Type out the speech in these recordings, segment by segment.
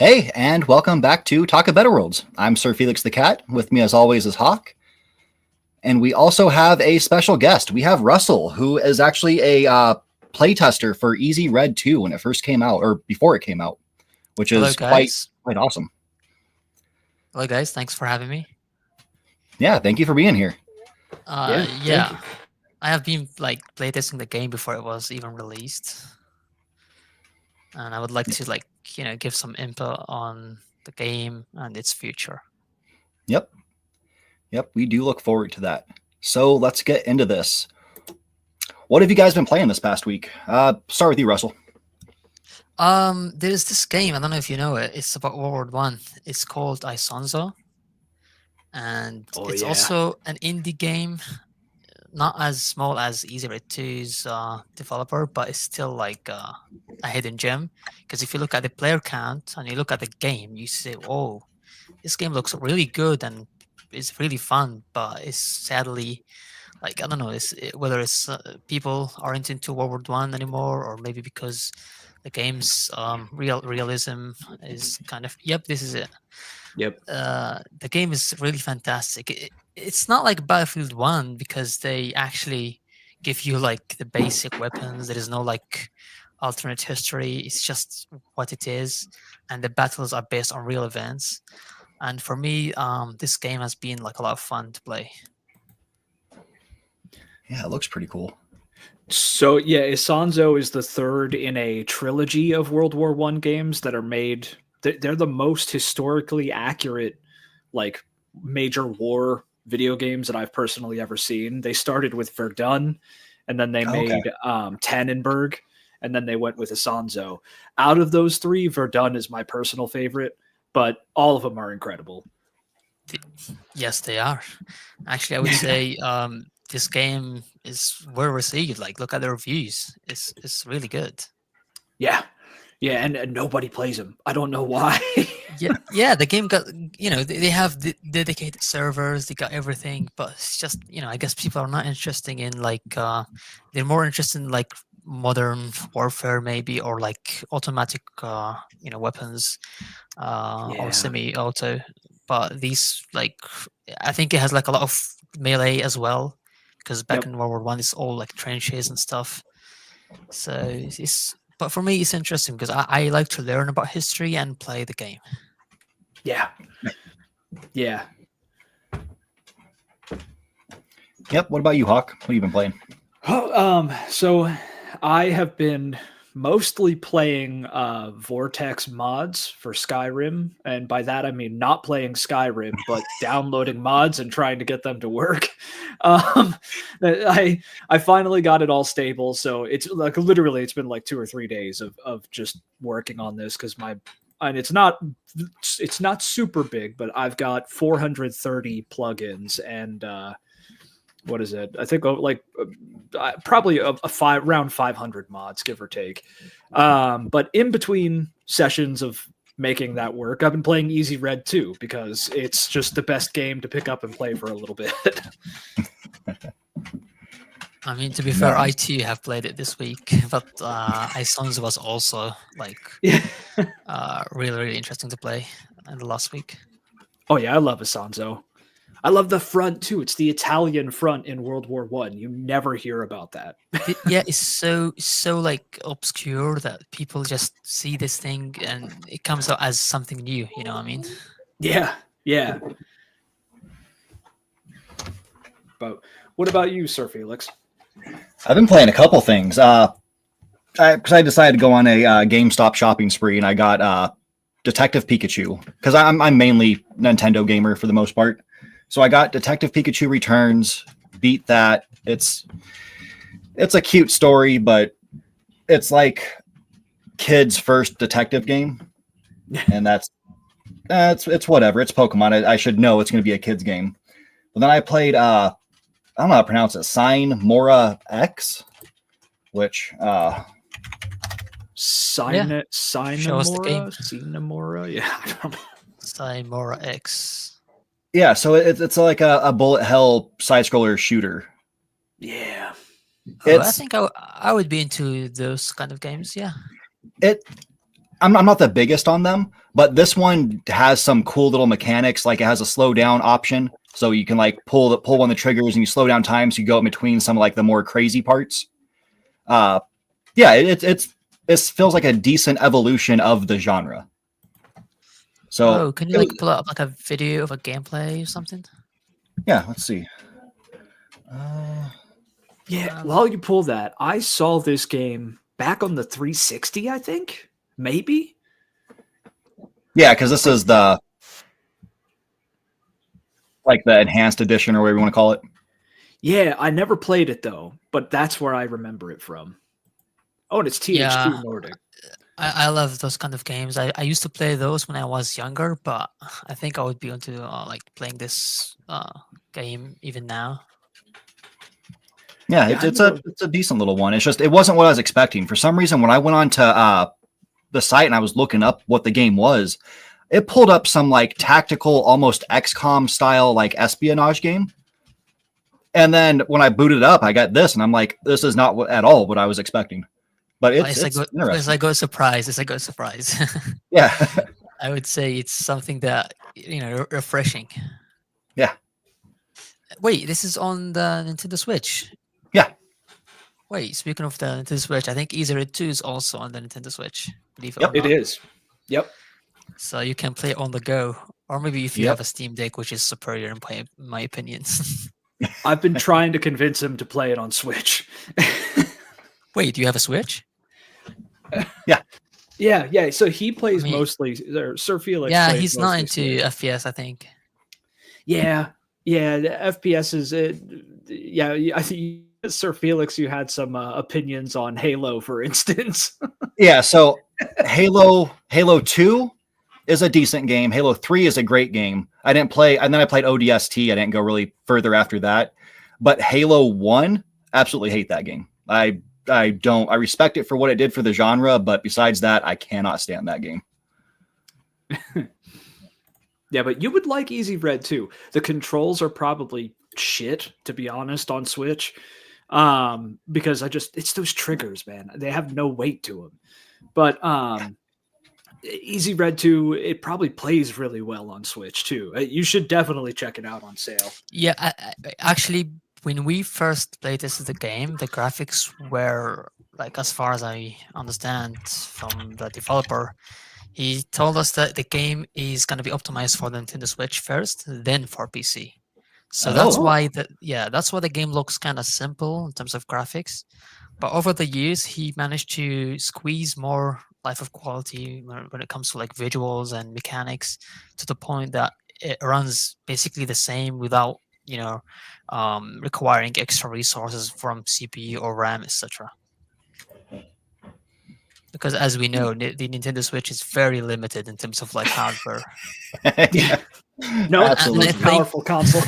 Hey, and welcome back to Talk of Better Worlds. I'm Sir Felix the Cat. With me, as always, is Hawk. And we also have a special guest. We have Russell, who is actually a playtester for Easy Red 2 when it first came out, or before it came out, which Hello, is quite guys. awesome. Hello, guys. Thanks for having me. Yeah, thank you for being here. Yeah, I have been playtesting the game before it was even released, and I would like to give some input on the game and its future. Yep. We do look forward to that. So let's get into this. What have you guys been playing this past week? Start with you, Russell. There's this game. I don't know if you know it. It's about World War One. It's called Isonzo, and it's also an indie game. Not as small as Easy Red 2's developer, but it's still like a hidden gem. Because if you look at the player count and you look at the game, you say, "Oh, this game looks really good and it's really fun." But it's sadly, I don't know, whether it's people aren't into World War One anymore, or maybe because the game's realism is kind of, yep, this is it. Yep. The game is really fantastic. It's not like Battlefield 1 because they actually give you like the basic weapons. There is no like alternate history. It's just what it is, and the battles are based on real events. And for me, this game has been like a lot of fun to play. Yeah, it looks pretty cool. So yeah, Isonzo is the third in a trilogy of World War One games that are made. They're the most historically accurate, like, major war video games that I've personally ever seen. They started with Verdun, and then they made Tannenberg, and then they went with Isonzo. Out of those three, Verdun is my personal favorite, but all of them are incredible. Yes, they are. Actually, I would say this game is well received. Like, look at the reviews. It's really good. Yeah, and nobody plays them. I don't know why. yeah. The game got, they have dedicated servers. They got everything, but it's just, I guess people are not interested in they're more interested in like modern warfare maybe, or like automatic weapons or semi-auto. But these, I think it has like a lot of melee as well, because back in World War One it's all like trenches and stuff. So but for me it's interesting because I like to learn about history and play the game. Yeah. Yep. What about you, Hawk? What have you been playing? So I have been mostly playing Vortex mods for Skyrim, and by that I mean not playing Skyrim, but downloading mods and trying to get them to work. I finally got it all stable, so it's like literally it's been like 2 or 3 days of just working on this because it's not super big, but I've got 430 plugins and what is it? I think probably around 500 mods, give or take. But in between sessions of making that work, I've been playing Easy Red 2 because it's just the best game to pick up and play for a little bit. I mean, to be fair, I too have played it this week, but Isonzo was also really, really interesting to play in the last week. Oh yeah, I love Isonzo. I love the front too. It's the Italian front in World War One. You never hear about that. Yeah, it's so like obscure that people just see this thing and it comes out as something new. You know what I mean? Yeah. But what about you, Sir Felix? I've been playing a couple things. Because I decided to go on a GameStop shopping spree, and I got Detective Pikachu because I'm mainly Nintendo gamer for the most part. So I got Detective Pikachu Returns, beat that. It's a cute story, but it's like kids' first detective game, and it's whatever. It's Pokemon. I should know it's going to be a kids game. But then I played I don't know how to pronounce it. Sign Mora X, which Cinemora? Yeah, I don't know. Cymora X. Yeah, so it's like a bullet hell side scroller shooter. Yeah, I think I would be into those kind of games. Yeah, I'm not the biggest on them, but this one has some cool little mechanics. Like it has a slow down option, so you can like pull one of the triggers and you slow down time, so you go in between some like the more crazy parts. Yeah, it feels like a decent evolution of the genre. So Oh, can you like pull up like a video of a gameplay or something? yeah, let's see. Yeah, while you pull that, I saw this game back on the 360, I think. Maybe. Yeah, because this is the enhanced edition or whatever you want to call it. Yeah, I never played it though, but that's where I remember it from. Oh, and it's THQ Nordic. I love those kind of games. I used to play those when I was younger, but I think I would be into like playing this game even now. Yeah, it's a decent little one. It's just it wasn't what I was expecting. For some reason, when I went on to the site and I was looking up what the game was, it pulled up some like tactical, almost XCOM style like espionage game. And then when I booted it up, I got this, and I'm like, this is not at all what I was expecting. But it's interesting. It's like a surprise. It's like a surprise. Yeah. I would say it's something that, refreshing. Yeah. Wait, this is on the Nintendo Switch. Yeah. Wait, speaking of the Nintendo Switch, I think Easy Red 2 is also on the Nintendo Switch. Believe it or It not. is. Yep. So you can play it on the go, or maybe if you have a Steam Deck, which is superior in my opinion. I've been trying to convince him to play it on Switch. Wait, do you have a Switch? Yeah. Yeah. So he plays mostly, Sir Felix. Yeah, he's not into FPS, I think. Yeah. The FPS is I think Sir Felix, you had some opinions on Halo, for instance. Yeah. So Halo 2 is a decent game. Halo 3 is a great game. I didn't play, and then I played ODST. I didn't go really further after that. But Halo 1, absolutely hate that game. I respect it for what it did for the genre, but besides that, I cannot stand that game. Yeah, but you would like Easy Red too. The controls are probably shit, to be honest, on Switch. Because it's those triggers, man. They have no weight to them. But Easy Red 2, it probably plays really well on Switch too. You should definitely check it out on sale. Yeah, actually, when we first played this as a game, the graphics were, like, as far as I understand from the developer, he told us that the game is going to be optimized for the Nintendo Switch first, then for PC. So that's why the game looks kind of simple in terms of graphics. But over the years, he managed to squeeze more life of quality when it comes to like visuals and mechanics, to the point that it runs basically the same without requiring extra resources from CPU or RAM, etc. Because as we know, the Nintendo Switch is very limited in terms of like hardware. Yeah. No, absolutely powerful console.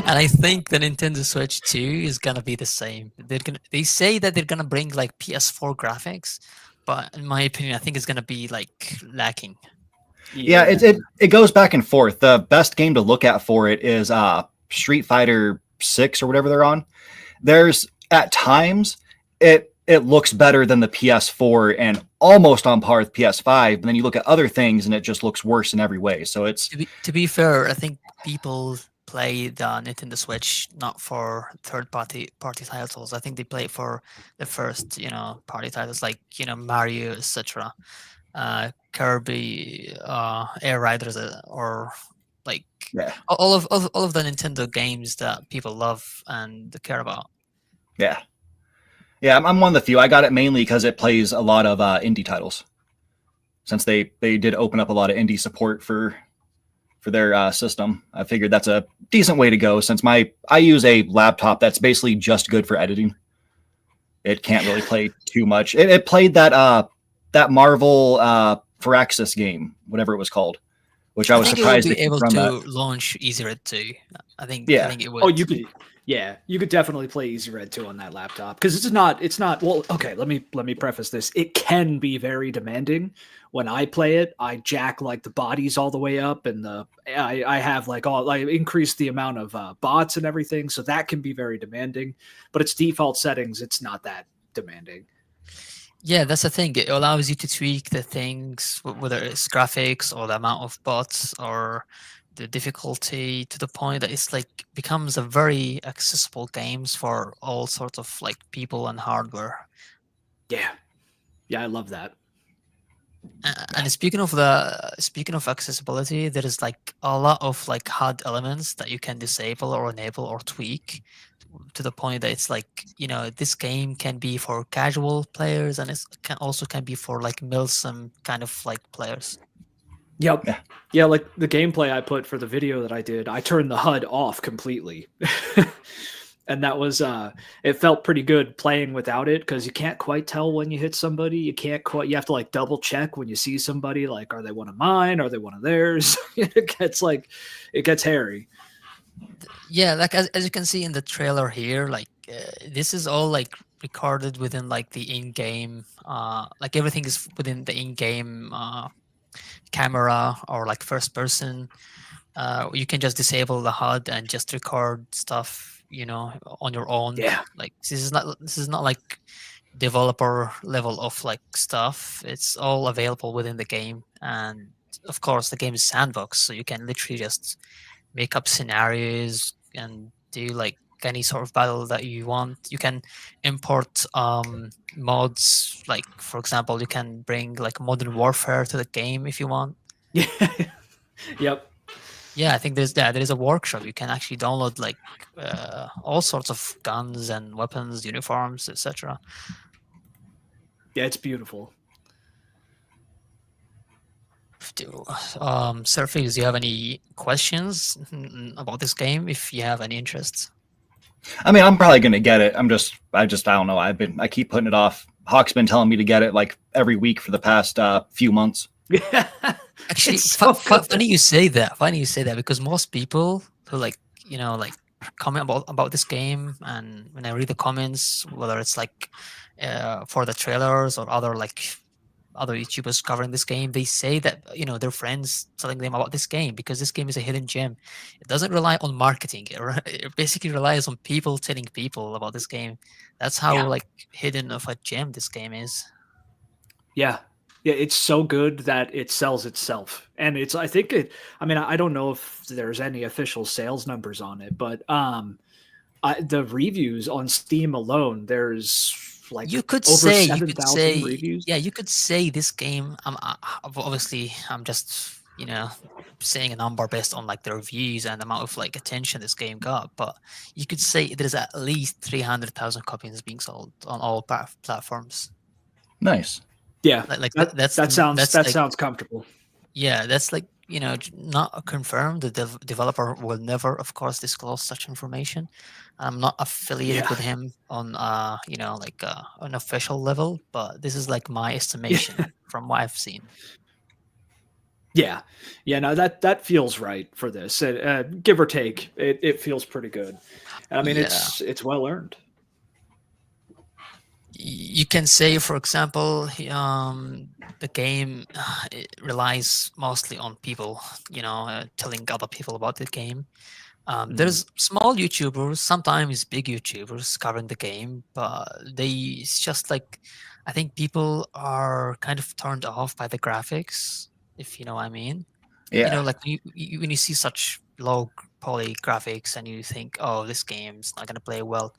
And I think the Nintendo Switch 2 is gonna be the same. They say that they're gonna bring like PS4 graphics, but in my opinion, I think it's gonna be like lacking. Yeah, it goes back and forth. The best game to look at for it is Street Fighter 6 or whatever they're on. There's at times it looks better than the PS4 and almost on par with PS5. And then you look at other things and it just looks worse in every way. So it's to be fair, I think people play the Nintendo Switch not for third-party titles. I think they play it for the first party titles like Mario, etc. Kirby, Air Riders, or like all of the Nintendo games that people love and care about. Yeah, I'm one of the few. I got it mainly because it plays a lot of indie titles. Since they did open up a lot of indie support for their system, I figured that's a decent way to go. Since I use a laptop that's basically just good for editing. It can't really play too much. It played that Marvel Firaxis game, whatever it was called, which I was surprised it would be able to launch Easy Red 2. I think it would. Oh, you could. Yeah, you could definitely play Easy Red 2 on that laptop, because it's not well, okay, let me preface this. It can be very demanding. When I play it, I jack like the bodies all the way up, and I have increase the amount of bots and everything, so that can be very demanding. But its default settings, it's not that demanding. Yeah, that's the thing. It allows you to tweak the things, whether it's graphics or the amount of bots or the difficulty, to the point that it's like becomes a very accessible games for all sorts of like people and hardware. Yeah, yeah, I love that. And speaking of accessibility, there is like a lot of like HUD elements that you can disable or enable or tweak, to the point that it's like, this game can be for casual players, and can be for like milsim kind of like players. Yep. Yeah. Yeah, like the gameplay I put for the video that I did, I turned the HUD off completely. And that was it felt pretty good playing without it, because you can't quite tell when you hit somebody. You have to like double check when you see somebody, like, are they one of mine? Are they one of theirs? It gets hairy. Yeah, like as you can see in the trailer here, like this is all like recorded within like the in-game, like everything is within the in-game camera or like first person. You can just disable the HUD and just record stuff, on your own. Yeah. Like this is not like developer level of like stuff. It's all available within the game, and of course the game is sandbox, so you can literally just make up scenarios and do like any sort of battle that you want. You can import mods, like for example, you can bring like Modern Warfare to the game if you want. Yeah. Yep. Yeah, I think there is a workshop. You can actually download like all sorts of guns and weapons, uniforms, etc. Yeah, it's beautiful. Surface, do you have any questions about this game? If you have any interests. I mean, I'm probably gonna get it. I don't know. I keep putting it off. Hawk's been telling me to get it like every week for the past few months. Yeah. Actually, So funny you say that. Funny you say that, because most people who like comment about this game, and when I read the comments, whether it's like for the trailers or other YouTubers covering this game, they say that their friends telling them about this game, because this game is a hidden gem. It doesn't rely on marketing. It basically relies on people telling people about this game. That's how Yeah. like hidden of a gem this game is. Yeah. Yeah, it's so good that it sells itself. And I don't know if there's any official sales numbers on it, but the reviews on Steam alone, there's like You could over say, 7,000 reviews. yeah, you could say this game. Obviously, I'm just saying a number based on like the reviews and the amount of like attention this game got. But you could say there's at least 300,000 copies being sold on all platforms. Nice. Yeah, Like that sounds comfortable. Yeah, that's like not confirmed. The developer will never, of course, disclose such information. I'm not affiliated Yeah. with him on an official level, but this is like my estimation from what I've seen. Yeah, no, that feels right for this. Give or take, it feels pretty good. I mean, Yeah. it's well earned. You can say, for example, the game it relies mostly on people, telling other people about the game. There's small YouTubers, sometimes big YouTubers covering the game, but it's just like, I think people are kind of turned off by the graphics, if you know what I mean. Yeah. Like when you see such low poly graphics and you think, oh, this game's not going to play well.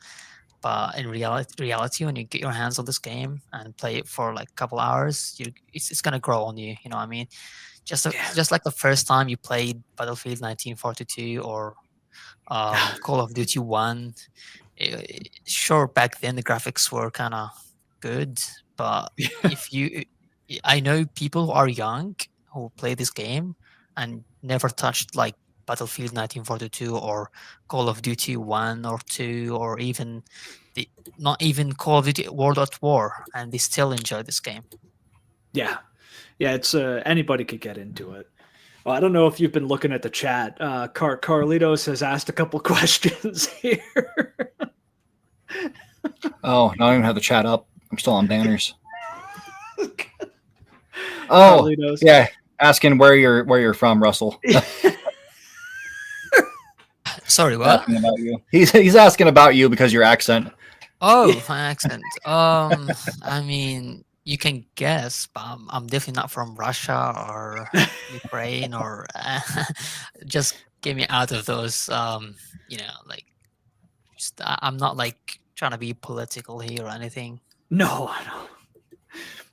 But in reality, when you get your hands on this game and play it for like a couple hours, it's going to grow on you. You know what I mean? Just like the first time you played Battlefield 1942 or Call of Duty 1. Sure, back then the graphics were kind of good, but I know people who are young who play this game and never touched like Battlefield 1942 or Call of Duty 1 or 2 or even not even Call of Duty World at War, and they still enjoy this game. Yeah, it's anybody could get into it. Well, I don't know if you've been looking at the chat. Carlitos has asked a couple questions here. Oh, now I don't even have the chat up. I'm still on banners. Oh, Carlitos. Yeah, asking where you're from, Russell. Sorry, what? Asking about you. He's asking about you because your accent. Oh, my accent. I mean, You can guess, but I'm definitely not from Russia or Ukraine or just get me out of those. Like I'm not like trying to be political here or anything. No, I don't.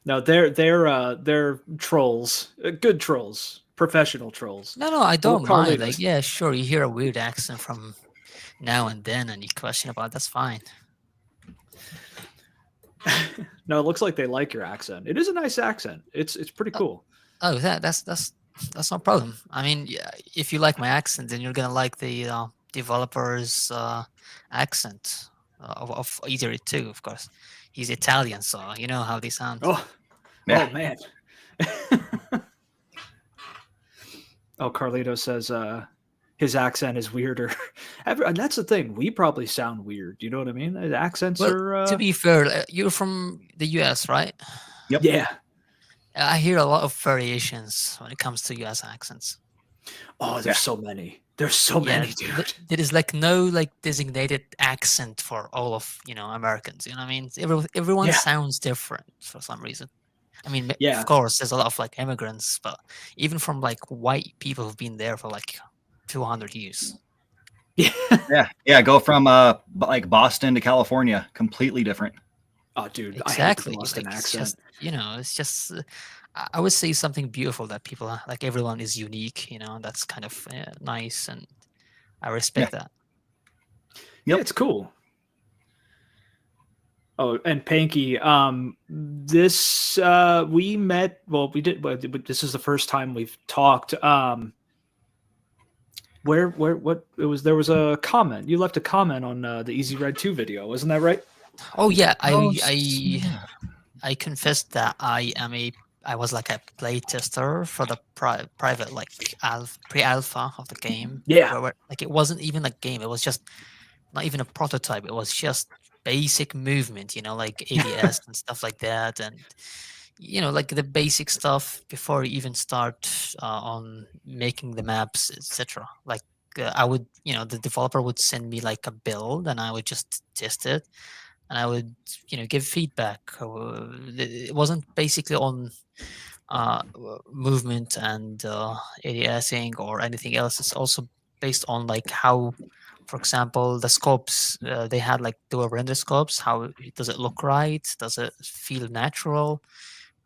No, they're trolls, good trolls, professional trolls. No, I Well, don't mind. Like, Carlitos. yeah, sure, you hear a weird accent from now and then, and you question about it, that's fine. No, it looks like they like your accent. It is a nice accent. It's pretty cool. Oh, that's no problem. I mean, yeah, if you like my accent, then you're gonna like the developer's accent of either too. Of course, he's Italian, so you know how they sound. Oh, Yeah. oh man. Oh, Carlito says his accent is weirder. And that's the thing. We probably sound weird. You know what I mean? The accents Well, are. to be fair, you're from the U.S., right? Yep. Yeah. I hear a lot of variations when it comes to U.S. accents. Oh, there's Yeah. so many. There's so Yeah, many, dude. there is like no like designated accent for all of Americans. You know what I mean? Everyone Yeah. sounds different for some reason. I mean, Yeah. of course, there's a lot of like immigrants, but even from like white people who've been there for like 200 years. Yeah. Yeah. Go from like Boston to California, completely different. Oh, dude. Exactly. I hate the Boston Like accent. it's just I would say something beautiful that people like everyone is unique. That's kind of nice, and I respect that. Yeah, Yep. it's cool. Oh, and Panky, this we met. Well, we did. But this is the first time we've talked. What it was? There was a comment. You left a comment on the Easy Red 2 video, wasn't that right? Oh yeah, Oh, I confessed that I was like a play tester for the private like pre-alpha of the game. Yeah. Like it wasn't even a game; it was just not even a prototype. It was just basic movement, like ADS and stuff like that, and like the basic stuff before you even start on making the maps, etc. Like I would, the developer would send me like a build, and I would just test it, and I would, give feedback. It wasn't basically on movement and ADSing or anything else. It's also based on like how, for example, the scopes they had like dual render scopes. How does it look right? Does it feel natural?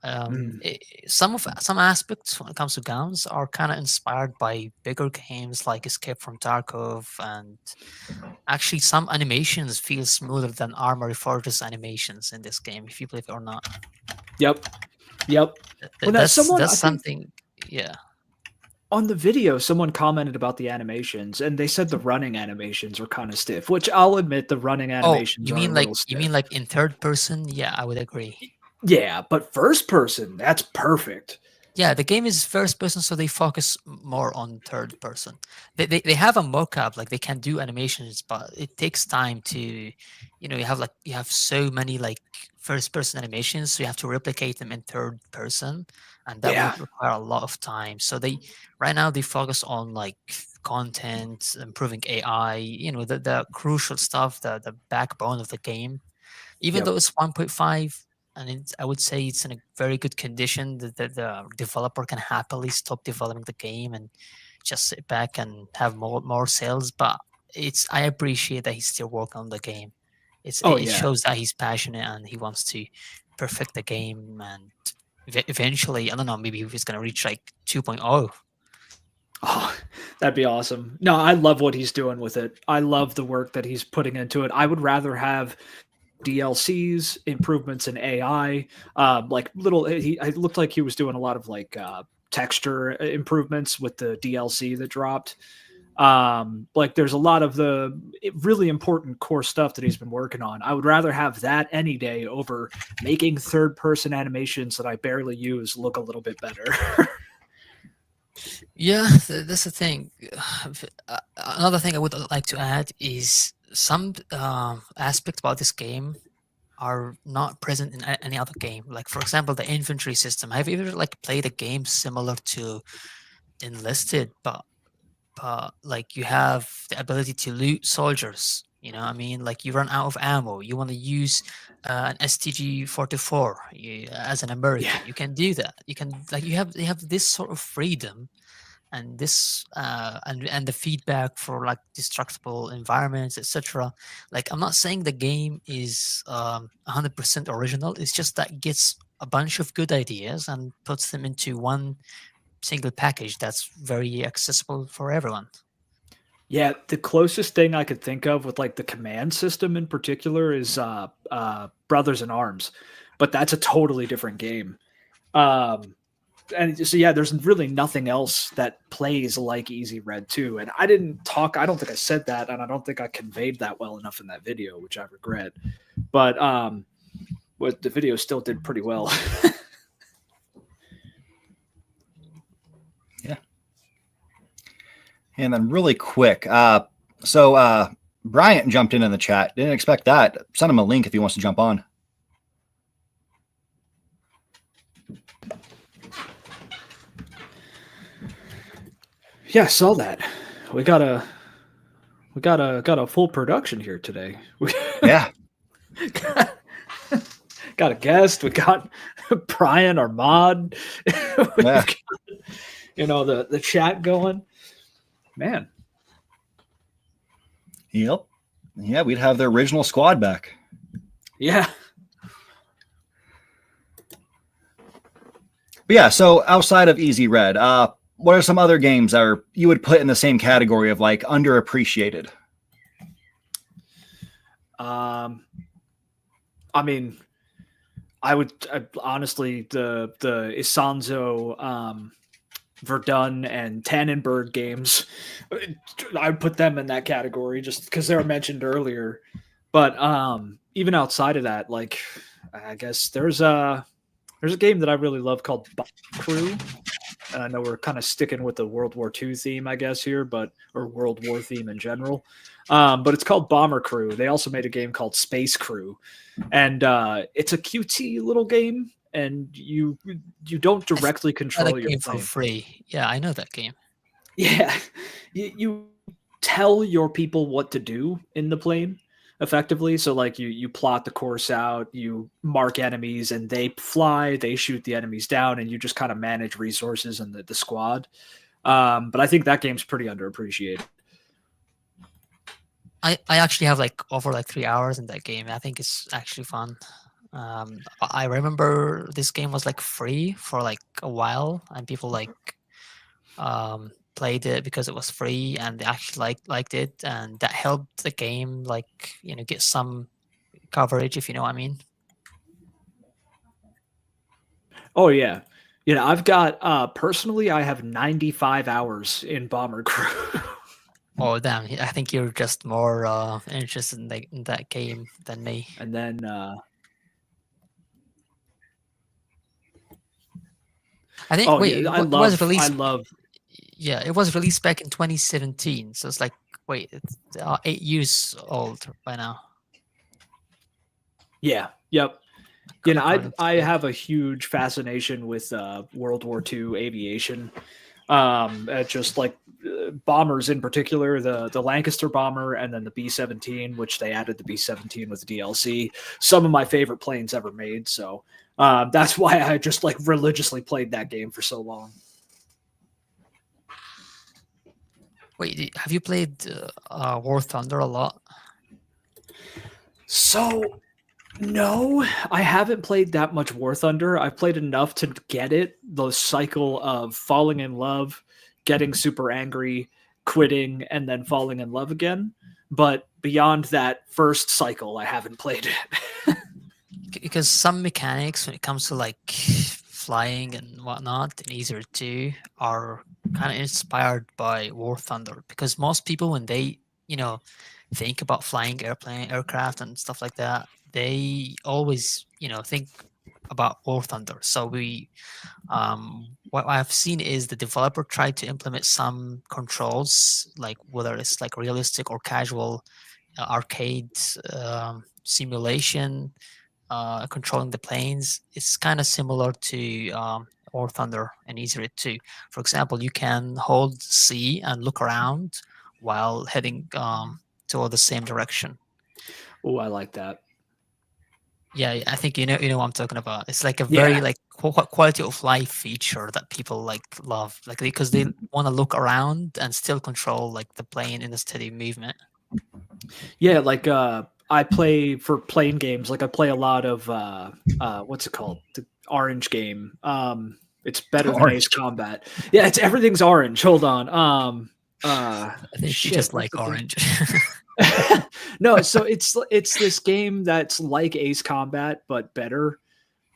Mm. Some aspects when it comes to guns are kind of inspired by bigger games like Escape from Tarkov, and actually some animations feel smoother than Armory Fortress animations in this game, if you believe it or not. Yep. Well, now That's I think, something. Yeah. on the video, someone commented about the animations, and they said the running animations were kind of stiff. Which I'll admit, the running Oh, animations are a little stiff. you mean like in third person? Yeah, I would agree. Yeah, but first person, that's perfect. Yeah, the game is first person, so they focus more on third person. They have a mocap, like they can do animations, but it takes time to, you have so many like first person animations, so you have to replicate them in third person, and that Yeah. would require a lot of time. So right now they focus on like content, improving AI, the crucial stuff, the backbone of the game. Even Yep. though it's 1.5, and I would say it's in a very good condition, that the developer can happily stop developing the game and just sit back and have more sales. But I appreciate that he's still working on the game. Oh It yeah. shows that he's passionate and he wants to perfect the game, and eventually, I don't know, maybe he's gonna reach like 2.0. Oh, that'd be awesome. No, I love what he's doing with it. I love the work that he's putting into it. I would rather have DLCs, improvements in AI, like little. It looked like he was doing a lot of like texture improvements with the DLC that dropped. Like there's a lot of the really important core stuff that he's been working on. I would rather have that any day over making third person animations that I barely use look a little bit better. Yeah, that's the thing. Another thing I would like to add is some aspects about this game are not present in any other game. Like, for example, the inventory system. Have you ever like played a game similar to Enlisted, but like you have the ability to loot soldiers, You know what I mean? Like you run out of ammo, you want to use an STG-44 as an American. Yeah. You can do that. You can like you have this sort of freedom and this and the feedback for like destructible environments, etc. Like I'm not saying the game is 100% original. It's just that it gets a bunch of good ideas and puts them into one single package that's very accessible for everyone. Yeah, the closest thing I could think of with like the command system in particular is Brothers in Arms, but that's a totally different game. And so yeah, there's really nothing else that plays like Easy Red 2. And I don't think I said that, and I don't think I conveyed that well enough in that video, which I regret. But the video still did pretty well. Yeah. And then really quick, so Bryant jumped in the chat. Didn't expect that. Send him a link if he wants to jump on. Yeah, I saw that. We got a full production here today. Yeah. Got a guest. We got Brian, our mod. Yeah. Got, the chat going. Man. Yep. Yeah, we'd have the original squad back. Yeah. But yeah, so outside of Easy Red, what are some other games that you would put in the same category of like underappreciated? I mean, I would honestly the Isanzo, Verdun, and Tannenberg games, I would put them in that category just because they were mentioned earlier. But even outside of that, like I guess there's a game that I really love called Bomb Crew. And I know we're kind of sticking with the World War II theme, I guess, here, or World War theme in general. But it's called Bomber Crew. They also made a game called Space Crew. And it's a QT little game, and you don't directly control your game for plane. free. Yeah, I know that game. Yeah. You tell your people what to do in the plane. Effectively, so like you plot the course out, you mark enemies, and they fly, they shoot the enemies down, and you just kind of manage resources and the squad. But I think that game's pretty underappreciated. I actually have like over like 3 hours in that game. I think it's actually fun. I remember this game was like free for like a while, and people like played it because it was free, and they actually liked it, and that helped the game like get some coverage, if you know what I mean. Oh yeah, I've got personally I have 95 hours in Bomber Crew. Oh damn! I think you're just more interested in that game than me. And then I think it was released back in 2017, so it's like it's 8 years old by now. Yeah. Yep. I have a huge fascination with World War II aviation. Just like bombers in particular, the Lancaster bomber, and then the B-17, which they added the B-17 with the DLC. Some of my favorite planes ever made. So that's why I just like religiously played that game for so long. Wait, have you played War Thunder a lot? So, no, I haven't played that much War Thunder. I've played enough to get it. The cycle of falling in love, getting super angry, quitting, and then falling in love again. But beyond that first cycle, I haven't played it. Because some mechanics, when it comes to like flying and whatnot, and Easier 2 are kind of inspired by War Thunder. Because most people, when they think about flying aircraft and stuff like that, they always think about War Thunder. So what I've seen is the developer tried to implement some controls, like whether it's like realistic or casual arcade simulation, controlling the planes. It's kind of similar to War Thunder and Easier 2. For example, you can hold C and look around while heading toward the same direction. Oh, I like that. Yeah, I think you know what I'm talking about. It's like a Yeah. very like quality of life feature that people like love, like because they want to look around and still control like the plane in a steady movement. Yeah, like I play for plane games. Like I play a lot of what's it called? The orange game. It's better than Ace Orange. Combat. Yeah, it's everything's orange. Hold on. I think you Shit. just What's like the game? orange. No, so it's this game that's like Ace Combat but better.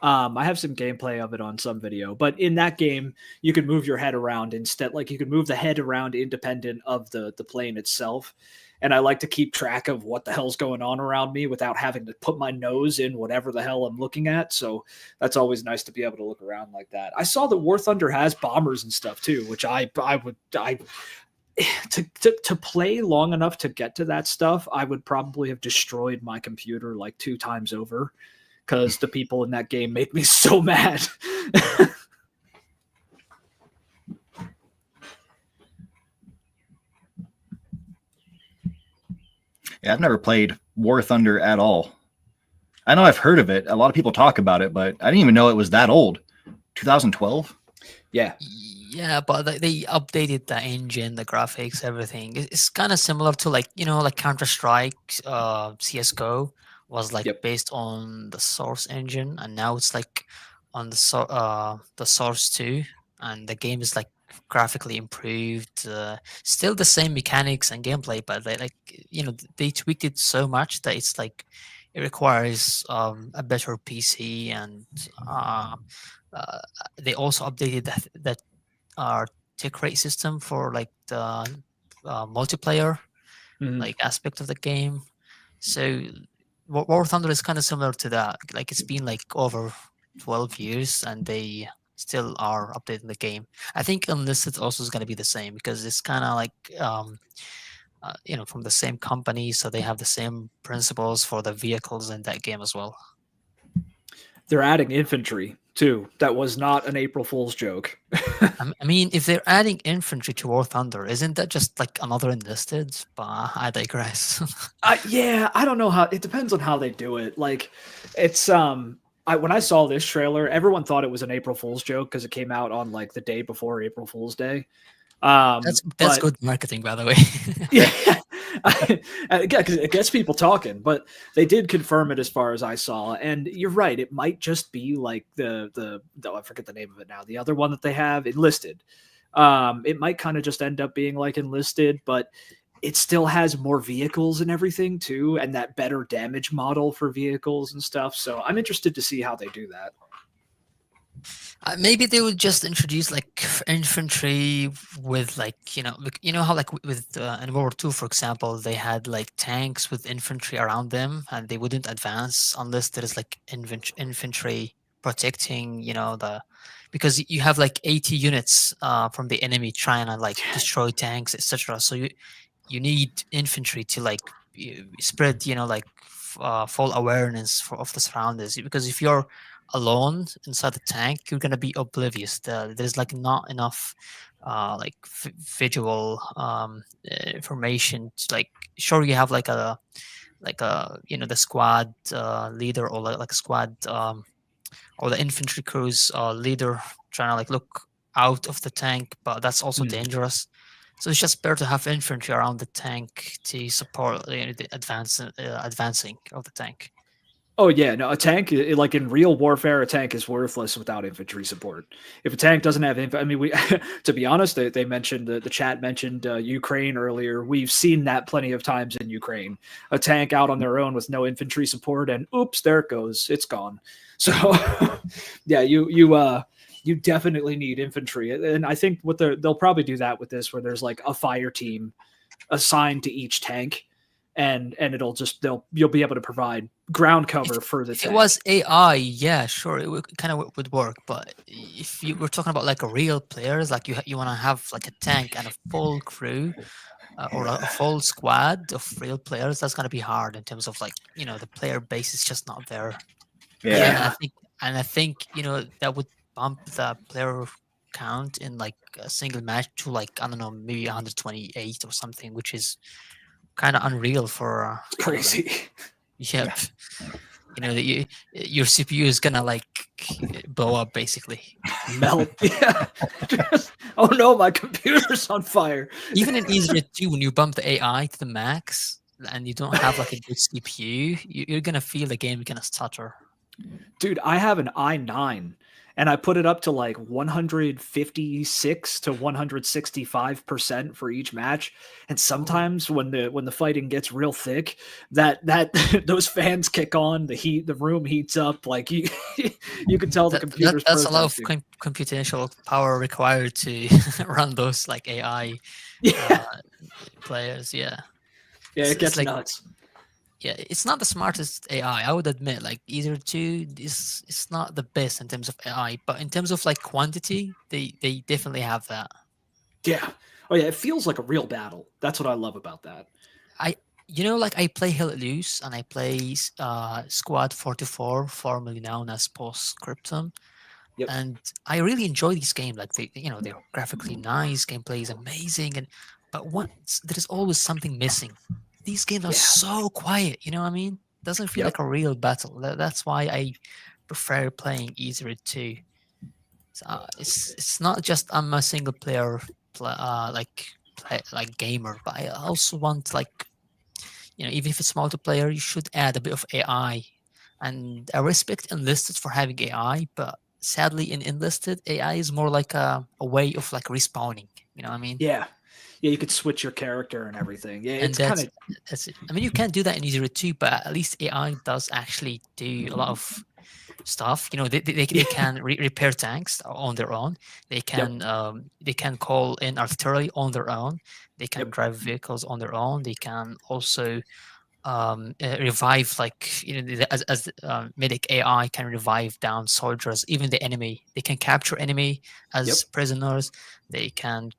I have some gameplay of it on some video, but in that game, you can move your head around instead. Like you can move the head around independent of the plane itself. And I like to keep track of what the hell's going on around me without having to put my nose in whatever the hell I'm looking at. So that's always nice to be able to look around like that. I saw that War Thunder has bombers and stuff too, which I to play long enough to get to that stuff, I would probably have destroyed my computer like 2 times over because the people in that game made me so mad. Yeah, I've never played War Thunder at all. I know I've heard of it. A lot of people talk about it, but I didn't even know it was that old. 2012? Yeah. Yeah, but they updated the engine, the graphics, everything. It's kind of similar to like like Counter-Strike, CS:GO was like Yep. based on the Source engine, and now it's like on the Source 2, and the game is like graphically improved. Still the same mechanics and gameplay, but they tweaked it so much that it's like it requires a better PC, and uh, they also updated that our tick rate system for like the multiplayer Mhm. like aspect of the game. So War Thunder is kind of similar to that. Like it's been like over 12 years and they still are updating the game. I think Enlisted also is going to be the same because it's kind of like from the same company, so they have the same principles for the vehicles in that game as well. They're adding infantry too. That was not an April Fool's joke. I mean, if they're adding infantry to War Thunder, isn't that just like another enlisted? But I digress. Yeah, I don't know how. It depends on how they do it. Like, it's when I saw this trailer, everyone thought it was an April Fool's joke because it came out on like the day before April Fool's Day. That's But good marketing, by the way. yeah, because it gets people talking. But they did confirm it as far as I saw, and you're right. It might just be like the I forget the name of it now. The other one that they have Enlisted. It might kind of just end up being like Enlisted, but it still has more vehicles and everything too, and that better damage model for vehicles and stuff. So I'm interested to see how they do that. Maybe they would just introduce like infantry with like how like with in World War II, for example, they had like tanks with infantry around them, and they wouldn't advance unless there is like infantry protecting because you have like 80 units from the enemy trying to like destroy tanks, etc. So you need infantry to like spread full awareness of the surroundings, because if you're alone inside the tank, you're gonna be oblivious. There's like not enough like visual information to, like, sure, you have like a the squad leader, or like a squad or the infantry crew's leader trying to like look out of the tank, but that's also dangerous. So it's just better to have infantry around the tank to support the advancing of the tank. Oh yeah, no, a tank like in real warfare, a tank is worthless without infantry support. If a tank doesn't have I mean, we to be honest, they mentioned the chat mentioned Ukraine earlier. We've seen that plenty of times in Ukraine. A tank out on their own with no infantry support, and oops, there it goes, it's gone. So yeah, you definitely need infantry, and I think they'll probably do that with this, where there's like a fire team assigned to each tank. And it'll just you'll be able to provide ground cover for the if tank. it was AI, yeah, sure, it kind of would work. But if you were talking about like a real players, like you want to have like a tank and a full crew or a full squad of real players, that's gonna be hard in terms of like the player base is just not there. Yeah. And I think that would bump the player count in like a single match to like, I don't know, maybe 128 or something, which is kind of unreal for Crazy. Yep. You know, your CPU is gonna like blow up basically. Melt. Yeah. Oh no, my computer's on fire. Even in easier 2, when you bump the AI to the max and you don't have like a good CPU, you're gonna feel the game gonna stutter. Dude, I have an i9 and I put it up to like 156 to 165% for each match. And sometimes when the fighting gets real thick, that those fans kick on, the room heats up, like you can tell the computer's that's a lot of computational power required to run those like AI players. Yeah, it gets like, nuts. Yeah, it's not the smartest AI, I would admit. Like either 2 is it's not the best in terms of AI, but in terms of like quantity, they definitely have that. Yeah. Oh yeah, it feels like a real battle. That's what I love about that. Like I play Hell Let Loose and I play Squad 44, formerly known as Postscriptum. Yep. And I really enjoy these games. Like they're graphically nice, gameplay is amazing, but there's always something missing. These games are so quiet, you know what I mean? Doesn't feel like a real battle. That's why I prefer playing easier 2. So, it's not just I'm a single player gamer, but I also want even if it's multiplayer, you should add a bit of AI. And I respect Enlisted for having AI, but sadly in Enlisted, AI is more like a way of like respawning. You know what I mean? Yeah. Yeah, you could switch your character and everything. Yeah, And it's kind of. that's it. I mean, you can do that in Easier 2, but at least AI does actually do a lot of stuff. They can repair tanks on their own. They can call in artillery on their own. They can drive vehicles on their own. They can also revive, like as medic AI can revive down soldiers, even the enemy. They can capture enemy as prisoners. They can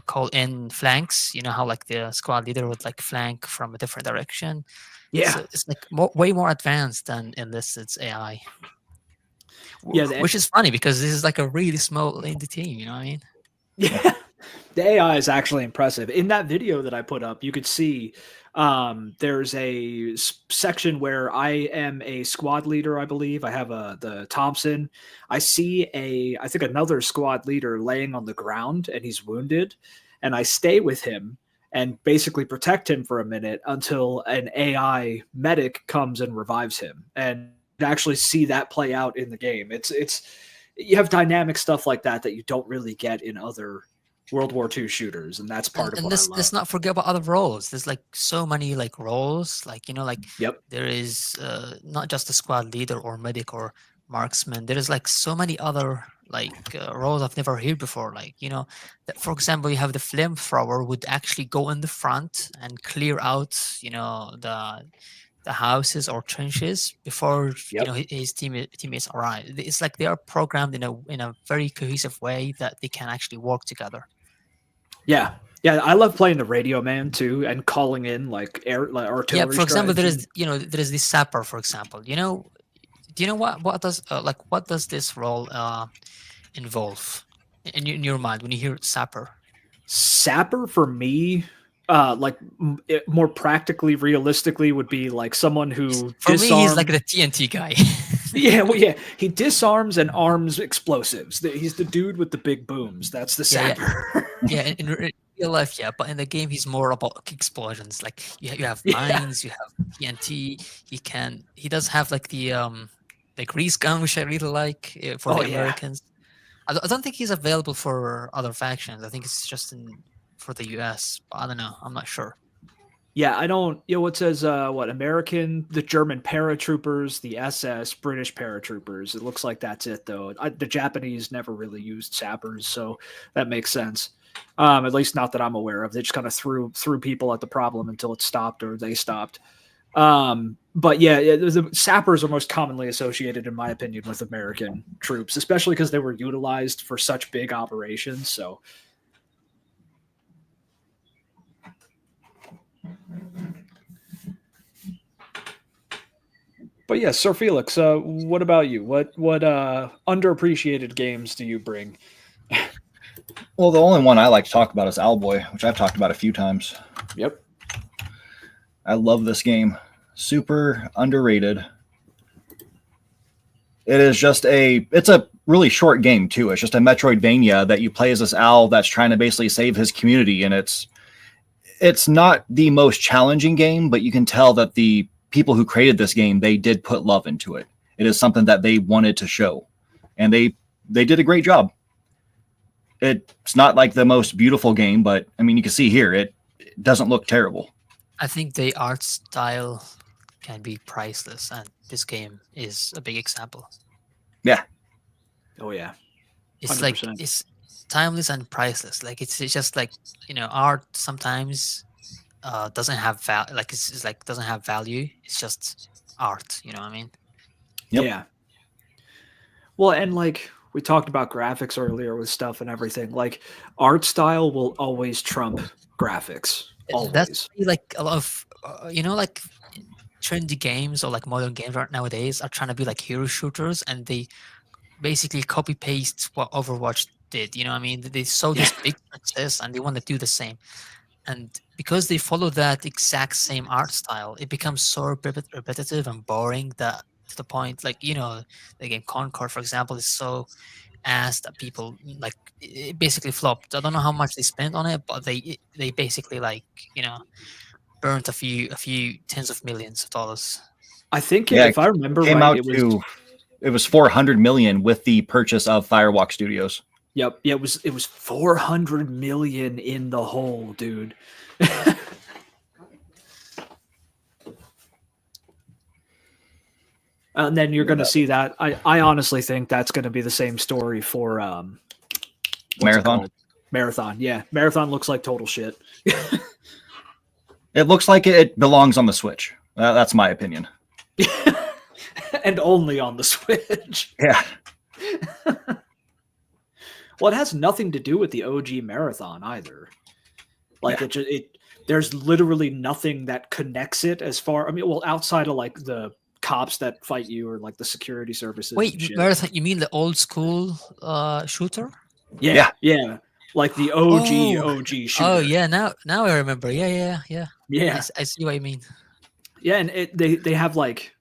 call in flanks. You know how like the squad leader would like flank from a different direction. Yeah. So it's like way more advanced than Enlisted's AI. Yeah, which is funny because this is like a really small indie team. You know what I mean? Yeah. The AI is actually impressive. In that video that I put up, you could see there's a section where I am a squad leader, I believe. I have the Thompson. I see I think another squad leader laying on the ground and he's wounded. And I stay with him and basically protect him for a minute until an AI medic comes and revives him. And actually see that play out in the game. It's you have dynamic stuff like that you don't really get in other World War II shooters, and that's part of what I love. Let's not forget about other roles. There's like so many like roles, like there is not just a squad leader or medic or marksman. There is like so many other roles I've never heard before. For example, you have the flamethrower would actually go in the front and clear out the houses or trenches before his teammates arrive. It's like they are programmed in a very cohesive way that they can actually work together. Yeah, I love playing the radio man too and calling in like artillery. Yeah, for example, there is this sapper. For example, do you know what does this role involve in your mind when you hear sapper? Sapper for me. More practically, realistically, would be like someone who for me he's like the TNT guy. He disarms and arms explosives. He's the dude with the big booms. That's the sapper. In real life, but in the game he's more about explosions. Like you have mines, you have TNT. He does have like the grease gun, which I really like for the Americans. I don't think he's available for other factions. I think it's just for the US, but I don't know. I'm not sure. Yeah, I don't. It says American, the German paratroopers, the SS, British paratroopers. It looks like that's it though. The Japanese never really used sappers, so that makes sense. At least not that I'm aware of. They just kind of threw people at the problem until it stopped or they stopped. But the sappers are most commonly associated, in my opinion, with American troops, especially because they were utilized for such big operations. So. But yeah, Sir Felix, what about you? What underappreciated games do you bring? Well, the only one I like to talk about is Owlboy, which I've talked about a few times. Yep. I love this game. Super underrated. It is just it's a really short game too. It's just a Metroidvania that you play as this owl that's trying to basically save his community, and it's not the most challenging game, but you can tell that the people who created this game, they did put love into it. It is something that they wanted to show, and they did a great job. It's not like the most beautiful game, but I mean, you can see here, it doesn't look terrible. I think the art style can be priceless, and this game is a big example. Yeah. Oh yeah. It's 100%. like it's timeless and priceless. Like it's just like, art sometimes doesn't have it's like doesn't have value. It's just art. You know what I mean? Yep. Yeah. Well, and like we talked about graphics earlier with stuff and everything. Like art style will always trump graphics. Always. That's like a lot of like trendy games or like modern games right nowadays are trying to be like hero shooters, and they basically copy paste what Overwatch did. You know what I mean? They saw this big success and they want to do the same. And because they follow that exact same art style, it becomes so repetitive and boring that to the point, like, the game Concord, for example, is so ass that people like it basically flopped. I don't know how much they spent on it, but they basically like, burnt a few tens of millions of dollars. I think if I remember right, it was 400 million with the purchase of Firewalk Studios. Yep. Yeah, it was 400 million in the hole, dude. And then you're going to see that. I honestly think that's going to be the same story for Marathon. Marathon, yeah. Marathon looks like total shit. It looks like it belongs on the Switch. That's my opinion. And only on the Switch. Yeah. Well, it has nothing to do with the OG Marathon either. Like there's literally nothing that connects it as far. I mean, well, outside of like the cops that fight you or like the security services. Wait, Marathon? You mean the old school shooter? Yeah. Like the OG shooter. Oh yeah, now I remember. Yeah. I see what you mean. Yeah, and they have like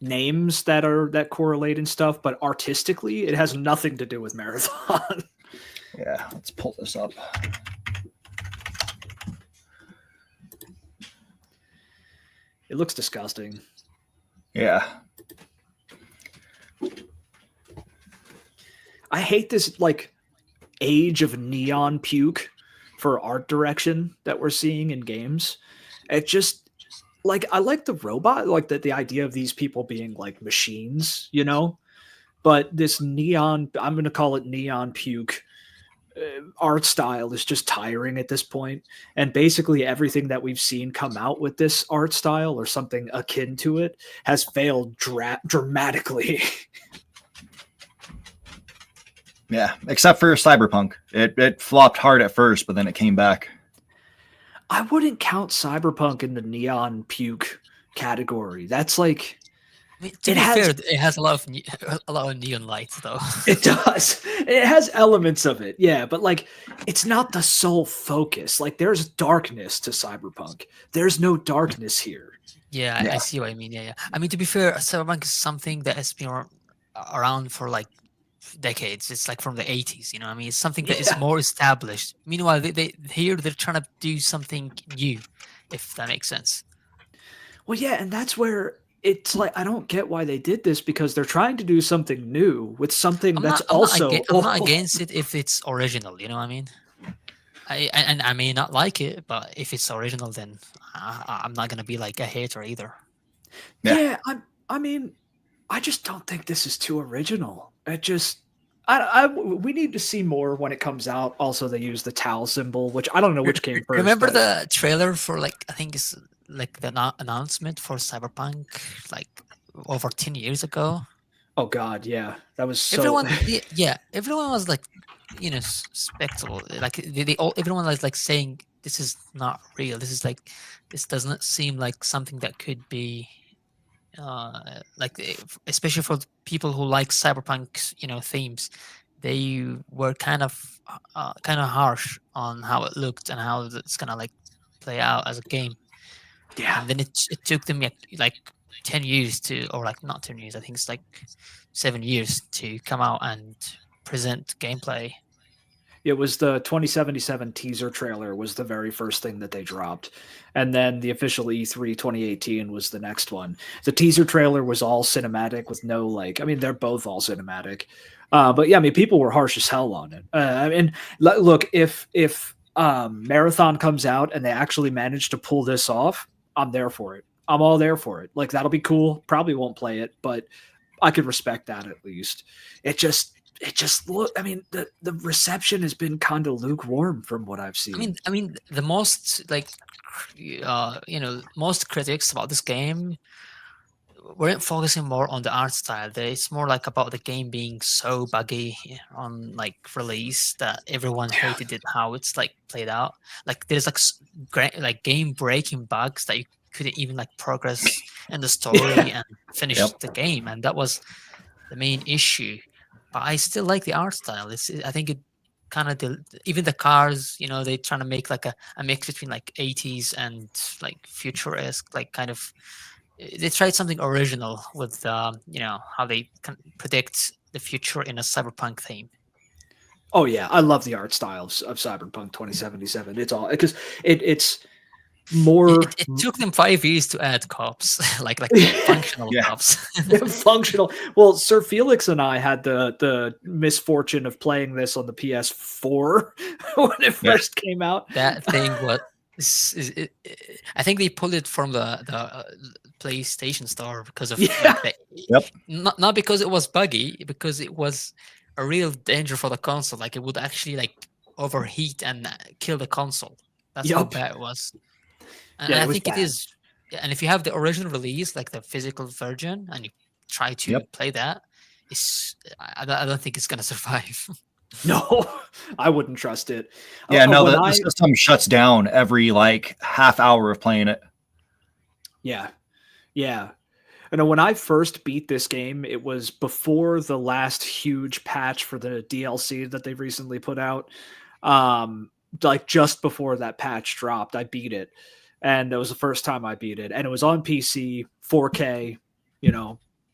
names that correlate and stuff, but artistically, it has nothing to do with Marathon. Yeah, let's pull this up. It looks disgusting. Yeah. I hate this like age of neon puke for art direction that we're seeing in games. It just like I like the robot, like the idea of these people being like machines, but this neon, I'm going to call it neon puke art style is just tiring at this point. And basically everything that we've seen come out with this art style or something akin to it has failed dramatically. Yeah, except for Cyberpunk. It flopped hard at first, but then it came back. I wouldn't count Cyberpunk in the neon puke category. That's like it has a lot of neon lights though. It does. It has elements of it, yeah, but like it's not the sole focus. Like there's darkness to Cyberpunk. There's no darkness here. Yeah. I see what I mean. Yeah. I mean, to be fair, Cyberpunk is something that has been around for like decades. It's like from the 80s, I mean, it's something that is more established. Meanwhile, they're trying to do something new, if that makes sense. Well, yeah, and that's where it's like I don't get why they did this, because they're trying to do something new with something I'm not against it if it's original, you know what I mean? I may not like it, but if it's original, then I'm not gonna be like a hater either. Yeah, I mean, I just don't think this is too original. We need to see more when it comes out. Also, they use the towel symbol, which I don't know which came first. Remember the trailer for like, I think it's like the announcement for Cyberpunk like over 10 years ago? Oh God, yeah, that was so. Everyone was like, spectacle. Like everyone was like saying this is not real. This doesn't seem like something that could be. Like especially for people who like Cyberpunk, themes, they were kind of harsh on how it looked and how it's gonna like play out as a game. Yeah. And then it took them like 10 years to, or like not 10 years, I think it's like 7 years to come out and present gameplay. It was the 2077 teaser trailer was the very first thing that they dropped. And then the official E3 2018 was the next one. The teaser trailer was all cinematic with no like, I mean, they're both all cinematic. But yeah, I mean, people were harsh as hell on it. I mean, look, if Marathon comes out and they actually manage to pull this off, I'm there for it. I'm all there for it. Like, that'll be cool. Probably won't play it, but I could respect that at least. It just look. I mean, the reception has been kind of lukewarm from what I've seen. I mean, the most like, most critics about this game weren't focusing more on the art style. It's more like about the game being so buggy on like release that everyone hated it. How it's like played out. Like there's like game breaking bugs that you couldn't even like progress in the story and finish the game, and that was the main issue. But I still like the art style. I think it kind of even the cars. They're trying to make like a mix between like 80s and like futuristic, like kind of. They tried something original with how they can predict the future in a cyberpunk theme. Oh yeah, I love the art style of Cyberpunk 2077. It's all because it's more. It took them 5 years to add cops, like functional cops. Functional. Well, Sir Felix and I had the misfortune of playing this on the PS4 when it first came out. That thing was. I think they pulled it from the PlayStation Store because of not because it was buggy, because it was a real danger for the console. Like it would actually like overheat and kill the console. That's how bad it was. And I think it is. And if you have the original release, like the physical version, and you try to play that, I don't think it's gonna survive. No, I wouldn't trust it. Yeah, no, the system shuts down every like half hour of playing it. Yeah. I know when I first beat this game, it was before the last huge patch for the DLC that they've recently put out. Like just before that patch dropped, I beat it. And it was the first time I beat it. And it was on PC, 4K,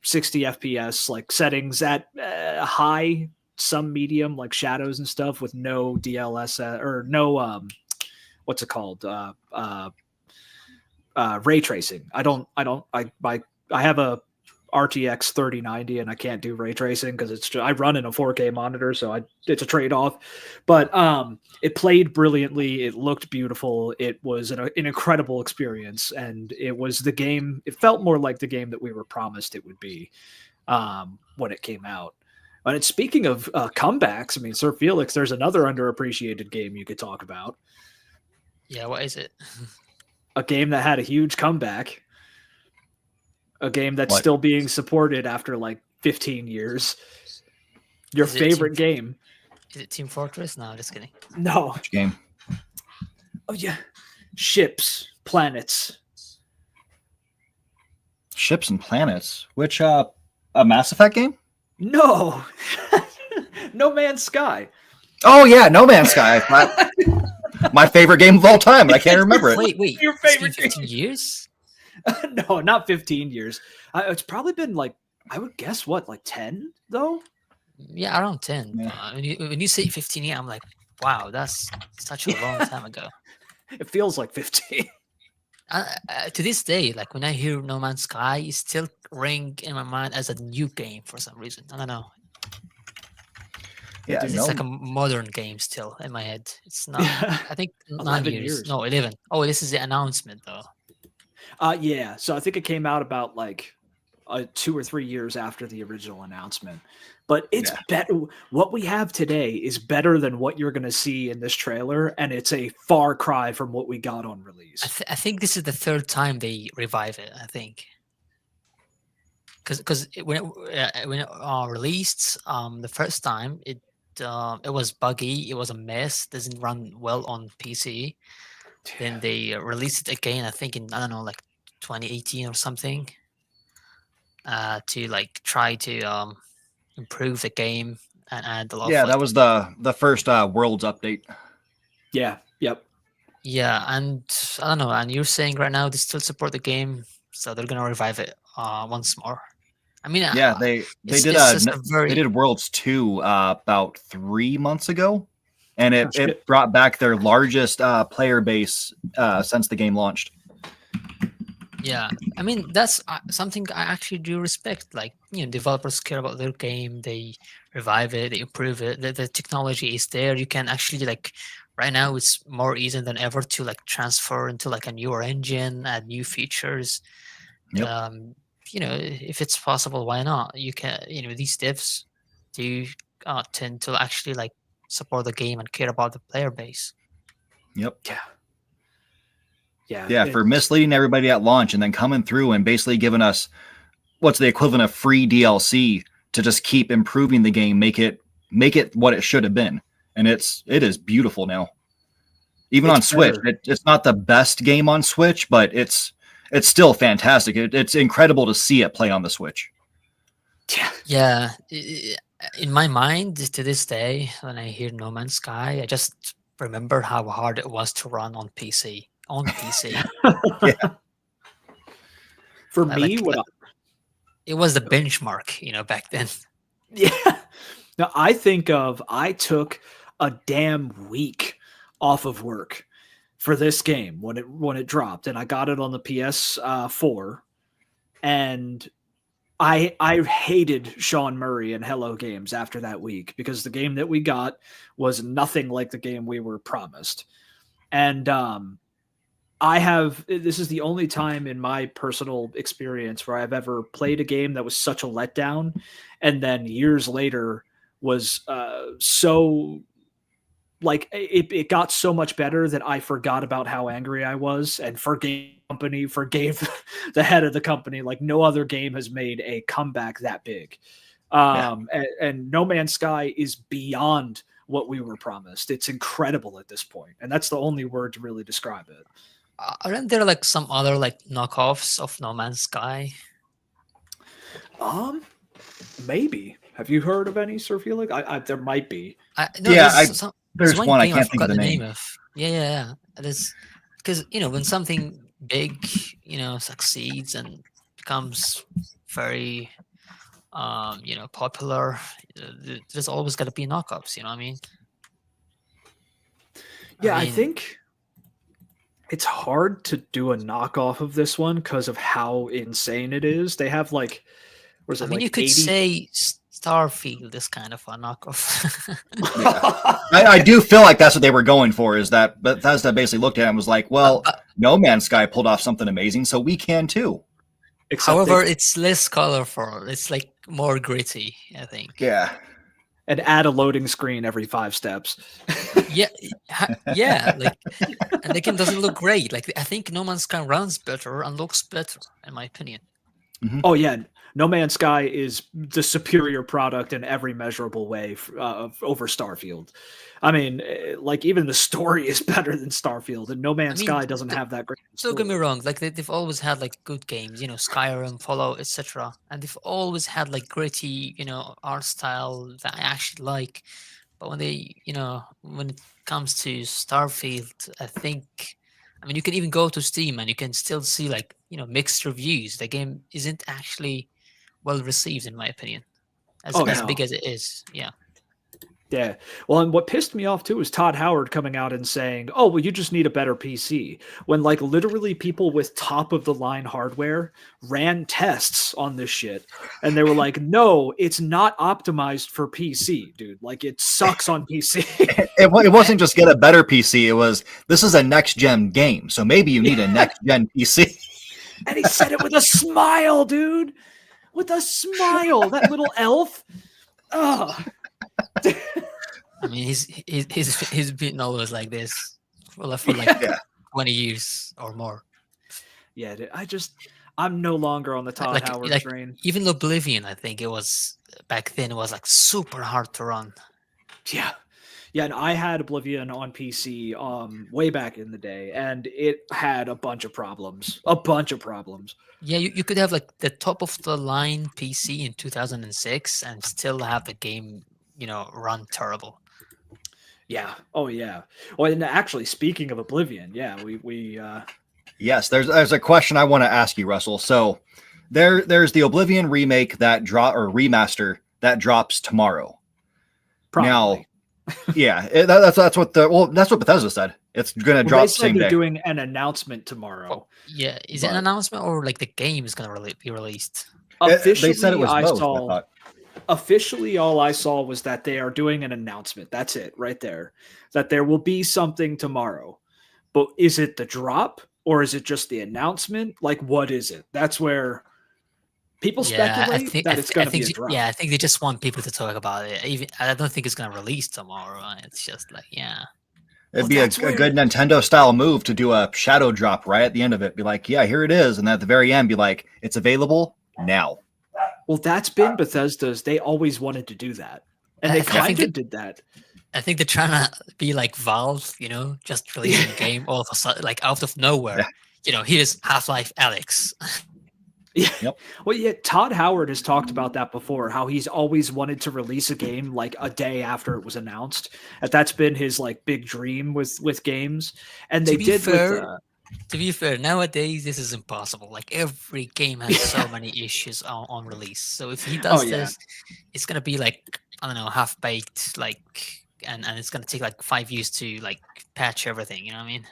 60 FPS, like settings at high, some medium, like shadows and stuff, with no DLS or no what's it called, ray tracing. I have a RTX 3090 and I can't do ray tracing because I run in a 4K monitor, so it's a trade-off. But it played brilliantly. It looked beautiful. It was an incredible experience, and it was the game. It felt more like the game that we were promised it would be when it came out. And speaking of comebacks, I mean, Sir Felix, there's another underappreciated game you could talk about. Yeah, what is it? A game that had a huge comeback. A game that's still being supported after like 15 years. Your favorite game. Is it Team Fortress? No, just kidding. No. Which game? Oh, yeah. Ships, planets. Ships and planets? Which, a Mass Effect game? No. No Man's Sky. Oh, yeah, No Man's Sky. My favorite game of all time. I can't remember it. Wait. Your favorite 15 years? No, not 15 years. It's probably been like, I would guess like 10 though? Yeah, around 10. Yeah. When you say 15 years, I'm like, wow, that's such a long time ago. It feels like 15. To this day, like when I hear No Man's Sky, it still ring in my mind as a new game for some reason. I don't know. Yeah, it's like a modern game still in my head. It's not. I think 9 years. No, 11. Oh, this is the announcement though. Yeah. So I think it came out about like 2 or 3 years after the original announcement. But it's better. What we have today is better than what you're going to see in this trailer, and it's a far cry from what we got on release. I think this is the third time they revive it. I think because when it released, the first time it was buggy. It was a mess. Doesn't run well on PC. Then they released it again. I think in, I don't know, like 2018 or something, to like try to improve the game and add a lot. Yeah, that was the first Worlds update. Yeah. Yep. Yeah, and I don't know. And you're saying right now they still support the game, so they're gonna revive it once more. I mean, Yeah, they did it's just a they very did Worlds 2 about 3 months ago, and Oh, it shit. brought back their largest player base since the game launched. yeah. I mean, that's something I actually do respect. Like, developers care about their game. They revive it, they improve it. The technology is there. You can actually like right now it's more easy than ever to like transfer into like a newer engine, add new features. Yep. um, if it's possible, why not? You can, these devs do tend to actually like support the game and care about the player base. Yep. Yeah. Yeah. Yeah, for misleading everybody at launch and then coming through and basically giving us what's the equivalent of free DLC to just keep improving the game, make it what it should have been. And it is beautiful now. Even on It's Switch, better. it's not the best game on Switch, but it's still fantastic. It's incredible to see it play on the Switch. Yeah. Yeah, in my mind to this day, when I hear No Man's Sky, I just remember how hard it was to run on PC. On PC, Yeah. For like, me, like, like, it was the benchmark, back then. yeah. Now I took a damn week off of work for this game when it dropped, and I got it on the PS4, and I hated Sean Murray and Hello Games after that week because the game that we got was nothing like the game we were promised. And this is the only time in my personal experience where I've ever played a game that was such a letdown, and then years later was so like it got so much better that I forgot about how angry I was and forgave the head of the company. Like no other game has made a comeback that big. Yeah. And No Man's Sky is beyond what we were promised. It's incredible at this point, and that's the only word to really describe it. Aren't there like some other like knockoffs of No Man's Sky? Um, Maybe. Have you heard of any, Sir Felix? There might be. No, Yeah, there's there's one one I game I can't think of forgot the the name. name of. Yeah. It is because when something big, succeeds and becomes very, popular, there's always got to be knockups. You know what I mean? Yeah, I think it's hard to do a knockoff of this one because of how insane it is. They have like, was I it mean, you like could 80? say Starfield is kind of a knockoff. Yeah. I do feel like that's what they were going for, is that Bethesda basically looked at it and was like, well, No Man's Sky pulled off something amazing, so we can too. However, it's less colorful. It's like more gritty, I think. Yeah. And add a loading screen every 5 steps. Yeah, like, and the game doesn't look great. Like, I think No Man's Sky runs better and looks better, in my opinion. Mm-hmm. Oh yeah, No Man's Sky is the superior product in every measurable way over Starfield. I mean, like even the story is better than Starfield, and No Man's Sky doesn't have that great. Don't get me wrong. Like they've always had like good games, Skyrim, Fallout, etc. And they've always had like gritty, art style that I actually like. But when it comes to Starfield, I mean, you can even go to Steam and you can still see like mixed reviews. The game isn't actually well received, in my opinion, as big as it is. Yeah. Yeah. Well, and what pissed me off too was Todd Howard coming out and saying, "Oh, well, you just need a better PC." When like literally people with top of the line hardware ran tests on this shit, and they were like, "No, it's not optimized for PC, dude. Like it sucks on PC." It wasn't just get a better PC. It was, this is a next gen game, so maybe you need a next gen PC. And he said it with a smile, dude. With a smile. That little elf. Oh. I mean, he's been always like this for like 20 years or more. Yeah, I'm no longer on the Todd Howard train. Even Oblivion, I think it was back then, it was like super hard to run. Yeah. Yeah, and I had Oblivion on PC way back in the day, and it had a bunch of problems. Yeah, you could have like the top of the line PC in 2006 and still have the game, run terrible. Yeah. Oh yeah. Well, and actually, speaking of Oblivion, yeah, we Yes, there's a question I want to ask you, Russell. So there's the Oblivion remake that drop or remaster that drops tomorrow. probably. Now, yeah, that's what that's what Bethesda said. It's gonna Well, they drop said same they're day. doing an announcement Well, tomorrow. yeah, is it an But announcement or like the game is gonna be released? They said it officially, was I both. I saw. thought. Officially, all I saw was that they are doing an announcement. That's it, right there. That there will be something tomorrow. But is it the drop or is it just the announcement? Like, what is it? That's where people Yeah, speculate that it's I going to be think, a drop. yeah, I think they just want people to talk about it. Even I don't think it's gonna release tomorrow. It's just like, yeah, It'd Well, be a that's good where. Nintendo style move to do a shadow drop right at the end of it. Be like, yeah, here it is. And at the very end, be like, it's available now. Well, that's been Bethesda's. They always wanted to do that, and they I kind think of did that. I think they're trying to be like Valve, just releasing a game all of a sudden, like out of nowhere. Yeah. Here's Half-Life Alex. Yeah. Yep. Well, yeah, Todd Howard has talked about that before, how he's always wanted to release a game like a day after it was announced. And that's been his like big dream with games. And To they be did with fair, nowadays this is impossible. Like every game has so many issues on release. So if he Oh does yeah. this, it's gonna be like, I don't know, half baked, like, and it's gonna take like 5 years to like patch everything. You know what I mean?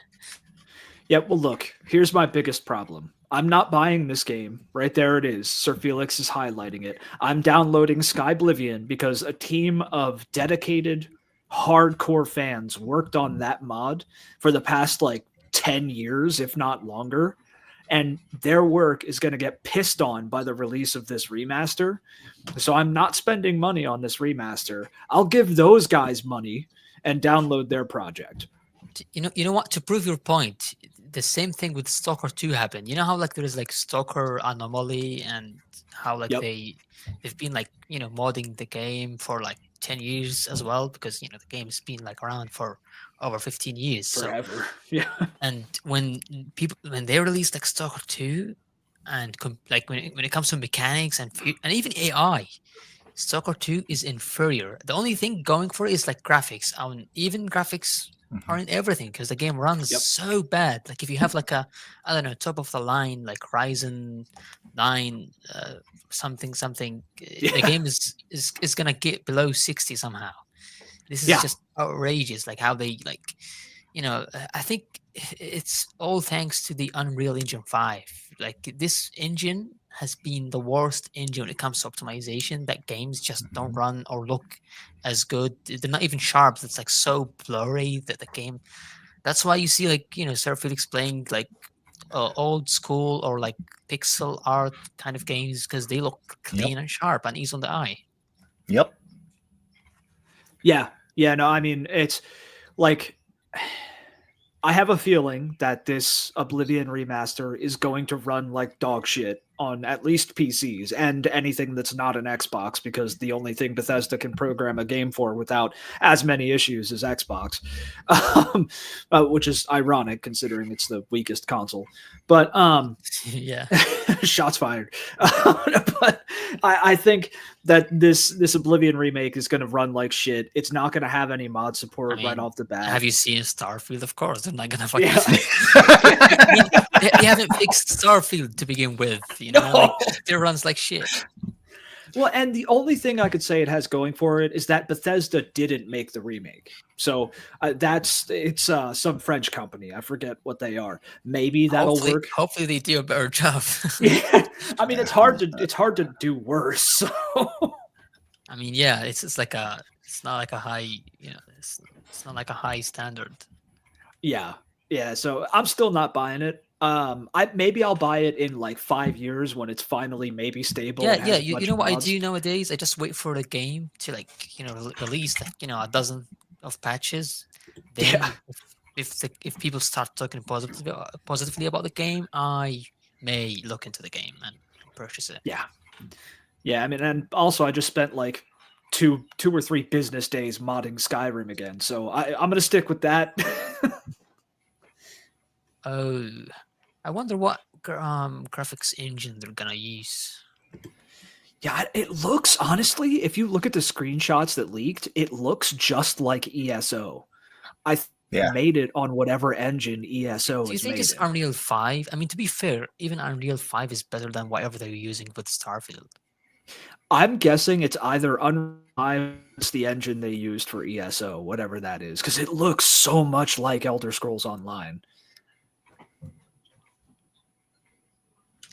Yeah, well look, here's my biggest problem. I'm not buying this game. Right there it is. Sir Felix is highlighting it. I'm downloading Skyblivion because a team of dedicated hardcore fans worked on that mod for the past like 10 years, if not longer. And their work is going to get pissed on by the release of this remaster. So I'm not spending money on this remaster. I'll give those guys money and download their project. You know what? To prove your point, the same thing with Stalker 2 happened. You know how like there is like Stalker Anomaly and how like Yep. they've been like, modding the game for like 10 years as well, because the game's been like around for over 15 years. Forever. Yeah. And when they release like Stalker 2 and like when it comes to mechanics and even AI, Stalker 2 is inferior. The only thing going for it is like graphics. Even graphics aren't everything because the game runs Yep. so bad. Like if you have like a, I don't know, top of the line like Ryzen 9 something, the game is gonna get below 60 somehow. This is Yeah. just outrageous. Like how they like, I think it's all thanks to the Unreal Engine 5. Like this engine has been the worst engine when it comes to optimization, that games just don't run or look as good. They're not even sharp. It's like so blurry that the game. That's why you see like, Sir Felix playing like old school or like pixel art kind of games because they look clean and sharp and easy on the eye. Yep. Yeah. Yeah. No, I mean, it's like, I have a feeling that this Oblivion remaster is going to run like dog shit on at least PCs and anything that's not an Xbox, because the only thing Bethesda can program a game for without as many issues is Xbox, which is ironic considering it's the weakest console. But Yeah. shots fired. But I think that this Oblivion remake is going to run like shit. It's not going to have any mod support right off the bat. Have you seen Starfield? Of course, they're not gonna fucking. Yeah. They haven't fixed Starfield to begin with. Like, it runs like shit. Well, and the only thing I could say it has going for it is that Bethesda didn't make the remake. So it's some French company. I forget what they are. Maybe that'll work. Hopefully, they do a better job. Yeah, I mean it's hard to do worse. So. I mean, yeah, it's not like a high, it's not like a high standard. Yeah. So I'm still not buying it. Maybe I'll buy it in like 5 years when it's finally maybe stable. Yeah. You know what I do nowadays? I just wait for the game to like release like a dozen of patches. Then if people start talking positively about the game, I may look into the game and purchase it. Yeah. I mean, and also I just spent like two or three business days modding Skyrim again, so I'm gonna stick with that. Oh, I wonder what graphics engine they're gonna use. Yeah, it looks honestly, if you look at the screenshots that leaked, it looks just like ESO. Yeah. Made it on whatever engine ESO Do you is think made it's in. Unreal 5? I mean, to be fair, even Unreal 5 is better than whatever they're using with Starfield. I'm guessing it's either Unreal 5, it's the engine they used for ESO, whatever that is, because it looks so much like Elder Scrolls Online.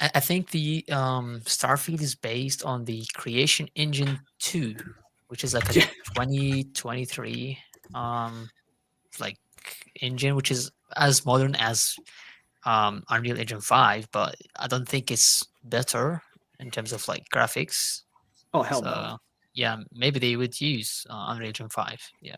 I think the Starfield is based on the Creation Engine 2, which is like a Yeah. 2023 like engine, which is as modern as Unreal Engine 5, but I don't think it's better in terms of like graphics. Oh hell no. So yeah, maybe they would use Unreal Engine 5. Yeah.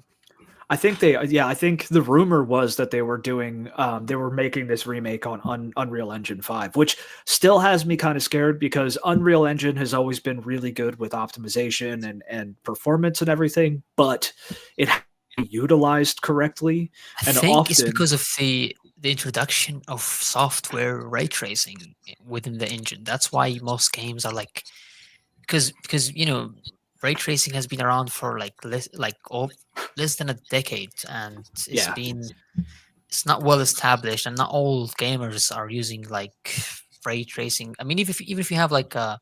I think the rumor was that they were doing, they were making this remake on Unreal Engine 5, which still has me kind of scared because Unreal Engine has always been really good with optimization and performance and everything, but it has to be utilized correctly. I And think it's often, because of the introduction of software ray tracing within the engine. That's why most games are like, because ray tracing has been around for like less than a decade, and yeah, it's not well established, and not all gamers are using like ray tracing. I mean, even if you have like a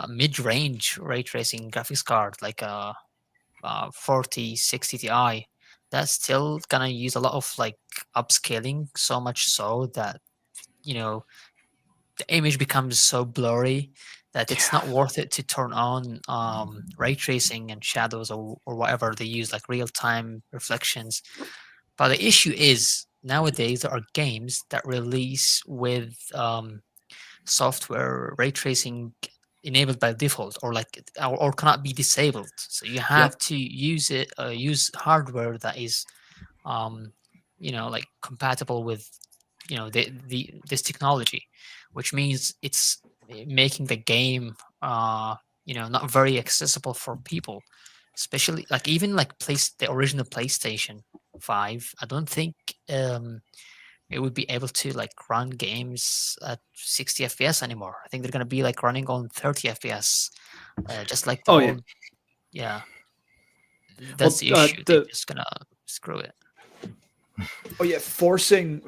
mid-range ray tracing graphics card, like a 4060 Ti, that's still gonna use a lot of like upscaling, so much so that you know the image becomes so blurry that it's yeah, not worth it to turn on ray tracing and shadows, or whatever they use, like real-time reflections. But the issue is nowadays there are games that release with software ray tracing enabled by default, or like or cannot be disabled. So you have yep, to use hardware that is um, like compatible with the this technology, which means it's making the game not very accessible for people, especially like even like the original PlayStation 5. I don't think um, it would be able to like run games at 60 FPS anymore. I think they're gonna be like running on 30 FPS, just like the oh yeah. old. Yeah, that's Well, the issue. They're the just gonna screw it. oh yeah, forcing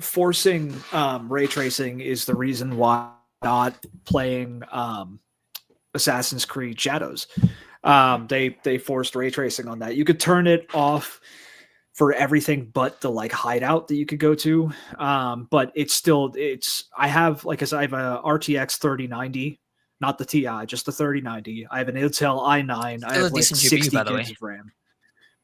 ray tracing is the reason why I'm not playing Assassin's Creed Shadows. They forced ray tracing on that. You could turn it off for everything but the like hideout that you could go to. But it's I have, like I said, I have a RTX 3090, not the Ti, just the 3090. I have an Intel i9. I Still a have like decent GPU, 60 by the gigs way. of RAM.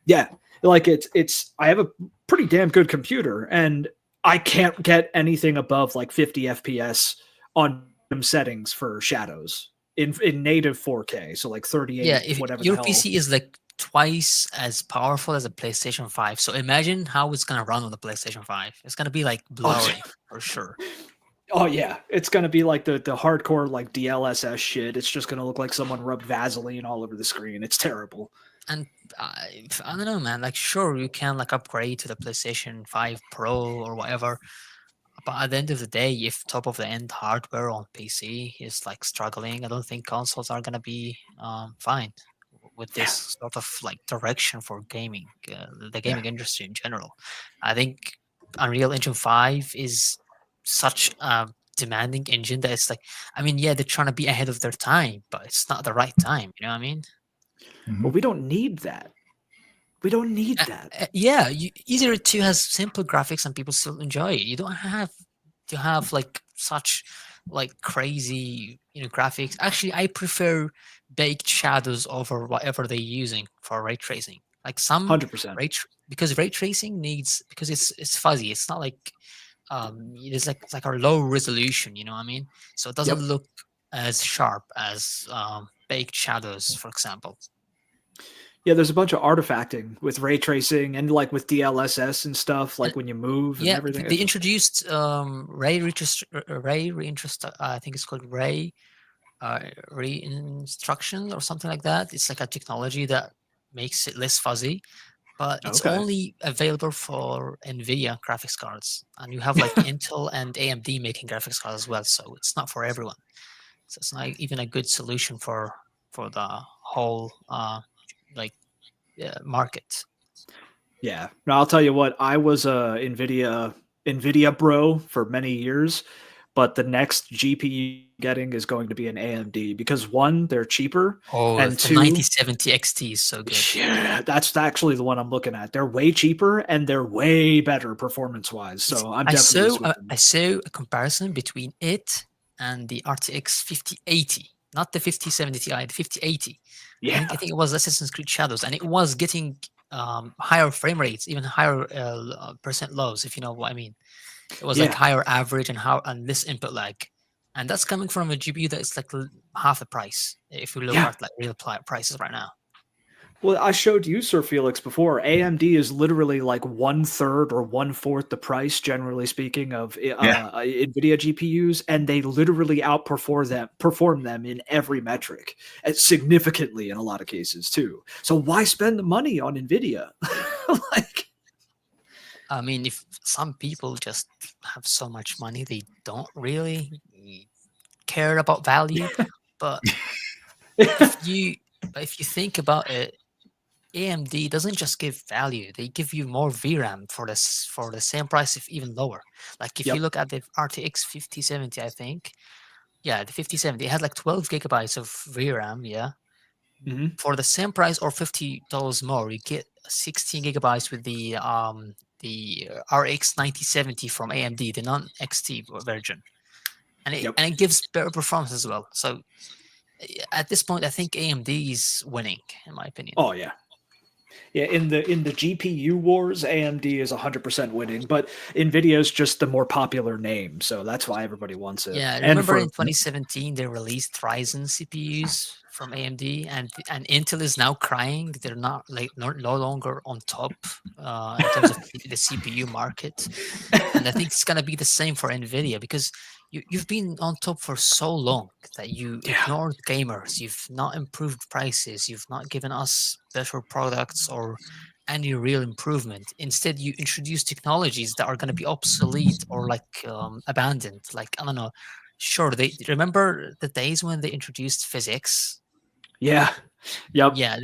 Yeah, like it's I have a pretty damn good computer, and I can't get anything above like 50 FPS on settings for shadows in native 4K, so like Yeah, 38 if whatever the your hell. PC is like twice as powerful as a PlayStation 5, so imagine how it's gonna run on the PlayStation 5. It's gonna be like Oh, blurry for sure. oh yeah, it's gonna be like the hardcore like DLSS shit. It's just gonna look like someone rubbed Vaseline all over the screen. It's terrible. And I don't know, man. Like, sure, you can like upgrade to the PlayStation 5 Pro or whatever, but at the end of the day, if top of the end hardware on PC is like struggling, I don't think consoles are gonna be fine with Yeah, this sort of like direction for gaming, the yeah, gaming industry in general. I think Unreal Engine 5 is such a demanding engine that it's like, I mean, yeah, they're trying to be ahead of their time, but it's not the right time. You know what I mean? Mhm. but we don't need that. We don't need that. Yeah, Easier 2 has simple graphics and people still enjoy it. You don't have to have like such like crazy graphics. Actually, I prefer baked shadows over whatever they're using for ray tracing. Like some 100%. because ray tracing needs, because it's fuzzy. It's not like it's like a low resolution. You know what I mean? So it doesn't Yep. look as sharp as baked shadows, for example. Yeah, there's a bunch of artifacting with ray tracing and like with DLSS and stuff, like when you move and Yeah, everything. they introduced Ray reintroduced. I think it's called Ray reinstruction or something like that. It's like a technology that makes it less fuzzy, but it's Okay. only available for NVIDIA graphics cards, and you have like Intel and AMD making graphics cards as well. So it's not for everyone. So it's not even a good solution for for the whole market. Yeah. No, I'll tell you what. I was a Nvidia bro for many years, but the next GPU getting is going to be an AMD because one, they're cheaper, Oh, and the two, 9070 XT is so good. yeah, that's actually the one I'm looking at. They're way cheaper and they're way better performance wise. So I'm definitely switching. I saw a comparison between it and the RTX 5080, not the 5070 Ti, the 5080. Yeah. I think it was Assassin's Creed Shadows, and it was getting higher frame rates, even higher percent lows, if you know what I mean. It was like Yeah. higher average and less input lag, and that's coming from a GPU that is like half the price if we look Yeah. at like real prices right now. Well, I showed you, Sir Felix, before. AMD is literally like 1/3 or 1/4 the price, generally speaking, of NVIDIA GPUs, and they literally perform them in every metric, and significantly in a lot of cases too. So why spend the money on NVIDIA? Like, I mean, if some people just have so much money, they don't really care about value. But if you think about it, AMD doesn't just give value; they give you more VRAM for the same price, if even lower. Like if you look at the RTX 5070, I think, the 5070 it had like 12 gigabytes of VRAM. Yeah, for the same price or $50 more, you get 16 gigabytes with the RX 9070 from AMD, the non-XT version, and it gives better performance as well. So at this point, I think AMD is winning, in my opinion. oh yeah. Yeah, in the GPU wars, AMD is 100% winning, but Nvidia is just the more popular name, so that's why everybody wants it. Yeah, remember in 2017 they released Ryzen CPUs from AMD, and Intel is now crying they're not no longer on top in terms of the CPU market, and I think it's gonna be the same for Nvidia because you've been on top for so long that you ignored gamers. You've not improved prices. You've not given us better products or any real improvement. Instead, you introduce technologies that are going to be obsolete or like abandoned. Like, I don't know. Sure, they remember the days when they introduced physics. Yeah. Yep. Yeah,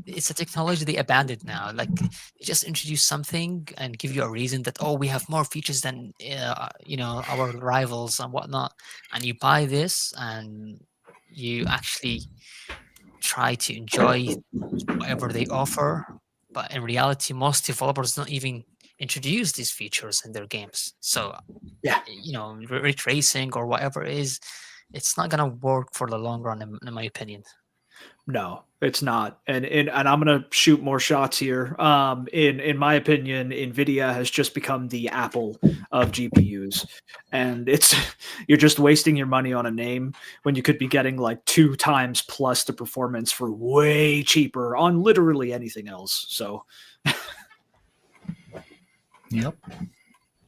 it's a technology they abandoned now. Like they just introduce something and give you a reason that we have more features than our rivals and whatnot, and you buy this and you actually try to enjoy whatever they offer. But in reality, most developers don't even introduce these features in their games. So ray tracing or whatever it is, it's not gonna work for the long run, in my opinion. No, it's not. And I'm going to shoot more shots here. In my opinion, Nvidia has just become the Apple of GPUs. And you're just wasting your money on a name when you could be getting like 2 times plus the performance for way cheaper on literally anything else. So Yep.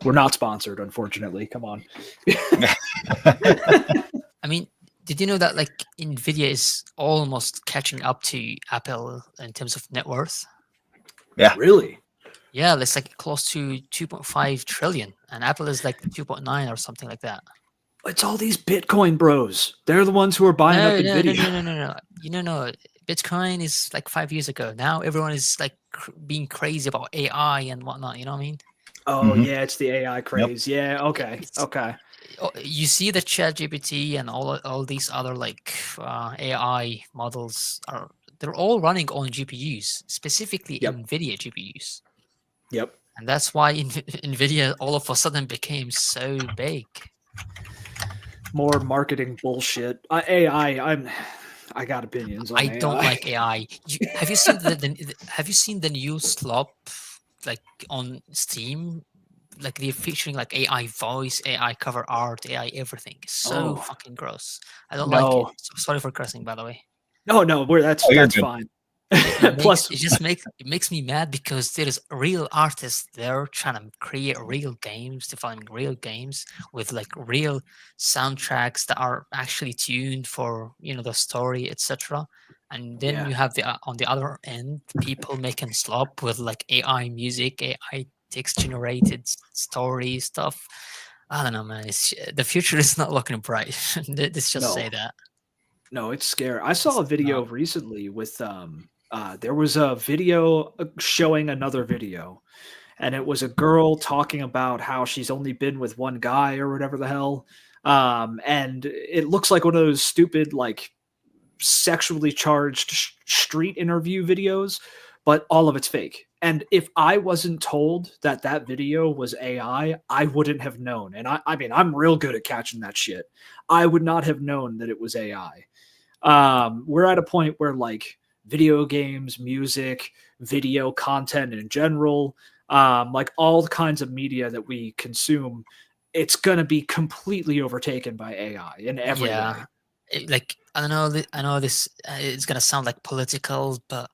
We're not sponsored, unfortunately. Come on. I mean, did you know that like Nvidia is almost catching up to Apple in terms of net worth? Yeah. Really? Yeah, it's like close to 2.5 trillion, and Apple is like 2.9 or something like that. It's all these Bitcoin bros. They're the ones who are buying up Nvidia. No. No. Bitcoin is like 5 years ago. Now everyone is like being crazy about AI and whatnot. You know what I mean? Oh yeah, it's the AI craze. Yep. Yeah. Okay. Okay. You see the ChatGPT and all these other like AI models they're all running on GPUs, specifically NVIDIA GPUs. Yep. And that's why NVIDIA all of a sudden became so big. More marketing bullshit. AI. I got opinions on AI. I don't like AI. Have you seen the new slop like on Steam? Like they're featuring like AI voice, AI cover art, AI everything. It's so fucking gross. I don't like it. Sorry for cursing, by the way. No, that's fine. Plus, it makes me mad because there is real artists there trying to create real games, defining real games with like real soundtracks that are actually tuned for the story, etc. And then you have on the other end people making slop with like AI music, AI text generated story stuff. I don't know, man. The future is not looking bright. Let's just say that. No, it's scary. I saw a video recently with there was a video showing another video, and it was a girl talking about how she's only been with one guy or whatever the hell. And it looks like one of those stupid like sexually charged street interview videos, but all of it's fake. And if I wasn't told that that video was AI, I wouldn't have known. And I mean, I'm real good at catching that shit. I would not have known that it was AI. We're at a point where like video games, music, video content in general, like all kinds of media that we consume, it's going to be completely overtaken by AI in every way. Like I don't know. I know this is gonna sound like political, but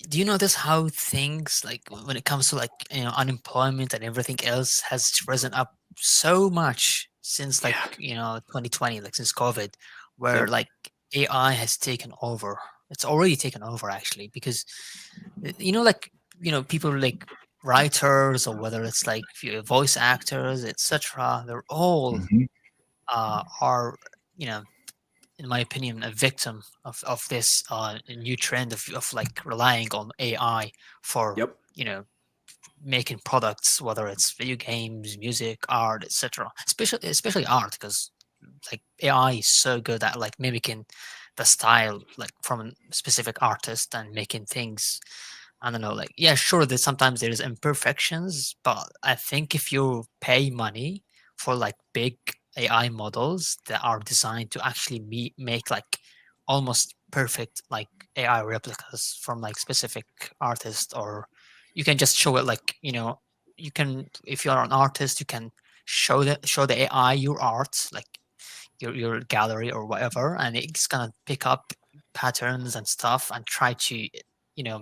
do you notice how things like when it comes to like unemployment and everything else has risen up so much since like 2020, like since COVID, where like AI has taken over. It's already taken over actually because like people like writers or whether it's like voice actors, etc. They're all are in my opinion, a victim of this new trend of like relying on AI for making products, whether it's video games, music, art, etc. Especially art, because like AI is so good at like mimicking the style like from a specific artist and making things. I don't know, like sure, there's sometimes there's imperfections, but I think if you pay money for like big AI models that are designed to actually make like almost perfect like AI replicas from like specific artists, or you can just show it like you can, if you're an artist, you can show the AI your art, like your gallery or whatever, and it's gonna pick up patterns and stuff and try to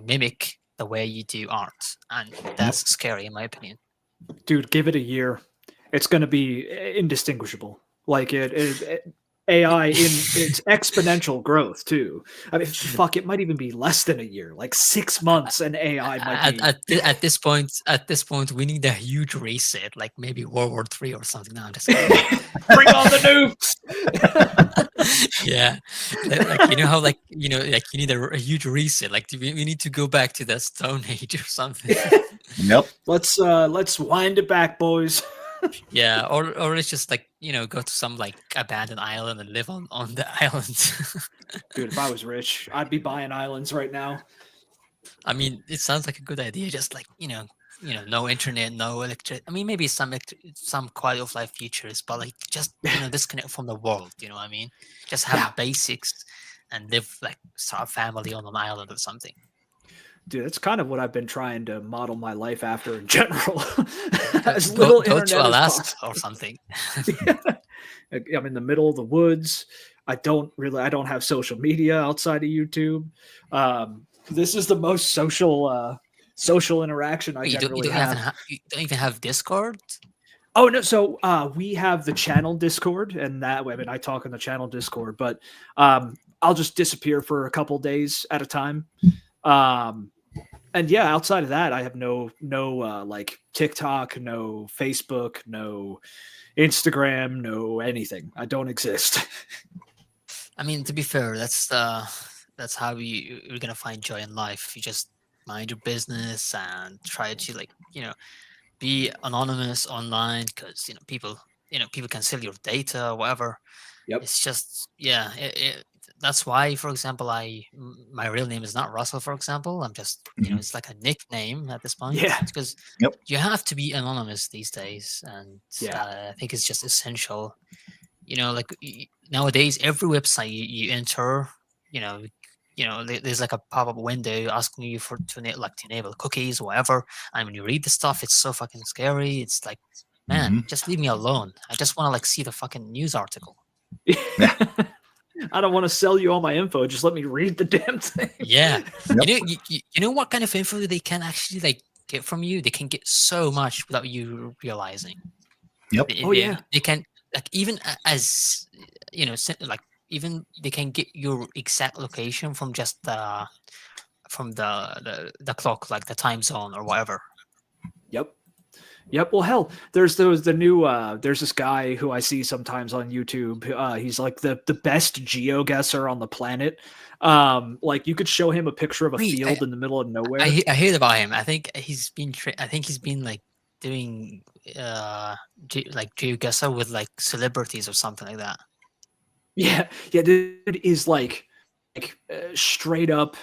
mimic the way you do art, and that's scary in my opinion. Dude, give it a year. It's going to be indistinguishable. Like AI in its exponential growth too. I mean, fuck, it might even be less than a year, like 6 months, and AI might be. At this point, we need a huge reset, like maybe World War III or something. Now, just bring on the nukes. Yeah, like how like like you need a huge reset. Like we need to go back to the Stone Age or something. Yep. Let's wind it back, boys. Yeah, or let's just like go to some like abandoned island and live on the island. Dude, if I was rich, I'd be buying islands right now. I mean, it sounds like a good idea. Just like no internet, no electric. I mean, maybe some quality of life features, but like just disconnect from the world. You know what I mean? Just have basics and live like start a family on an island or something. Dude, that's kind of what I've been trying to model my life after in general. As go internet to Alaska as or something. I'm in the middle of the woods. I don't have social media outside of YouTube. This is the most social interaction I generally have. You don't even have Discord? Oh no! So we have the channel Discord, and that way, I mean, I talk on the channel Discord, but I'll just disappear for a couple days at a time. And yeah, outside of that, I have no like TikTok, no Facebook, no Instagram, no anything. I don't exist. I mean, to be fair, that's how you're gonna find joy in life. You just mind your business and try to like be anonymous online, because people can sell your data or whatever. Yep. It's just that's why, for example, my real name is not Russell, for example. I'm just it's like a nickname at this point. Yeah. Because you have to be anonymous these days, and I think it's just essential. Like nowadays, every website you enter, there's like a pop-up window asking you to enable cookies or whatever. And when you read the stuff, it's so fucking scary. It's like, man, just leave me alone. I just want to like see the fucking news article. I don't want to sell you all my info. Just let me read the damn thing. Yeah. You know what kind of info they can actually like get from you? They can get so much without you realizing. Yep. They can like even as like even they can get your exact location from just the clock, like the time zone or whatever. Yep. Yep. Well, hell, there's the new there's this guy who I see sometimes on YouTube. He's like the best geoguesser on the planet. Like you could show him a picture of a Wait, field in the middle of nowhere. I heard about him. I think he's been like doing like geoguessr with like celebrities or something like that. Yeah, yeah, dude is like straight up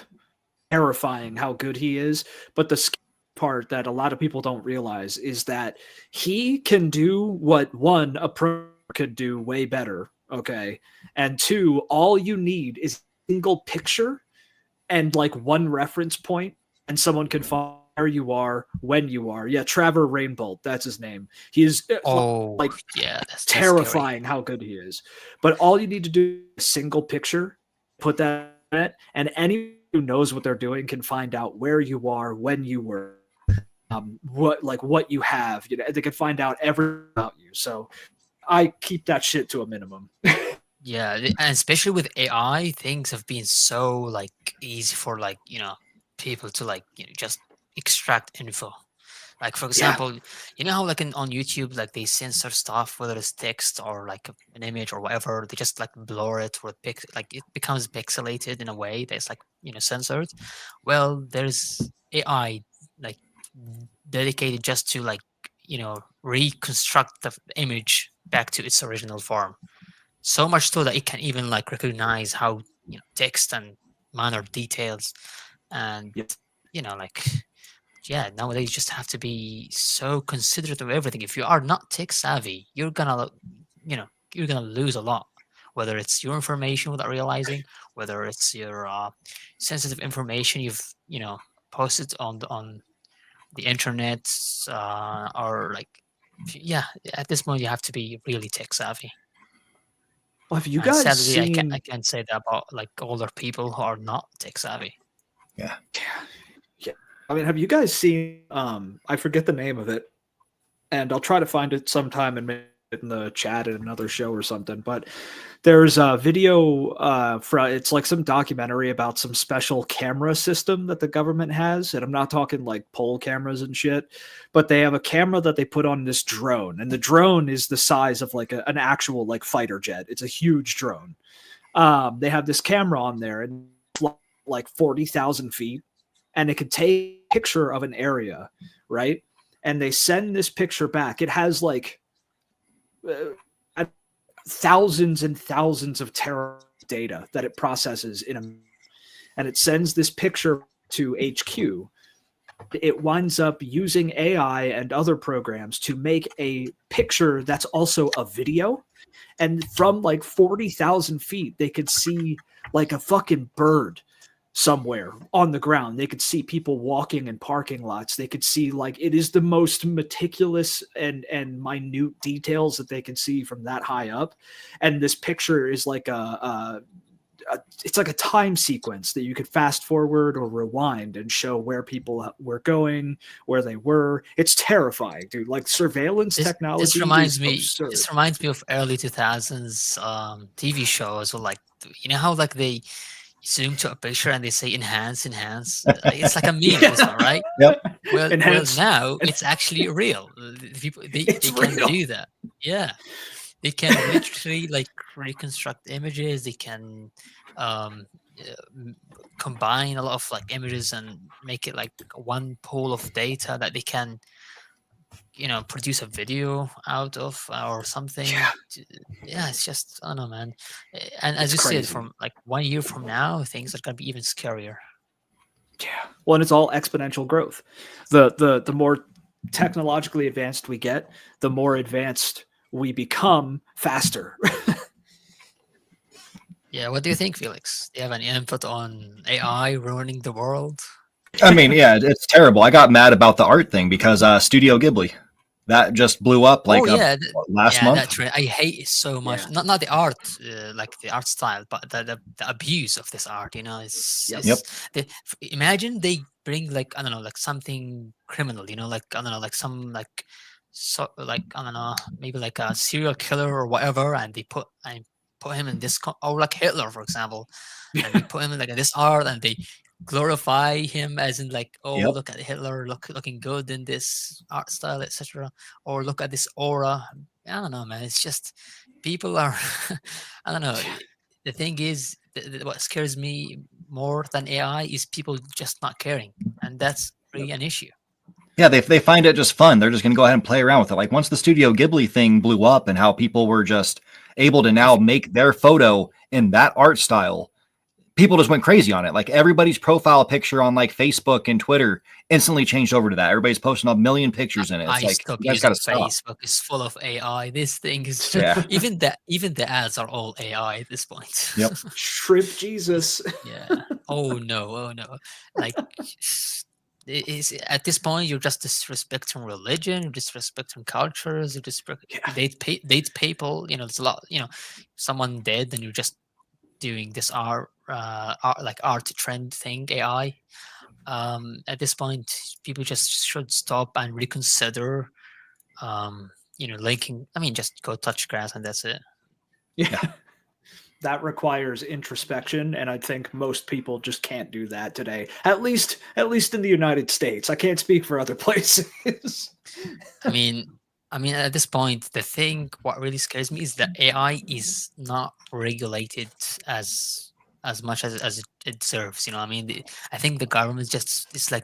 terrifying how good he is. But the part that a lot of people don't realize is that he can do what one a pro could do way better. Okay, and two, all you need is a single picture and like one reference point, and someone can find where you are when you are. Yeah, Trevor Rainbolt, that's his name. He is like yeah, that's terrifying how good he is. But all you need to do is a single picture, put that in it, and anyone who knows what they're doing can find out where you are when you were, what you have. You know, they can find out everything about you. So I keep that shit to a minimum. Yeah, and especially with AI, things have been so like easy for like people to like just extract info. Like for example, you know how like on YouTube, like they censor stuff, whether it's text or like an image or whatever, they just like blur it or like it becomes pixelated in a way that's like censored. Well, there's AI like dedicated just to like reconstruct the image back to its original form. So much so that it can even like recognize how text and minor details and like yeah, nowadays you just have to be so considerate of everything. If you are not tech savvy, you're gonna lose a lot. Whether it's your information without realizing, whether it's your sensitive information you've posted on the internet, or like yeah, at this moment you have to be really tech savvy. Well, have you And guys sadly, seen? I can't say that about like older people who are not tech savvy. Yeah. Yeah. I mean, have you guys seen? I forget the name of it, and I'll try to find it sometime and make it in the chat at another show or something. But there's a video it's like some documentary about some special camera system that the government has, and I'm not talking like pole cameras and shit, but they have a camera that they put on this drone, and the drone is the size of like an actual like fighter jet. It's a huge drone. They have this camera on there, and like 40,000 feet, and it could take a picture of an area, right? And they send this picture back. It has like thousands and thousands of terabytes of data that it processes and it sends this picture to HQ. It winds up using AI and other programs to make a picture that's also a video. And from like 40,000 feet, they could see like a fucking bird somewhere on the ground. They could see people walking in parking lots. They could see like it is the most meticulous and minute details that they can see from that high up. And this picture is like it's like a time sequence that you could fast forward or rewind and show where people were going, where they were. It's terrifying, dude. Like surveillance technology. This reminds me. Absurd. This reminds me of early 2000s TV shows, or like how like they zoom to a picture and they say enhance. It's like a meme, this one, right? Yep. Well, now it's actually real. People they can do that. Yeah, they can literally like reconstruct images. They can combine a lot of like images and make it like one pool of data that they can produce a video out of or something. Yeah, it's just, I don't know, man. And as you said, from like 1 year from now, things are gonna be even scarier. Yeah. Well, and it's all exponential growth. The more technologically advanced we get, the more advanced we become faster. Yeah, what do you think, Felix? Do you have any input on AI ruining the world? I mean, yeah, it's terrible. I got mad about the art thing because Studio Ghibli, that just blew up like last month. That's right. I hate it so much. Yeah. Not the art, like the art style, but the abuse of this art. Imagine they bring like, I don't know, like something criminal. Like, I don't know, like some like I don't know, maybe like a serial killer or whatever, and they put him in this, or like Hitler, for example, and they put him in like this art, and they glorify him as in like, oh, Yep. look at Hitler looking good in this art style, etc., or look at this aura. I don't know, man. It's just people are I don't know. The thing is, what scares me more than AI is people just not caring, and that's really an issue. Yeah, they find it just fun. They're just going to go ahead and play around with it. Like once the Studio Ghibli thing blew up and how people were just able to now make their photo in that art style, people just went crazy on it. Like everybody's profile picture on like Facebook and Twitter instantly changed over to that. Everybody's posting a million pictures in it. It's I like stopped you guys got using to stop. Facebook. It's full of AI. This thing is just Yeah. even the ads are all AI at this point. Yep. Shrimp Jesus. Yeah. Oh no. Oh no. Like is at this point you're just disrespecting religion, you're disrespecting cultures, you disrespect Yeah. date people. You know, there's a lot. You know, someone dead, and you're just doing this art trend thing, AI. At this point, people just should stop and reconsider. Linking. I mean, just go touch grass and that's it. Yeah. That requires introspection, and I think most people just can't do that today. At least in the United States. I can't speak for other places. I mean, at this point, what really scares me is that AI is not regulated as much as it deserves. You know, I mean, I think the government it's like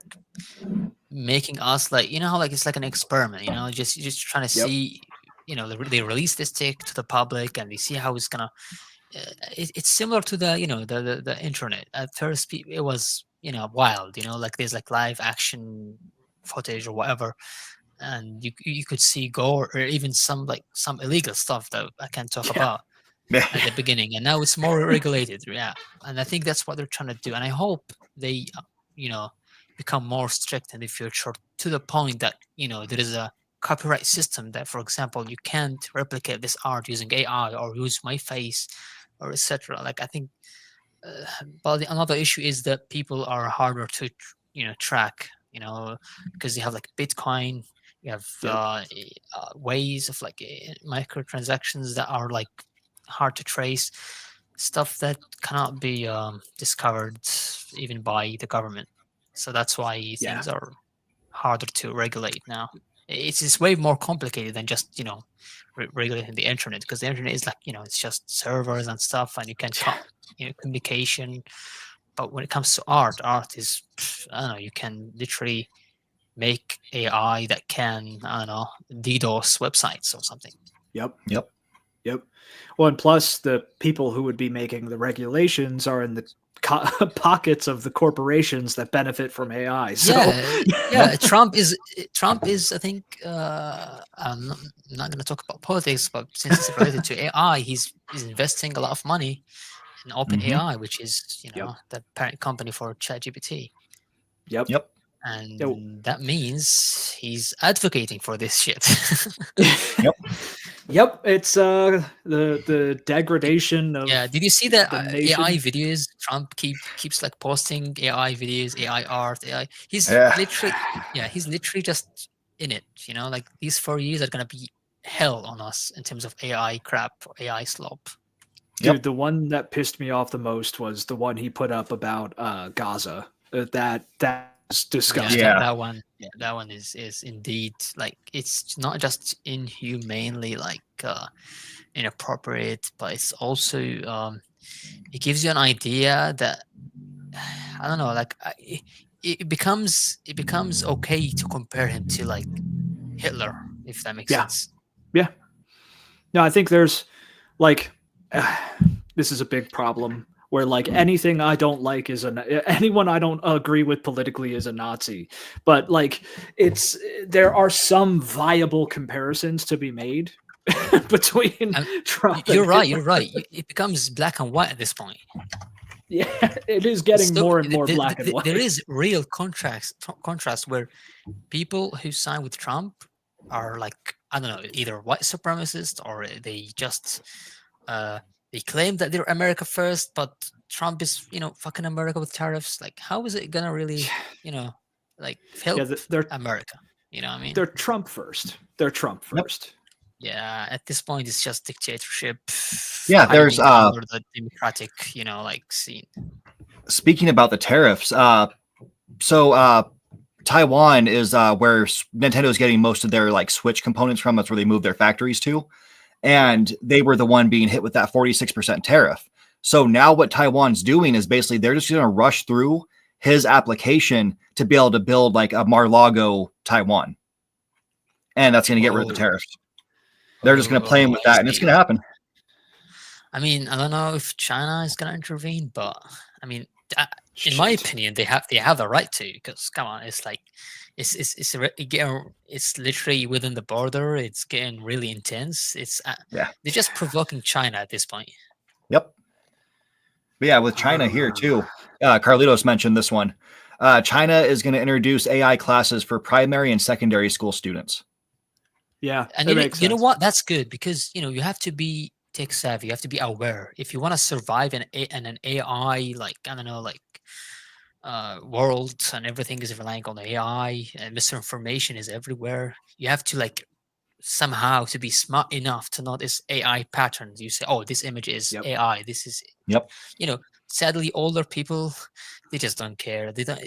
making us like, you know how like it's like an experiment. You know, just trying to Yep. see. You know, they release this tech to the public, and they see how it's gonna. It's similar to the internet. At first, it was wild. You know, like there's like live action footage or whatever, and you could see gore or even some illegal stuff that I can't talk about at the beginning, and now it's more regulated. Yeah, and I think that's what they're trying to do, and I hope they you know become more strict in the future to the point that there is a copyright system that, for example, you can't replicate this art using AI or use my face or etc. Like I think but another issue is that people are harder to track, because you have like Bitcoin, you have ways of like microtransactions that are like hard to trace, stuff that cannot be discovered even by the government. So that's why Yeah. things are harder to regulate now. It's way more complicated than just regulating the internet, because the internet is like it's just servers and stuff, and you can communication. But when it comes to art is I don't know, you can literally make AI that can, I don't know, DDoS websites or something. Yep. Yep. Well, and plus the people who would be making the regulations are in the pockets of the corporations that benefit from AI. So yeah. Trump is I think I'm not going to talk about politics, but since it's related to AI, he's investing a lot of money in OpenAI, which is the parent company for ChatGPT. Yep. And that means he's advocating for this shit. Yep. It's the degradation of Did you see that nation. AI videos? Trump keeps like posting AI videos, AI art, AI. He's literally just in it. Like these 4 years are gonna be hell on us in terms of AI crap or AI slop. Dude, the one that pissed me off the most was the one he put up about Gaza. That was disgusting. That one is indeed like, it's not just inhumanely like inappropriate, but it's also it gives you an idea that I don't know, like it becomes okay to compare him to like Hitler, if that makes sense. Yeah. No, I think there's like this is a big problem where like anything I don't like is anyone I don't agree with politically is a Nazi. But like there are some viable comparisons to be made between Trump. You're right. It becomes black and white at this point. Yeah, it is getting more and more black and white. There is real contrast where people who sign with Trump are like, I don't know, either white supremacists or they just they claim that they're America first, but Trump is fucking America with tariffs. Like, how is it gonna really like help America? You know what I mean? They're Trump first. They're Trump first. Yeah, at this point, it's just dictatorship. Yeah, there's hiding under the democratic, like scene. speaking about the tariffs, so Taiwan is where Nintendo is getting most of their like Switch components from. That's where they move their factories to. And they were the one being hit with that 46% tariff. So now what Taiwan's doing is basically they're just going to rush through his application to be able to build like a Mar-Lago Taiwan. And that's going to get rid of the tariffs. They're just going to play him with that, and it's going to happen. I mean, I don't know if China is going to intervene, but I mean, in my opinion, they have the right to, because come on, it's like it's literally within the border. It's getting really intense. They're just provoking China at this point. Yep. But yeah, with China here too, Carlitos mentioned this one. China is going to introduce AI classes for primary and secondary school students. Yeah, and you know what? That's good, because you have to be tech savvy. You have to be aware if you want to survive in an AI, like, I don't know, like world, and everything is relying on AI and misinformation is everywhere. You have to like somehow to be smart enough to notice AI patterns. You say, oh, this image is AI. This is sadly, older people, they just don't care. They don't,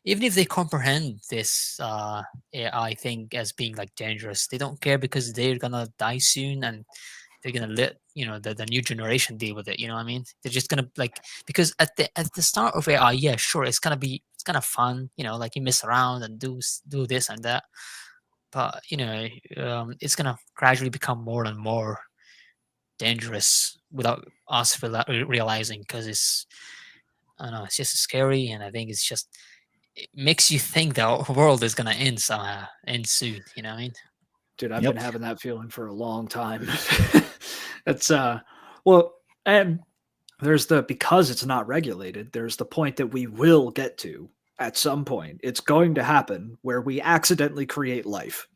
even if they comprehend this AI thing as being like dangerous, they don't care, because they're gonna die soon, and they're gonna let the new generation deal with it. You know what I mean? They're just gonna because at the start of AI, yeah, sure, it's kind of fun. Like you mess around and do this and that, but it's gonna gradually become more and more dangerous without us realizing, because I don't know, it's just scary, and I think it makes you think the world is gonna end somehow, end soon. You know what I mean? Dude, I've been having that feeling for a long time. That's well, and there's because it's not regulated, there's the point that we will get to at some point. It's going to happen where we accidentally create life,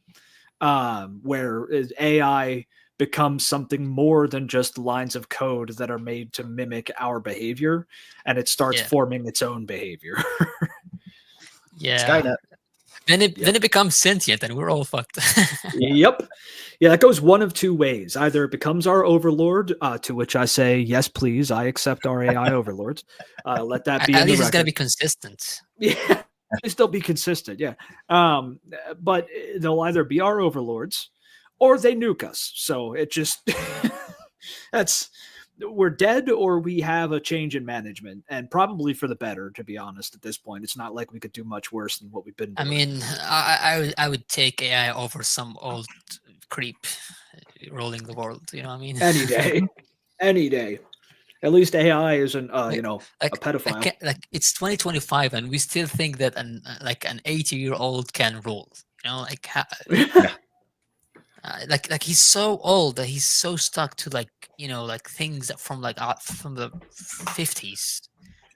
where AI becomes something more than just lines of code that are made to mimic our behavior, and it starts forming its own behavior. Skynet. Then it becomes sentient, and we're all fucked. Yep. Yeah, that goes one of two ways. Either it becomes our overlord, to which I say, yes, please, I accept our AI overlords. Let that be at least it's got to be consistent. Yeah, still be consistent. Yeah. But they'll either be our overlords or they nuke us. So it just we're dead, or we have a change in management, and probably for the better, to be honest. At this point, it's not like we could do much worse than what we've been doing. I mean, I would take AI over some old creep ruling the world. You know what I me? Any day. At least AI isn't, a pedophile. It's 2025, and we still think that an 80-year-old can rule. Like he's so old that he's so stuck to things that from the 50s.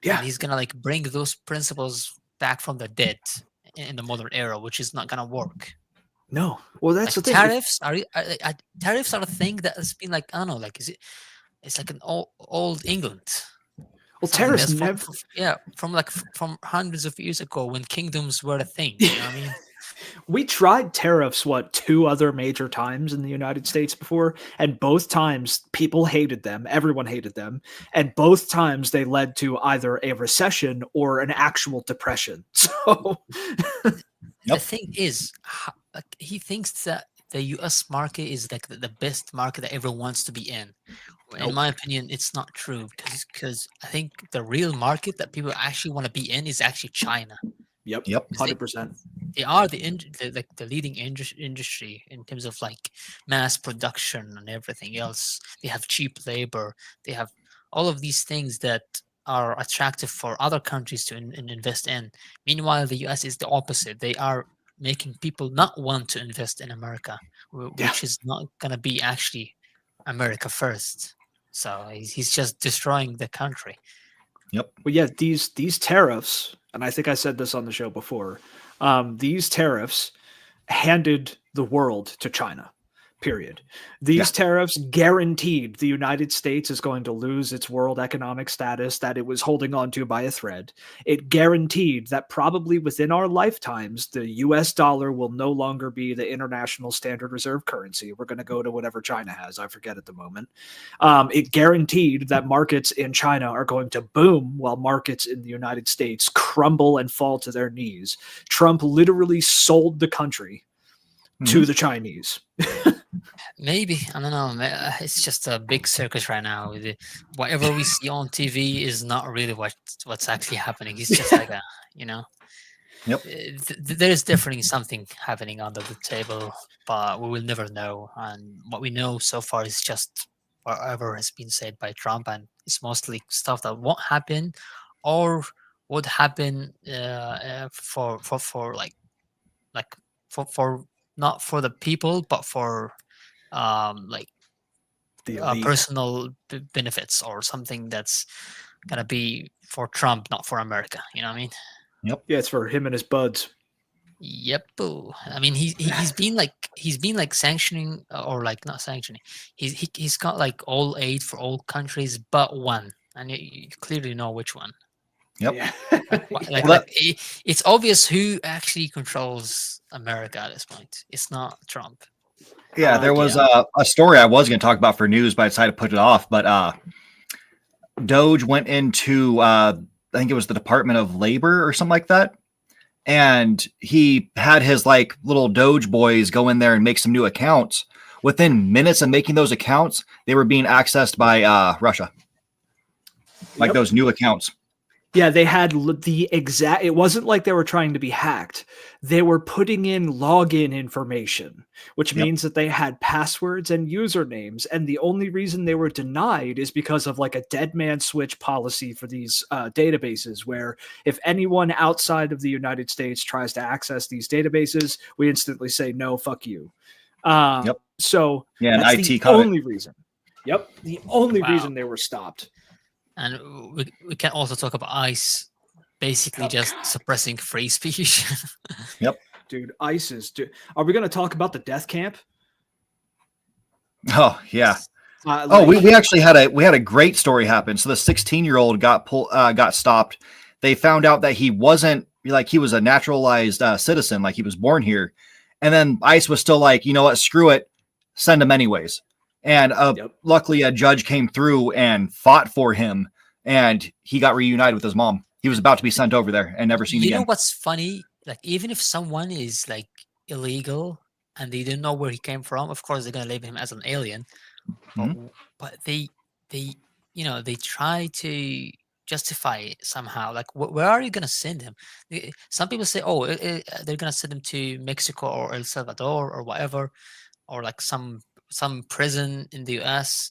Yeah, and he's gonna bring those principles back from the dead in the modern era, which is not gonna work. No, well, that's the thing. Tariffs tariffs are a thing that has been I don't know, it's like an old England. Well, tariffs from hundreds of years ago, when kingdoms were a thing. You know what I mean? We tried tariffs, 2 other major times in the United States before, and both times people hated them. Everyone hated them. And both times they led to either a recession or an actual depression. So the thing is, he thinks that the U.S. market is the best market that everyone wants to be in. In my opinion, it's not true, because I think the real market that people actually want to be in is actually China. Yep. 100%. They are the leading industry in terms of mass production and everything else. They have cheap labor. They have all of these things that are attractive for other countries to invest in. Meanwhile, the US is the opposite. They are making people not want to invest in America, which is not going to be actually America first. So he's just destroying the country. Yep. Well, yeah, these tariffs, and I think I said this on the show before, these tariffs handed the world to China, Period. These tariffs guaranteed the United States is going to lose its world economic status that it was holding on to by a thread. It guaranteed that probably within our lifetimes, the US dollar will no longer be the international standard reserve currency. We're going to go to whatever China has. I forget at the moment. It guaranteed that markets in China are going to boom while markets in the United States crumble and fall to their knees. Trump literally sold the country to the Chinese. Maybe, I don't know. It's just a big circus right now. Whatever we see on TV is not really what's actually happening. It's just like a, Yep. There's definitely something happening under the table, but we will never know. And what we know so far is just whatever has been said by Trump, and it's mostly stuff that won't happen, or would happen for not for the people, but for personal benefits or something that's gonna be for Trump, not for America. You know what I mean? Yep. Yeah, it's for him and his buds. Yep. I mean, he's been like sanctioning, or like not sanctioning. He's got like all aid for all countries but one, and you clearly know which one. Yep. Yeah. It's obvious who actually controls America at this point. It's not Trump. Yeah, there was a story I was going to talk about for news, but I decided to put it off. But Doge went into, I think it was the Department of Labor or something like that. And he had his like little Doge boys go in there and make some new accounts. Within minutes of making those accounts, they were being accessed by Russia. Like those new accounts. Yeah, they had the exact, it wasn't like they were trying to be hacked. They were putting in login information, which means that they had passwords and usernames. And the only reason they were denied is because of like a dead man switch policy for these databases, where if anyone outside of the United States tries to access these databases, we instantly say, no, fuck you. So that's the only reason. Yep. The only reason they were stopped. And we can also talk about ICE basically just suppressing free speech. Yep. Dude, ICE is... Are we going to talk about the death camp? Oh, yeah. We actually had a great story happen. So the 16-year-old got stopped. They found out that he wasn't, like, he was a naturalized citizen, like he was born here. And then ICE was still like, you know what, screw it, send him anyways. And luckily, a judge came through and fought for him, and he got reunited with his mom. He was about to be sent over there and never seen again. You know what's funny? Like, even if someone is like illegal and they didn't know where he came from, of course they're gonna label him as an alien. But they try to justify it somehow. Like, where are you gonna send him? Some people say, oh, they're gonna send him to Mexico or El Salvador or whatever, or like some prison in the US.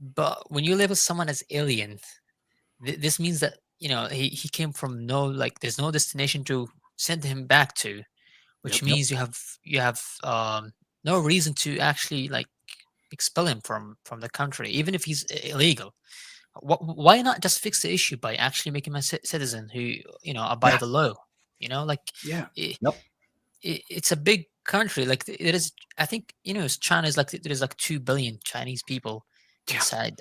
But when you label someone as alien, this means that he came from there's no destination to send him back to, which means you have no reason to actually like expel him from the country, even if he's illegal. Why not just fix the issue by actually making him a citizen who abide the law? It's a big country. Like, it is, I think, China is like, there's like 2 billion Chinese people inside.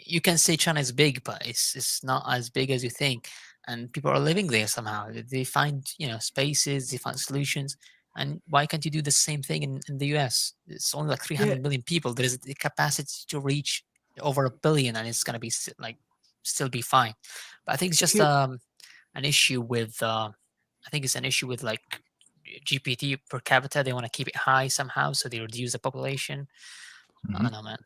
You can say China is big, but it's not as big as you think. And people are living there somehow. They find spaces, they find solutions. And why can't you do the same thing in the US? It's only like 300 million people. There is the capacity to reach over 1 billion, and it's gonna be still be fine. But I think it's just an issue with like GPT per capita. They want to keep it high somehow, so they reduce the population. I don't know, man.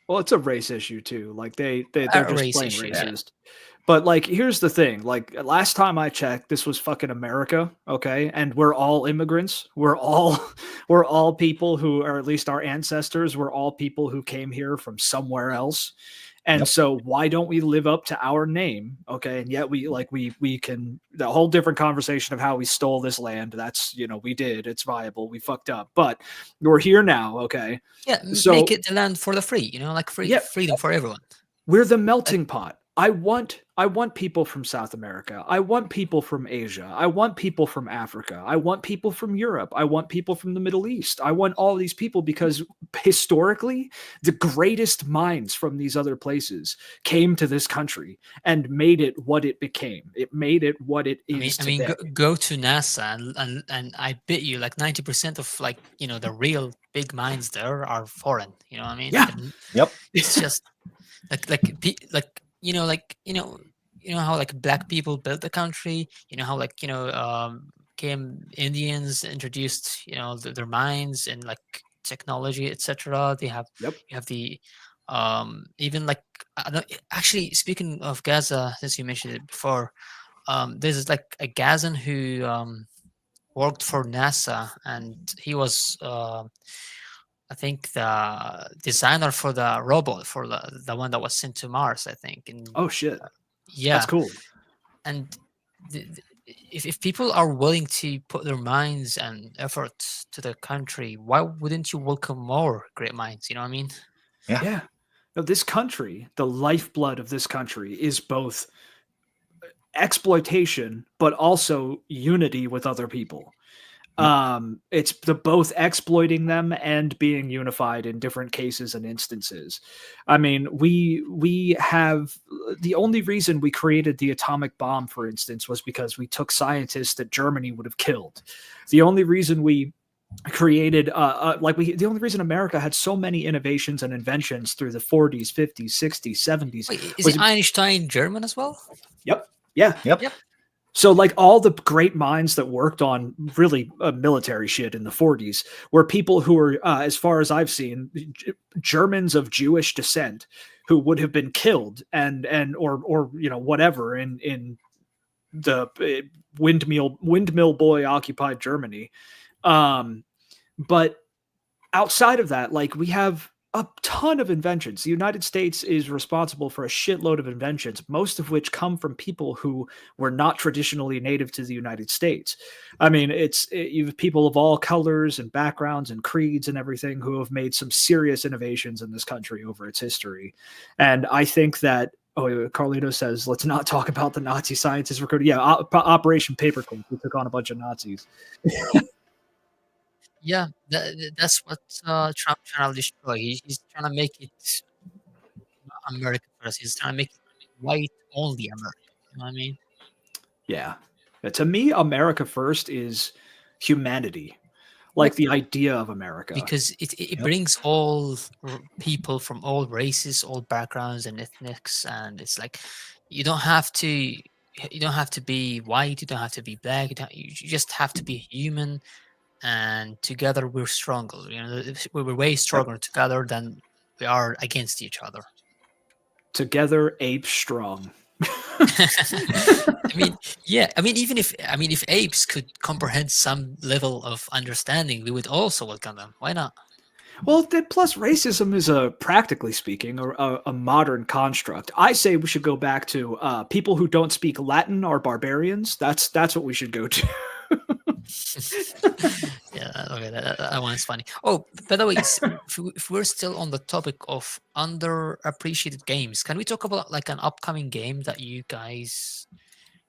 Well, it's a race issue too. Like they're just plain racist. Yeah. But like, here's the thing. Like, last time I checked, this was fucking America, okay? And we're all immigrants. We're all people who, or at least our ancestors, were all people who came here from somewhere else. And so why don't we live up to our name? Okay. And yet we can, the whole different conversation of how we stole this land. That's, we did, it's viable. We fucked up, but we're here now. Okay. Yeah. So make it the land for the free, like freedom for everyone. We're the melting pot. I want people from South America. I want people from Asia. I want people from Africa. I want people from Europe. I want people from the Middle East. I want all these people because historically the greatest minds from these other places came to this country and made it what it became. It made it what it is today. Go to NASA and I bet you like 90% of like, the real big minds there are foreign. You know what I mean? Yeah. Yep. It's just how like black people built the country. How like came Indians introduced their minds and like technology, etc. They have Yep. you have the even like actually, speaking of Gaza, since you mentioned it before, there's like a Gazan who worked for NASA, and he was I think the designer for the robot, for the one that was sent to Mars, I think. And Oh shit. yeah, That's cool. and if people are willing to put their minds and effort to the country, why wouldn't you welcome more great minds? You know what I mean? Yeah. No, this country, the lifeblood of this country is both exploitation, but also unity with other people. It's the both exploiting them and being unified in different cases and instances. I mean, we have the only reason we created the atomic bomb, for instance, was because we took scientists that Germany would have killed. The only reason we created the only reason America had so many innovations and inventions through the 40s, 50s, 60s, 70s. Wait, is Einstein German as well? Yep. Yeah. Yep. So, like, all the great minds that worked on really military shit in the 40s were people who were, as far as I've seen, Germans of Jewish descent who would have been killed or whatever in the windmill boy occupied Germany. But outside of that, like, we have a ton of inventions. The United States is responsible for a shitload of inventions, most of which come from people who were not traditionally native to the United States. I mean, you have people of all colors and backgrounds and creeds and everything who have made some serious innovations in this country over its history. And I think that, Carlito says, let's not talk about the Nazi scientists recruited. Yeah, Operation Paperclip. We took on a bunch of Nazis. Yeah, that's what Trump trying to destroy. He's trying to make it America first. He's trying to make it white only America. You know what I mean? Yeah. To me, America first is humanity, like the idea of America. Because it brings all people from all races, all backgrounds and ethnics, and it's like you don't have to be white, you don't have to be black, you just have to be human. And together we're stronger. We're way stronger together than we are against each other. Together, apes strong. Even if apes could comprehend some level of understanding, we would also welcome them. Why not? Well, plus racism is practically speaking, a modern construct. I say we should go back to people who don't speak Latin are barbarians. That's what we should go to. Yeah, okay, that one is funny. Oh, by the way, if we're still on the topic of underappreciated games, can we talk about like an upcoming game that you guys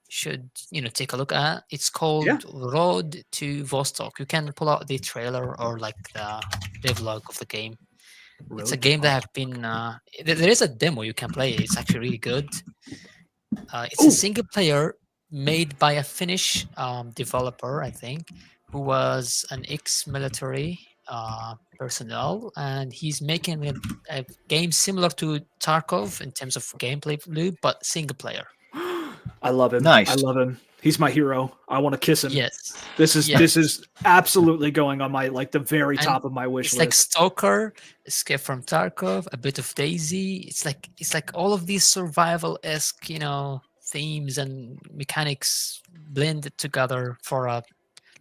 should take a look at? It's called Road to Vostok. You can pull out the trailer or like the devlog of the game. It's a game that have been there is a demo you can play. It's actually really good. It's a single player made by a Finnish developer, I think, who was an ex-military personnel, and he's making a game similar to Tarkov in terms of gameplay loop, but single player. I love him. Nice. I love him. He's my hero. I want to kiss him. Yes. This is absolutely going on my the very top of my wish list. It's like Stalker, Escape from Tarkov, a bit of Daisy. It's like all of these survival-esque, themes and mechanics blended together for a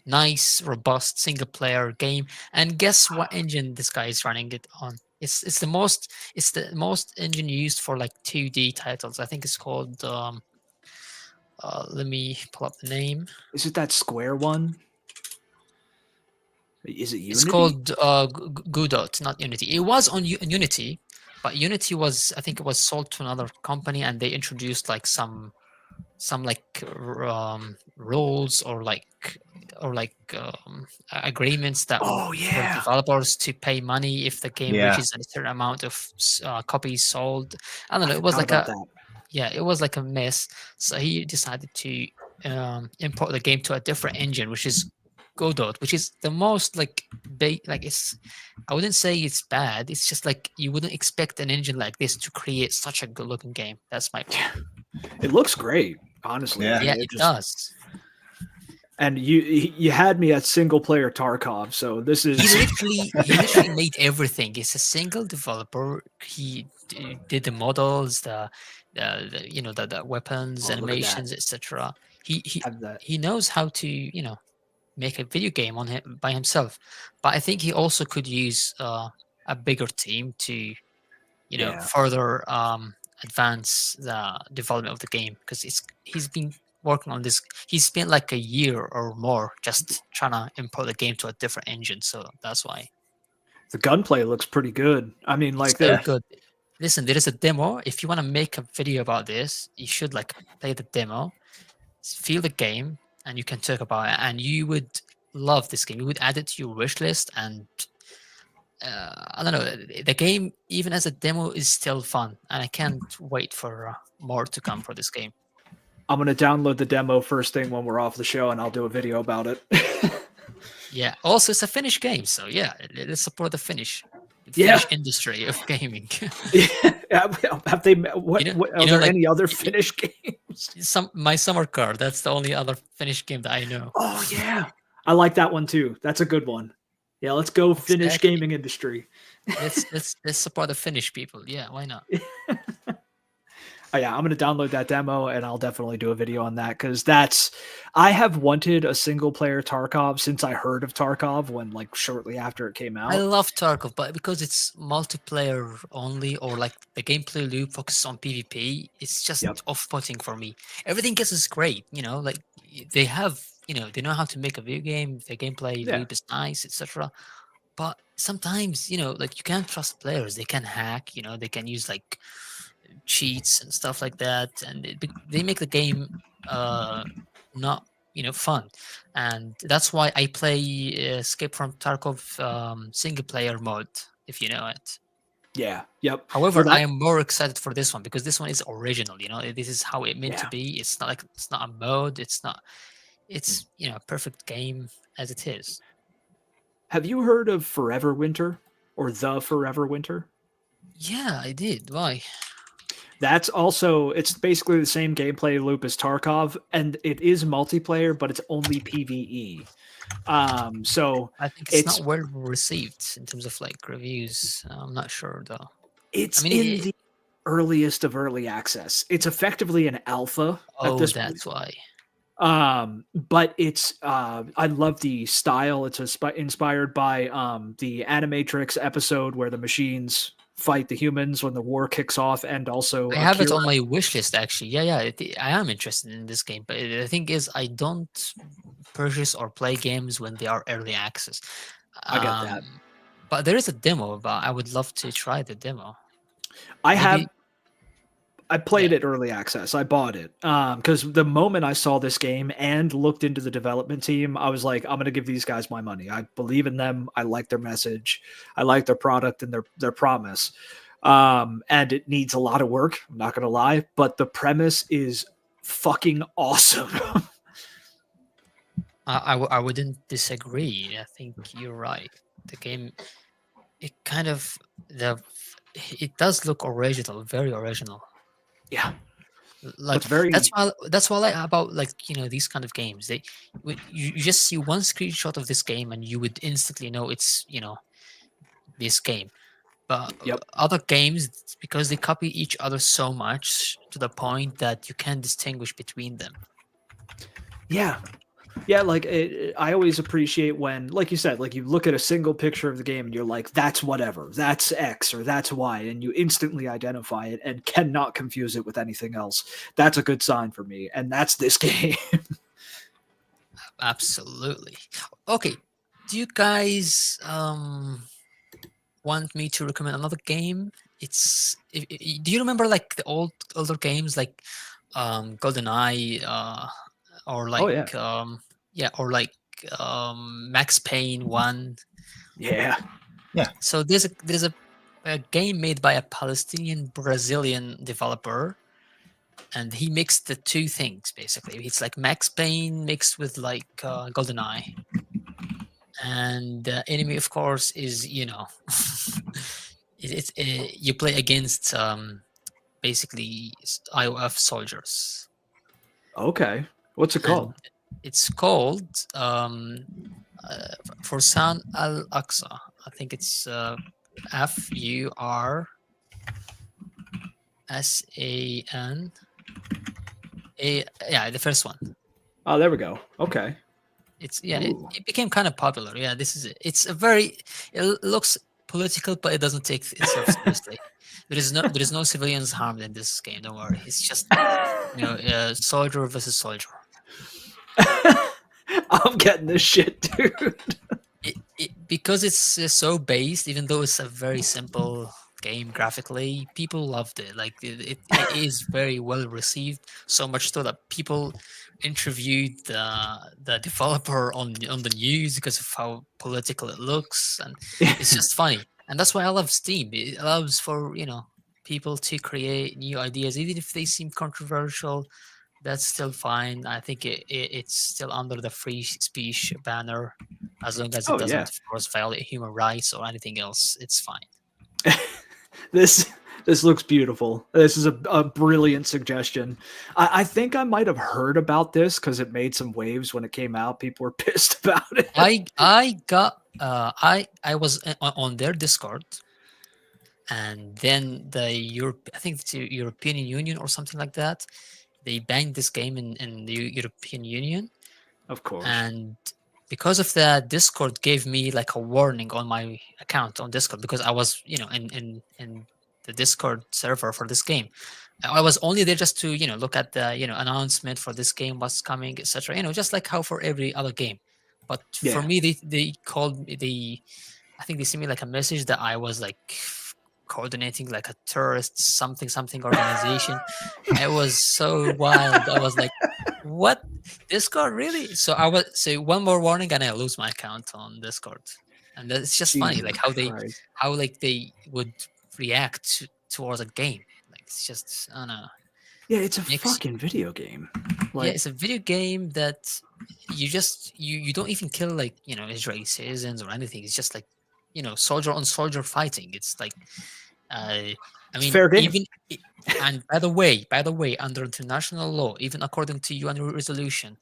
nice, robust single-player game. And guess what engine this guy is running it on? It's the most engine used for like 2D titles. I think it's called. Let me pull up the name. Is it that Square one? Is it Unity? It's called Godot, not Unity. It was on Unity, But Unity was, I think it was sold to another company, and they introduced like some rules or agreements that Oh for yeah, developers to pay money if the game Yeah. reaches a certain amount of copies sold. I don't I know. It was forgot like about that. it was like a mess. So he decided to import the game to a different engine, which is Godot, which is the most it's. I wouldn't say it's bad. It's just like you wouldn't expect an engine like this to create such a good-looking game. That's my point. It looks great, honestly. Yeah. I mean, Yeah, it does. And you had me at single player Tarkov, so this is He literally made everything. It's a single developer. He did the models, the weapons, oh, look at that. animations, etc. He he Have that. he knows how to make a video game by himself. But I think he also could use a bigger team to Yeah. further advance the development of the game, because he's been working on this. He spent like a year or more just trying to import the game to a different engine, so that's why The gunplay looks pretty good. I mean, it's like very the good. Listen, there is a demo. If you want to make a video about this, you should like play the demo, feel the game, and you can talk about it, and you would love this game. You would add it to your wish list, and I don't know. The game, even as a demo, is still fun, and I can't wait for more to come for this game. I'm gonna download the demo first thing when we're off the show, and I'll do a video about it. Yeah. Also, it's a Finnish game, so yeah, let's support the Finnish, Yeah. Finnish industry of gaming. Have they? What? You know- what you are know, there like- any other Finnish games? My summer car. That's the only other Finnish game that I know. Oh yeah, I like that one too. That's a good one. Yeah, let's go Finnish Exactly. gaming industry. Let's support the Finnish people. Yeah, why not? Oh yeah, I'm gonna download that demo and I'll definitely do a video on that because I have wanted a single player Tarkov since I heard of Tarkov when like shortly after it came I out. love Tarkov, but because it's multiplayer only, or like the gameplay loop focuses on PvP, it's just Yep. off-putting for me. Everything else is great, like they have, they know how to make a video game. The gameplay Yeah. loop is nice, etc. But sometimes, like you can't trust players. They can hack, they can use like cheats and stuff like that, and they make the game not fun. And that's why I play Escape from Tarkov single player mode, if you know it. Yeah. Yep. However, For that- I am more excited for this one because this one is original. This is how it meant to Yeah. be. It's not a mode. It's a perfect game as it is. Have you heard of Forever Winter or The Forever Winter? Yeah, I did. Why? That's also it's basically the same gameplay loop as Tarkov, and it is multiplayer, but it's only PvE. So I think it's it's not well received in terms of like reviews. I'm not sure though. it's I mean, in the earliest of early access. It's effectively an alpha at oh, this that's why. but it's I love the style. It's inspired by the Animatrix episode where the machines fight the humans when the war kicks off, and also I have it Akira. on my wish list actually. Yeah. I am interested in this game, but the thing is, I don't purchase or play games when they are early access. I get that. But there is a demo, but I would love to try the demo. I played it early access. I bought it because the moment I saw this game and looked into the development team, I was like, I'm going to give these guys my money. I believe in them. I like their message. I like their product and their promise. And it needs a lot of work. I'm not going to lie, but the premise is fucking awesome. I wouldn't disagree. I think you're right. The game, it does look original, very original. Yeah, like it's very. that's why I like about these kind of games. You just see one screenshot of this game and you would instantly know it's this game. But other games, because they copy each other so much to the point that you can't distinguish between them. Yeah. Like I always appreciate when, like you said, like you look at a single picture of the game and you're like, that's whatever, that's X or that's Y, and you instantly identify it and cannot confuse it with anything else. That's a good sign for me, and that's this game. Absolutely. Okay, do you guys want me to recommend another game, do you remember like the older games like GoldenEye, or Oh, like yeah. or like Max Payne 1? Yeah. So there's a game made by a Palestinian Brazilian developer, and he mixed the two things basically. It's like Max Payne mixed with like GoldenEye, and the enemy, of course, is you play against basically IOF soldiers, Okay. What's it and called? it's called Fursan Al Aqsa. I think it's FURSAN. Yeah, the first one. Oh, there we go. Okay. It Ooh. it became kind of popular. Yeah, this is it. It looks political, but it doesn't take itself seriously. There is no civilians harmed in this game. Don't worry. It's just soldier versus soldier. I'm getting this shit, dude. Because it's so based, even though it's a very simple game graphically, people loved it. Like it is very well received, so much so that people interviewed the developer on the news because of how political it looks, and it's just funny. And that's why I love Steam. It allows for people to create new ideas, even if they seem controversial. That's still fine. I think it's still under the free speech banner, as long as it Oh, yeah. doesn't, of course, violate human rights or anything else. It's fine. This looks beautiful. This is a brilliant suggestion. I think I might have heard about this because it made some waves when it came out. People were pissed about it. I got I was on their Discord, and then I think it's the European Union or something like that. They banned this game in the European Union. Of course. And because of that, Discord gave me like a warning on my account on Discord, because I was, in the Discord server for this game. I was only there just to, look at the, announcement for this game, what's coming, etc. Just like how for every other game. But for Yeah. me, they called me, I think they sent me like a message that I was like coordinating like a terrorist something organization. It was so wild. I was like, what? Discord, really? So one more warning and I lose my account on Discord. And it's just funny, like Christ. how like they would react towards a game. Like it's just, I don't know. Yeah, it's a fucking video game. Yeah, it's a video game that you just you don't even kill like Israeli citizens or anything. It's just like soldier on soldier fighting. It's like I mean, fair game. And by the way, under international law, even according to UN resolution,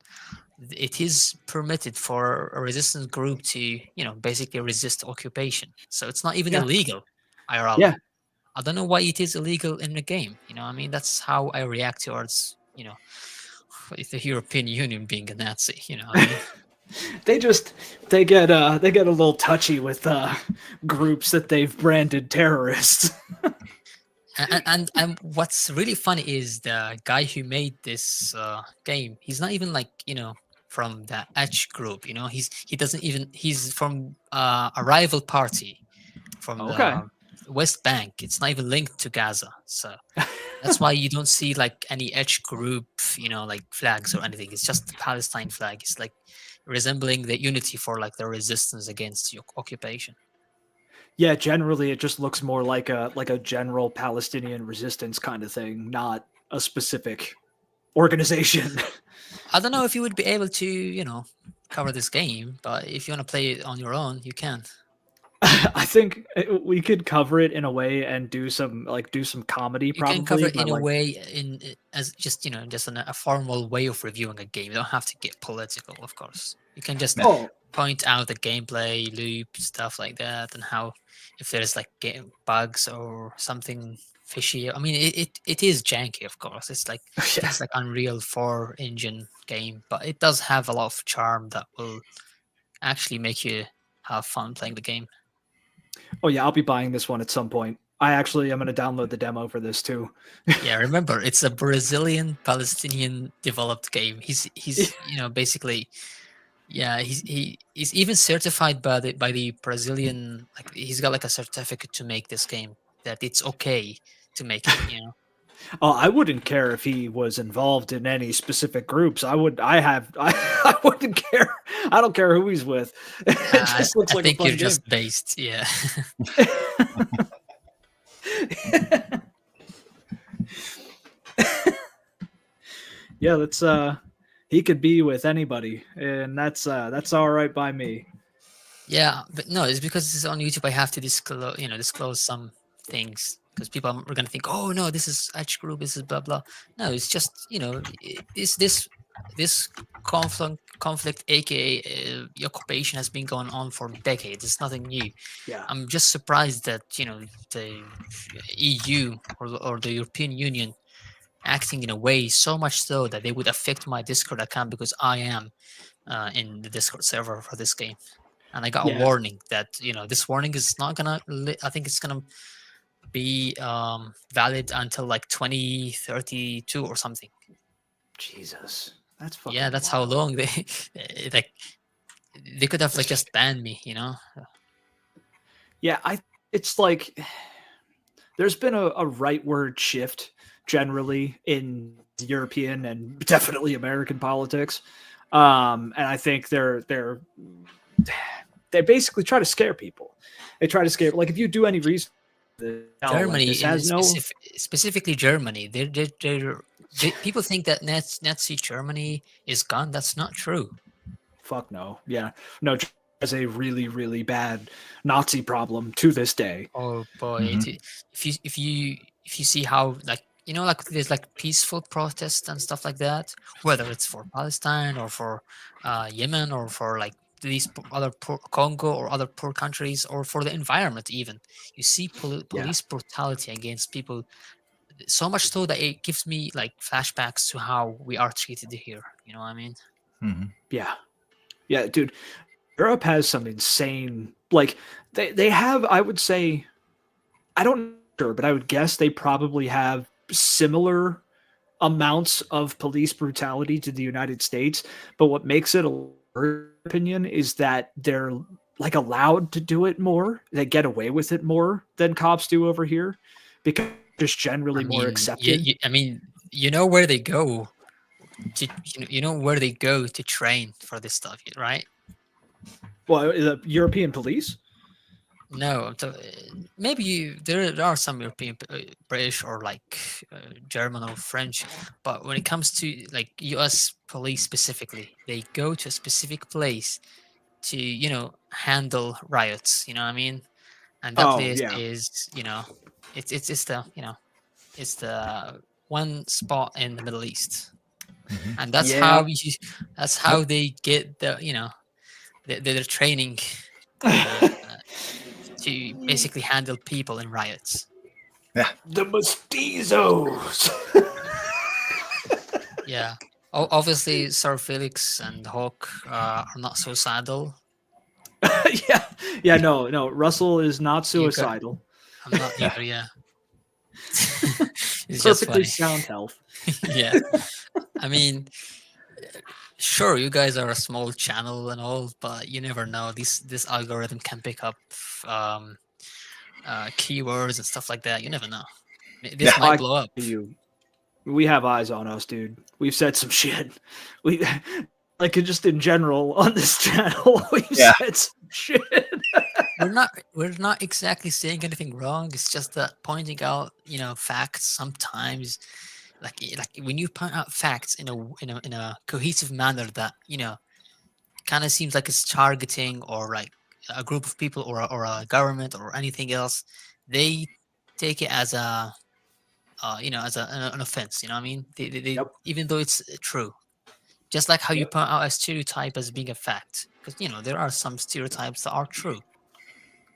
it is permitted for a resistance group to, basically resist occupation. So it's not even illegal, IRL. Yeah. I don't know why it is illegal in the game. I mean, that's how I react towards, the European Union being a Nazi. I mean, they get a little touchy with groups that they've branded terrorists. and what's really funny is the guy who made this game. He's not even like from the H group. He's from a rival party from the West Bank. It's not even linked to Gaza, so that's why you don't see like any H group, like flags or anything. It's just the Palestine flag. It's like resembling the unity for like the resistance against occupation. Yeah, generally it just looks more like a general Palestinian resistance kind of thing, not a specific organization. I don't know if you would be able to, cover this game, but if you want to play it on your own, you can. I think we could cover it in a way and do some comedy. You probably can cover it in a like, way as just a formal way of reviewing a game. You don't have to get political, of course. You can just point out the gameplay loop, stuff like that, and how if there's like game bugs or something fishy. I mean, it is janky, of course. It's like it's like Unreal 4 engine game, but it does have a lot of charm that will actually make you have fun playing the game. Oh yeah, I'll be buying this one at some point. I'm going to download the demo for this too. Yeah, remember, it's a Brazilian Palestinian developed game. He's basically Yeah, he's even certified by the Brazilian. Like he's got like a certificate to make this game that it's okay to make it. You know. Oh, I wouldn't care if he was involved in any specific groups. I wouldn't care. I don't care who he's with. It just looks I like a think you're fun game. just based. Yeah. Yeah, that's he could be with anybody, and that's all right by me. Yeah, but no, it's because it's on YouTube. I have to disclose some things because people are gonna think, oh no, this is H group, this is blah blah. No, it's just is this conflict, aka the occupation, has been going on for decades. It's nothing new. Yeah, I'm just surprised that the EU or the European Union acting in a way so much so that they would affect my Discord account because I am in the Discord server for this game. And I got a yeah, warning that this warning is not gonna. I think it's gonna be valid until like 2032 or something. Jesus, that's fucking Yeah, that's how wild. long they like. They could have like just banned me. Yeah, it's like there's been a rightward shift generally in European and definitely American politics, and I think they basically try to scare people. They try to scare, like, if you do any research, like, Germany, this has no. specifically Germany, people think that Nazi Germany is gone. That's not true. Fuck no. Yeah, no. Has a really really bad Nazi problem to this day. Oh boy, Mhm. if you see how like there's like peaceful protests and stuff like that, whether it's for Palestine or for Yemen or for like these other poor Congo or other poor countries or for the environment even, you see Yeah, police brutality against people so much so that it gives me like flashbacks to how we are treated here. You know what I mean? Mhm. yeah, yeah, dude. Europe has some insane, like, they have, I would say, I don't know, sure, but I would guess they probably have similar amounts of police brutality to the United States. But what makes it, a opinion, is that they're like allowed to do it more. They get away with it more than cops do over here because it's just I generally more mean, accepted. I mean, you know where they go to, you know where they go to train for this stuff, right? Well, the European police. No, maybe there are some European, British or like German or French, but when it comes to like U.S. police specifically, they go to a specific place to handle riots. You know what I mean? And that Oh place yeah, is it's the it's the one spot in the Middle East, Mhm. and that's yeah. how that's how they get their training. Uh, to basically handle people in riots. Yeah. The mestizos. Yeah. Obviously, Sir Felix and Hawk are not suicidal. Yeah, yeah. No, no. Russell is not You got, suicidal. I'm not either. Yeah. It's just Perfectly funny. sound health. Yeah. I mean, sure, you guys are a small channel and all, but you never know. This algorithm can pick up um, keywords and stuff like that. You never know. This Yeah. might I blow up. you. We have eyes on us, dude. We've said some shit. We like just in general on this channel. We've Yeah. said some shit. We're not exactly saying anything wrong. It's just that pointing out, facts sometimes, like when you point out facts in a cohesive manner that kind of seems like it's targeting or like a group of people or a government or anything else, they take it as as an offense. You know what I mean? They Yep. even though it's true. Just like how you Yep. point out a stereotype as being a fact, because there are some stereotypes that are true.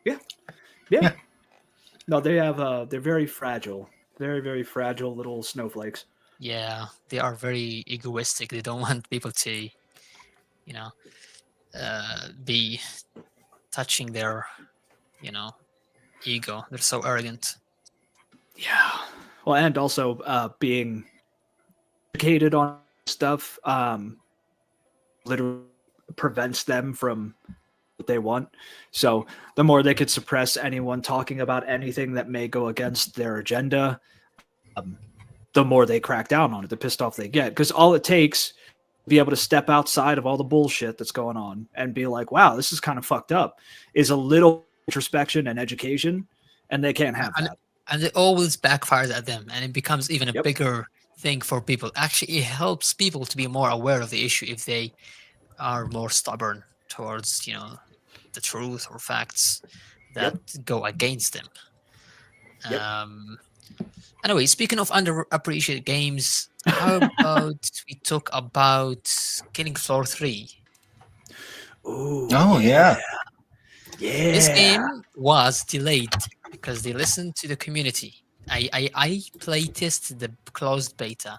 Yeah. Yeah. Yeah. No, they have. They're very fragile. Very very fragile little snowflakes. Yeah, they are very egoistic. They don't want people to, you know, be touching their, you know, ego. They're so arrogant. Yeah. Well, and also being educated on stuff. Literally prevents them from what they want. So the more they could suppress anyone talking about anything that may go against their agenda, the more they crack down on it, the pissed off they get. Because all it takes to be able to step outside of all the bullshit that's going on and be like, wow, this is kind of fucked up, is a little introspection and education, and they can't have that. And it always backfires at them, and it becomes even a Yep. bigger thing for people. Actually, it helps people to be more aware of the issue if they are more stubborn towards, the truth or facts that go against them. Yep. Anyway, speaking of underappreciated games, how about we talk about Killing Floor 3? Ooh, Oh yeah. yeah. This game was delayed because they listened to the community. I play tested the closed beta,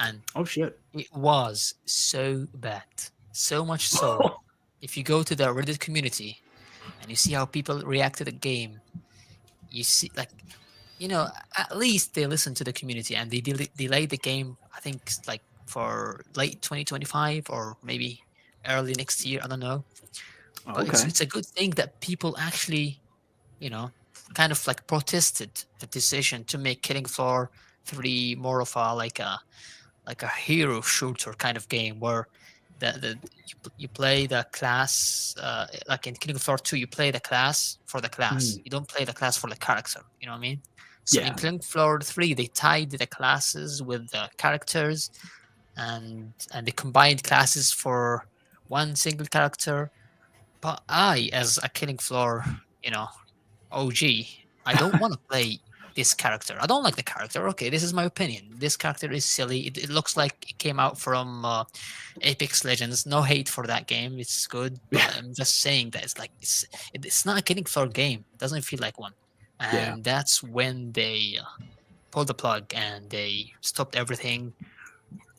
and Oh shit. it was so bad. So much so, if you go to the Reddit community and you see how people react to the game, you see, at least they listen to the community and they delayed the game, I think, like for late 2025 or maybe early next year. I don't know. But Okay. it's a good thing that people actually, kind of like protested the decision to make Killing Floor 3 more of a like a hero shooter kind of game where you play the class, like in Killing Floor 2 you play the class for the class. You don't play the class for the character, you know what I mean? So in Yeah. Killing Floor 3 they tied the classes with the characters, and they combined classes for one single character. But I, as a Killing Floor, OG, I don't want to play this character. I don't like the character. Okay, this is my opinion. This character is silly. It looks like it came out from Apex Legends. No hate for that game. It's good. But I'm just saying that it's not a Killing Floor game. It doesn't feel like one. And that's when they pulled the plug and they stopped everything.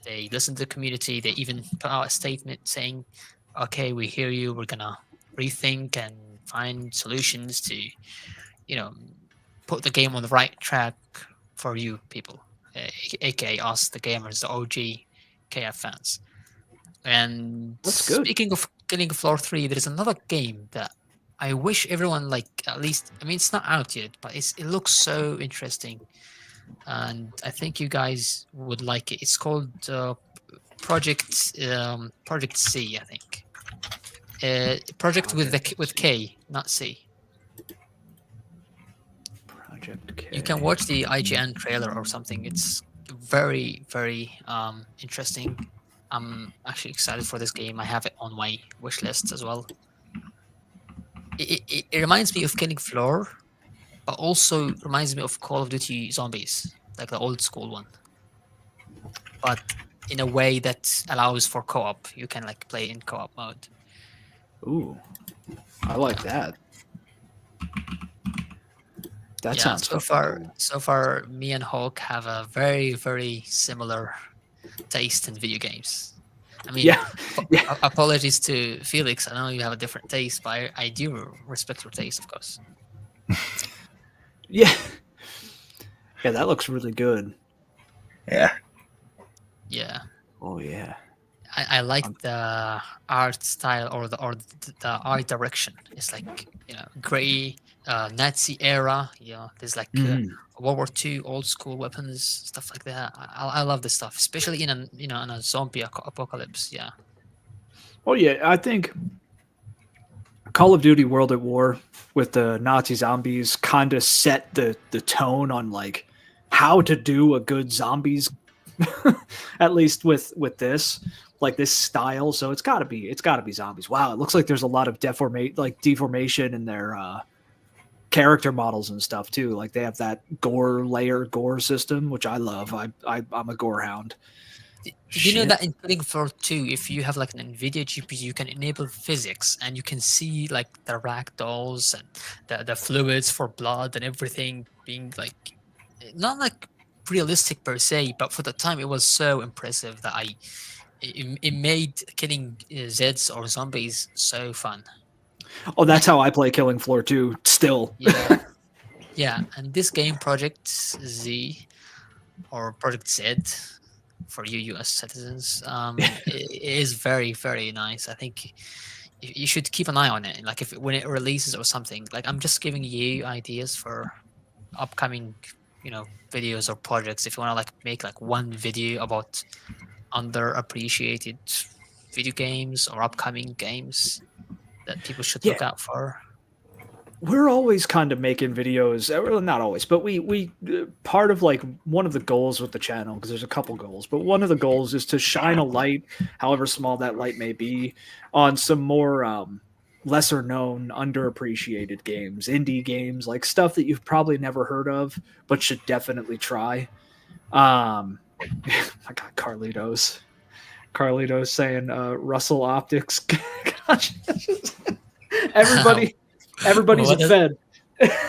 They listened to the community. They even put out a statement saying, okay, we hear you. We're going to rethink and find solutions to, put the game on the right track for you people, aka us, the gamers, the OG KF fans. And That's good. Speaking of Killing Floor 3, there's another game that I wish everyone, at least, I mean, it's not out yet, but it looks so interesting. And I think you guys would like it. It's called Project C, I think. Project with K, not C. Project K. You can watch the IGN trailer or something. It's very, very interesting. I'm actually excited for this game. I have it on my wish list as well. It reminds me of Killing Floor, but also reminds me of Call of Duty Zombies, like the old school one. But in a way that allows for co-op. You can play in co-op mode. Ooh, I like that. That sounds so far, me and Hawk have a very, very similar taste in video games. I mean, apologies to Felix. I know you have a different taste, but I do respect your taste, of course. Yeah, that looks really good. Yeah. Yeah. Oh yeah. I like the art style or the art direction. It's gray, Nazi era. There's World War II old school weapons, stuff like that. I love this stuff, especially in a zombie apocalypse. Yeah. Oh yeah, I think Call of Duty World at War with the Nazi zombies kind of set the tone on how to do a good zombies, at least with this. This style, so it's got to be zombies. Wow, it looks like there's a lot of deformation in their character models and stuff too. They have that gore system, which I love. I'm a gore hound. Did you know that in Killing Floor 2, if you have an NVIDIA GPU, you can enable physics and you can see the ragdolls and the fluids for blood and everything being not realistic per se, but for the time it was so impressive that it made killing Zeds or zombies so fun. Oh, that's how I play Killing Floor 2 still. Yeah. And this game, Project Z or Project Z, for you U.S. citizens. It is very, very nice. I think you should keep an eye on it. Like if when it releases or something. Like I'm just giving you ideas for upcoming, videos or projects. If you want to like make like one video about underappreciated video games or upcoming games that people should Yeah. look out for. We're always kind of making videos, well, not always, but we part of like one of the goals with the channel, because there's a couple goals, but one of the goals is to shine a light, however small that light may be, on some more lesser known, underappreciated games, indie games, like stuff that you've probably never heard of but should definitely try. I got Carlitos saying Russell Optics. Gosh, everybody's What a does- Fed.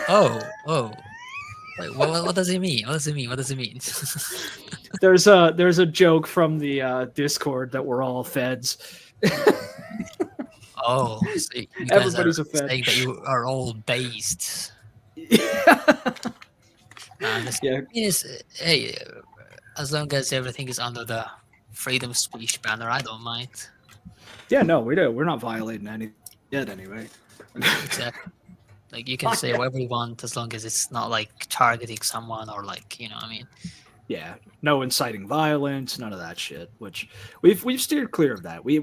Oh. Wait, what does it mean? What does it mean? What does it mean? There's a joke from the Discord that we're all Feds. Oh, so you guys Everybody's are a Fed. saying that you are all based. Yeah. Hey, as long as everything is under the freedom of speech banner, I don't mind. Yeah, no, we do. We're not violating any yet anyway. Exactly. Like you can say whatever you want as long as it's not like targeting someone or like what I mean. Yeah, no inciting violence, none of that shit. Which we've steered clear of that. We've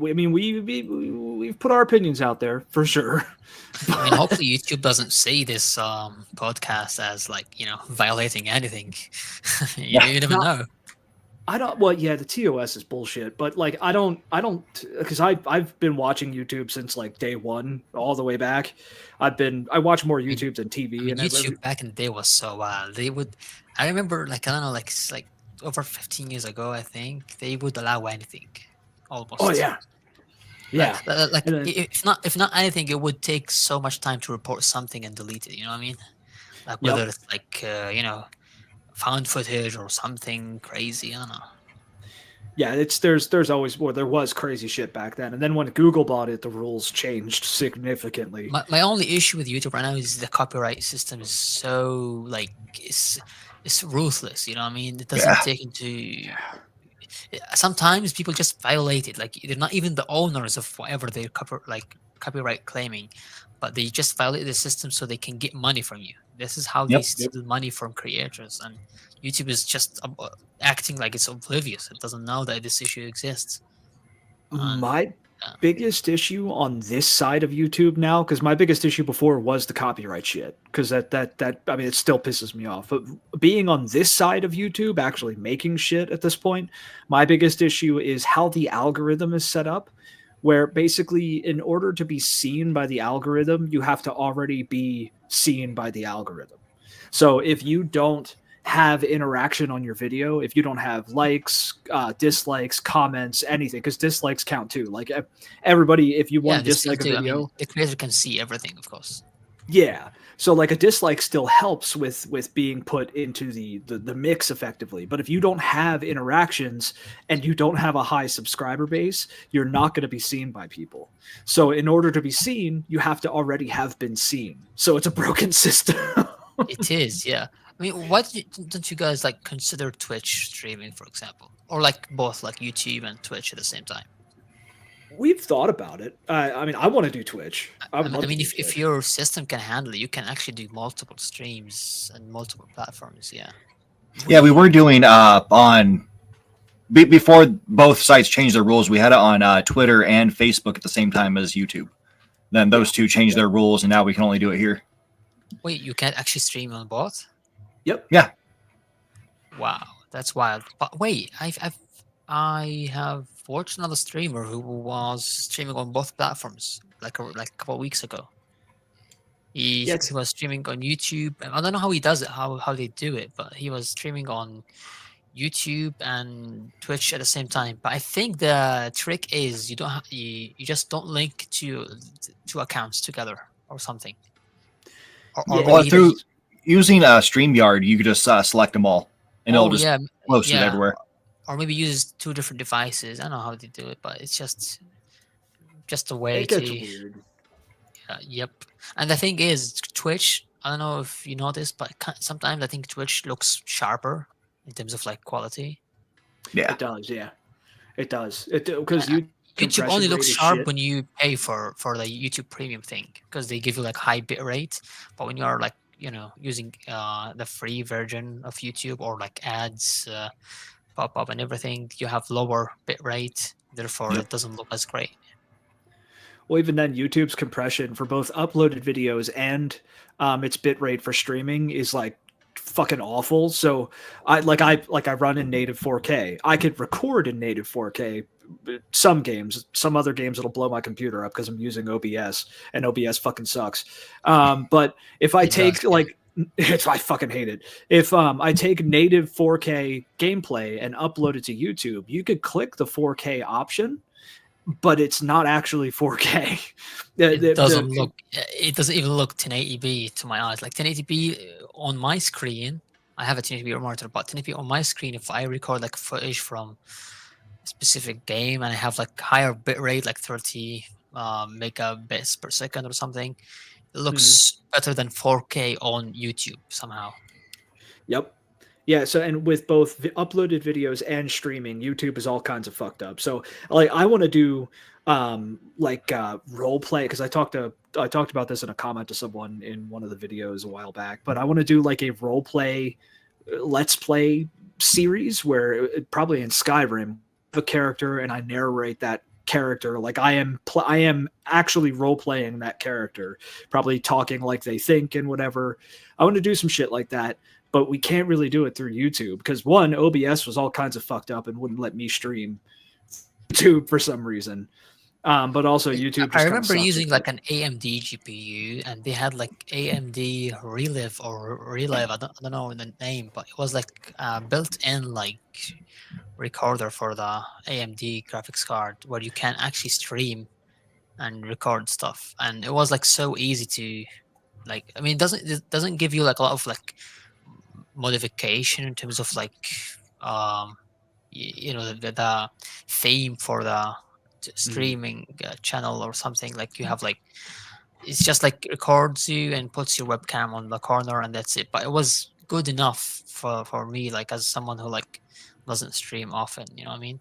put our opinions out there for sure. I mean, hopefully YouTube doesn't see this podcast as like violating anything. you never know. I don't. Well, yeah, the TOS is bullshit, but like I don't, because I've been watching YouTube since like day one, all the way back. I watch more YouTube than TV. I mean, And YouTube back in the day was so wild. I remember like I don't know, like over 15 years ago, I think they would allow anything, almost. Oh yeah, yeah. Like And then- if not anything, it would take so much time to report something and delete it. You know what I mean? Like Yep. whether it's like found footage or something crazy. I don't know. Yeah, there's always there was crazy shit back then, and then when Google bought it, the rules changed significantly. My only issue with YouTube right now is the copyright system is so like it's ruthless. You know what I mean? It doesn't take into. Sometimes people just violate it. Like they're not even the owners of whatever they're copyright claiming, but they just violate the system so they can get money from you. This is how they steal money from creators, and YouTube is just acting like it's oblivious. It doesn't know that this issue exists. My biggest issue on this side of YouTube now, because my biggest issue before was the copyright shit, because that I mean it still pisses me off. But being on this side of YouTube, actually making shit at this point, my biggest issue is how the algorithm is set up, where basically in order to be seen by the algorithm, you have to already be seen by the algorithm. So if you don't have interaction on your video, if you don't have likes, dislikes, comments, anything, because dislikes count too. Like everybody, if you want to dislike a video, I mean, the creator can see everything, of course. Yeah. So like a dislike still helps with being put into the mix effectively. But if you don't have interactions and you don't have a high subscriber base, you're not going to be seen by people. So in order to be seen, you have to already have been seen. So it's a broken system. It is, yeah. I mean, why don't you guys like consider Twitch streaming, for example, or like both like YouTube and Twitch at the same time? We've thought about it. I mean, I want to do Twitch. I mean, if your system can handle it, you can actually do multiple streams and multiple platforms. Yeah. Yeah, we were doing on before both sites changed their rules. We had it on Twitter and Facebook at the same time as YouTube. Then those two changed their rules, and now we can only do it here. Wait, you can't actually stream on both? Yep. Yeah. Wow, that's wild. But wait, I have watched another streamer who was streaming on both platforms like a couple of weeks ago. He was streaming on YouTube. I don't know how he does it, how they do it, but he was streaming on YouTube and Twitch at the same time. But I think the trick is you just don't link two accounts together or something. Or through using StreamYard, you could just select them all, and it'll just post it everywhere. Or maybe use two different devices. I don't know how they do it, but it's just a way it gets weird. Yep. And the thing is, Twitch, I don't know if you noticed, but sometimes I think Twitch looks sharper in terms of like quality. Yeah. It does, yeah. It does. It because you YouTube compression only rate looks is sharp shit. when you pay for the YouTube Premium thing because they give you like high bit rate. But when you are like using the free version of YouTube or like ads pop up and everything, you have lower bit rate. Therefore, Yep. it doesn't look as great. Well, even then, YouTube's compression for both uploaded videos and its bit rate for streaming is like fucking awful. So I run in native 4K. I could record in native 4K. Some games, some other games, it'll blow my computer up because I'm using OBS, and OBS fucking sucks. But if I It does, take yeah. I fucking hate it. If I take native 4K gameplay and upload it to YouTube, you could click the 4K option, but it's not actually 4K. It doesn't look. It doesn't even look 1080p to my eyes. Like 1080p on my screen, I have a 1080p monitor, but 1080p on my screen, if I record like footage from a specific game and I have like higher bit rate, like 30 megabits per second or something, it looks better than 4K on YouTube somehow. Yep. Yeah, so and with both uploaded videos and streaming, YouTube is all kinds of fucked up. So like I want to do role play because I talked about this in a comment to someone in one of the videos a while back, but I want to do like a role play let's play series where probably in Skyrim a character and I narrate that character like I am actually role playing that character, probably talking like they think and whatever. I want to do some shit like that, but we can't really do it through YouTube because one, OBS was all kinds of fucked up and wouldn't let me stream YouTube for some reason. But also YouTube just I kind of remember sucks using with like it. an AMD GPU, and they had like AMD Relive or Relive. I don't know the name, but it was like built-in like recorder for the AMD graphics card where you can actually stream and record stuff, and it was like so easy to like. I mean, it doesn't give you like a lot of like modification in terms of like um the theme for the streaming channel or something. Like you have like it's just like records you and puts your webcam on the corner and that's it. But it was good enough for me, like as someone who like doesn't stream often, you know what I mean?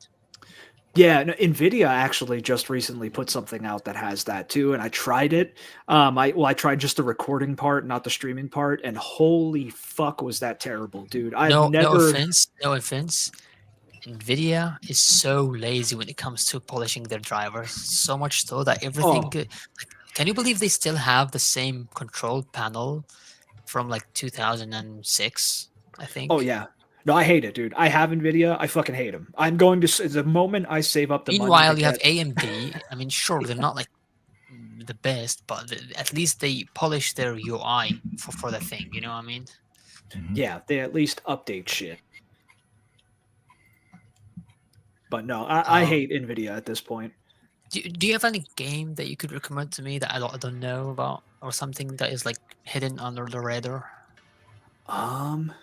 Yeah, no, Nvidia actually just recently put something out that has that too, and I tried it. I tried just the recording part, not the streaming part, and holy fuck, was that terrible, dude! I've No never. offense, no offense. Nvidia is so lazy when it comes to polishing their drivers. So much so that everything. Oh, Can you believe they still have the same control panel from like 2006? I oh think. yeah. No, I hate it, dude. I have Nvidia. I fucking hate them. I'm going to the moment I save up the money to Meanwhile, you have get. AMD. I mean, sure, they're not like the best, but at least they polish their UI for the thing. You know what I mean? Mhm. Yeah, they at least update shit. But no, I Um, hate Nvidia at this point. do you have any game that you could recommend to me that I don't know about, or something that is like hidden under the radar? Um,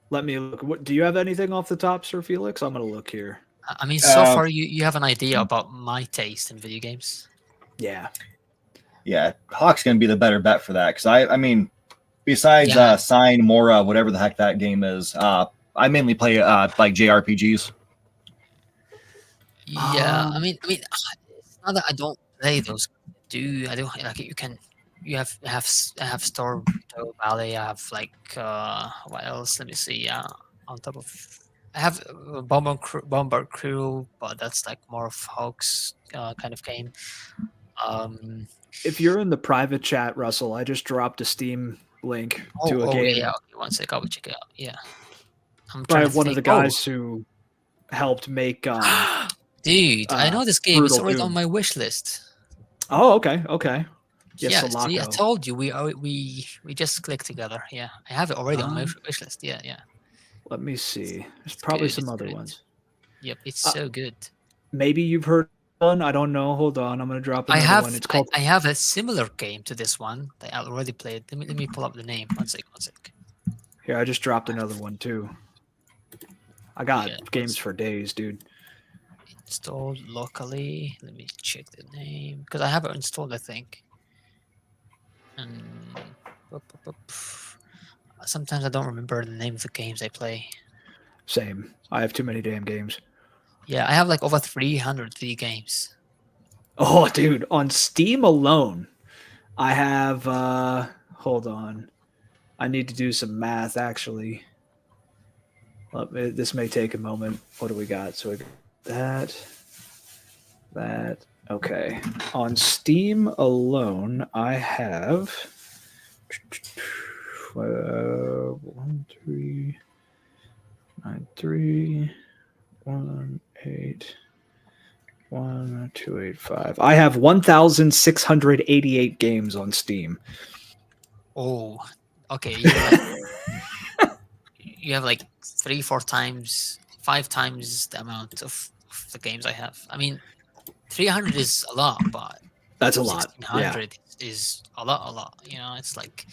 Let me look. What do you have anything off the top, Sir Felix? I'm gonna look here. I mean, so Uh, far you have an idea about my taste in video games. Yeah. yeah, Hawk's gonna be the better bet for that because I mean, besides Yeah, Sign, Mora, whatever the heck that game is, I mainly play like JRPGs. yeah. Um, It's not that I don't play those. I don't like you can. I have Star Valley. I have like what else? Let me see. On top of I have Bomber Crew, but that's like more of Hawks kind of game. Um. if you're in the private chat, Russell, I just dropped a Steam link to a Yeah. game Okay, one sec. I will check it out. Yeah. I'm by trying to one of think. the guys who helped make Dude, I know this game. It's Brutal already on Doom. my wish list. Oh, okay, okay. Yes, Yeah, see, I Sulaco. told you we just clicked together. Yeah, I have it already on my Um, wish list. Yeah, yeah, Let me see. There's it's probably good. some It's other good. ones. Yep, it's Uh, so good. Maybe you've heard one. I don't know. Hold on. I'm gonna drop another one. It's called. I have a similar game to this one that I already played. Let me pull up the name. One sec, one sec. Here, I just dropped another one too. I got Yeah, games for days, dude. installed locally. Let me check the name because I have it installed, I think. And boop, boop, boop. Sometimes I don't remember the name of the games I play. Same. I have too many damn games. Yeah, I have like over 300 video games. Oh, dude, on Steam alone, I have. Hold on, I need to do some math. Actually, this may take a moment. What do we got? So we got that. Okay, on Steam alone, I have 1 3 9 3 1 8 1 2 8 5. I have 1,688 games on Steam. Oh, okay. You have like 3, 4 times, 5 times the amount of the games I have. I mean, 300 is a lot, but That's a lot. Yeah. 1,600 is a lot. You know, it's like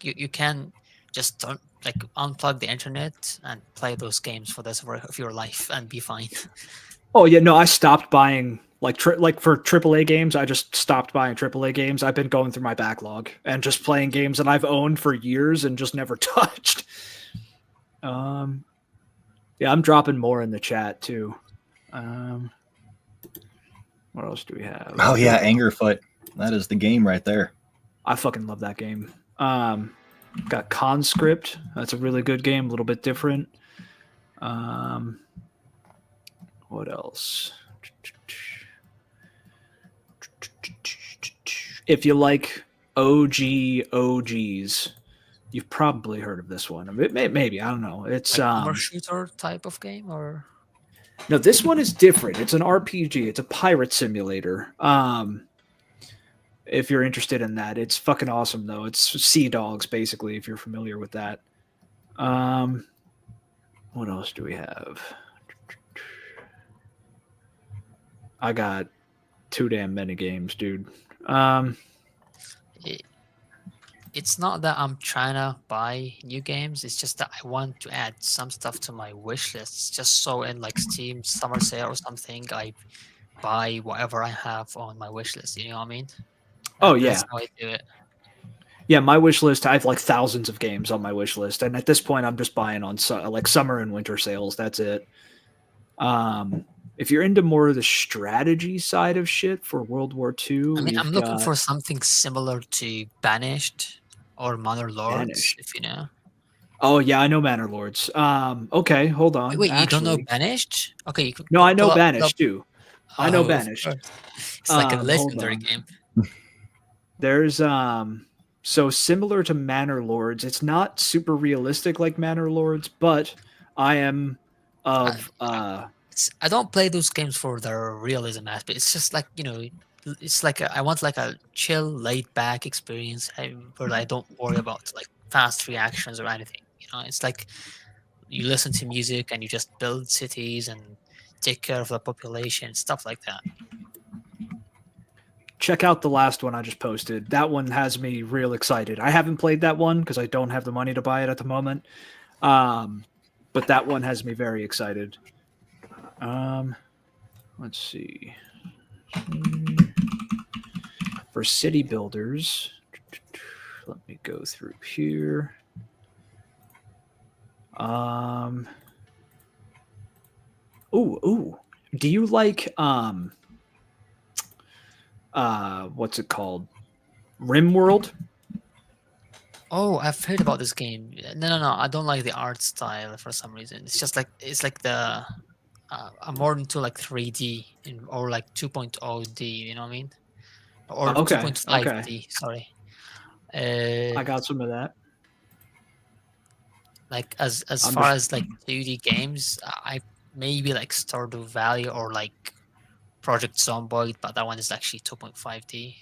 you can just don't like unplug the internet and play those games for the rest of your life and be fine. Oh yeah, no, I stopped buying like for AAA games. I just stopped buying AAA games. I've been going through my backlog and just playing games that I've owned for years and just never touched. Yeah, I'm dropping more in the chat too. What else do we have? Oh yeah, Angerfoot. That is the game right there. I fucking love that game. Got Conscript. That's a really good game. A little bit different. What else? If you like OGs, you've probably heard of this one. Maybe, I don't know. It's like armor shooter type of game, or no, this one is different. It's an RPG. It's a pirate simulator. If you're interested in that, it's fucking awesome though. It's Sea Dogs basically, if you're familiar with that. What else do we have? I got too damn many games, dude. it's not that I'm trying to buy new games. It's just that I want to add some stuff to my wish list. Just so in like Steam summer sale or something, I buy whatever I have on my wish list. You know what I mean? Oh, And yeah. that's how I do it. Yeah, my wish list, I have like thousands of games on my wish list. And at this point, I'm just buying on like summer and winter sales. That's it. If you're into more of the strategy side of shit for World War II, I mean, I'm looking for something similar to Banished or Manor Lords, Banished. if you know. Oh, yeah, I know Manor Lords. Okay, hold on. Wait, you don't know Banished? Okay, you could No, I know Banished too. I know of Banished. course. It's like a Hold legendary on. game. There's so similar to Manor Lords. It's not super realistic like Manor Lords, but I am of I don't play those games for their realism aspect. It's just like, you know, it's like I want like a chill, laid back experience where I don't worry about like fast reactions or anything. You know, it's like you listen to music and you just build cities and take care of the population, stuff like that. check out the last one I just posted. That one has me real excited. I haven't played that one because I don't have the money to buy it at the moment. But that one has me very excited. Let's see. For city builders, let me go through here. Ooh. Do you like what's it called? RimWorld? Oh, I've heard about this game. No. I don't like the art style for some reason. It's just like the I'm more into like 3D or like 2.0D. You know what I mean? Or Okay, 2.5D. Sorry. I got some of that. Like as far as like 2D games, I maybe like Stardew Valley or like Project Zomboid, but that one is actually 2.5D.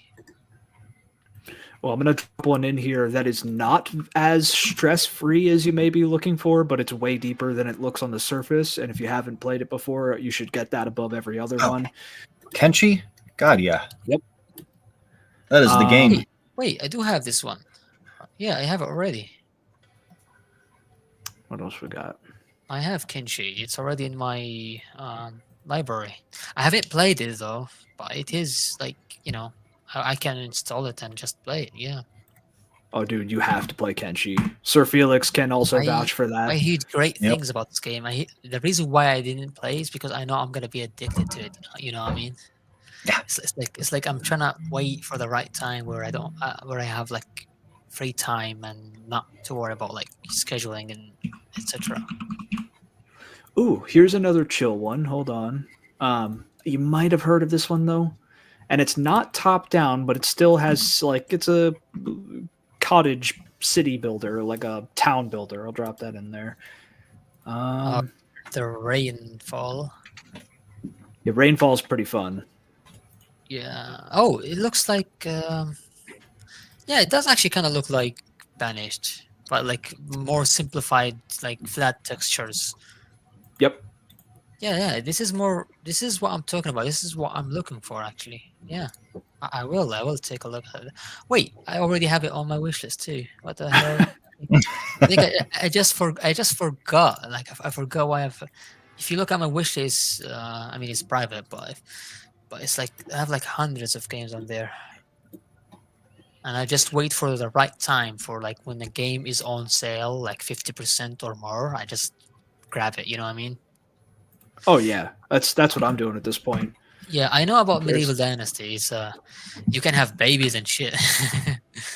Well, I'm going to drop one in here that is not as stress-free as you may be looking for, but it's way deeper than it looks on the surface. And if you haven't played it before, you should get that above every other one. Kenshi? God, yeah. Yep. That is the game. Wait, I do have this one. Yeah, I have it already. What else we got? I have Kenshi. It's already in my library. I haven't played it though, but it is like, you know, I can install it and just play it. Yeah. Oh, dude, you have to play Kenshi. Sir Felix can also I vouch for that. I heard great Yep. things about this game. The reason why I didn't play is because I know I'm gonna be addicted to it. You know what I mean? Yeah. It's like I'm trying to wait for the right time where I don't where I have like free time and not to worry about like scheduling and etc. Ooh, here's another chill one. Hold on. You might have heard of this one though, and it's not top down, but it still has like it's a cottage city builder, like a town builder. I'll drop that in there. The rainfall. Yeah, Rainfall's pretty fun. Yeah. Oh, it looks like yeah, it does actually kind of look like Banished, but like more simplified, like flat textures. Yep. Yeah. This is more. This is what I'm talking about. This is what I'm looking for, actually. Yeah. I will. I will take a look at it. Wait, I already have it on my wish list too. What the hell? I think I just forgot. Like I forgot why I've. If you look at my wish list, I mean it's private, but it's like I have like hundreds of games on there, and I just wait for the right time for like when the game is on sale, like 50% or more. I just grab it. You know what I mean? Oh yeah, that's what I'm doing at this point. Yeah, I know about There's- medieval dynasties. You can have babies and shit.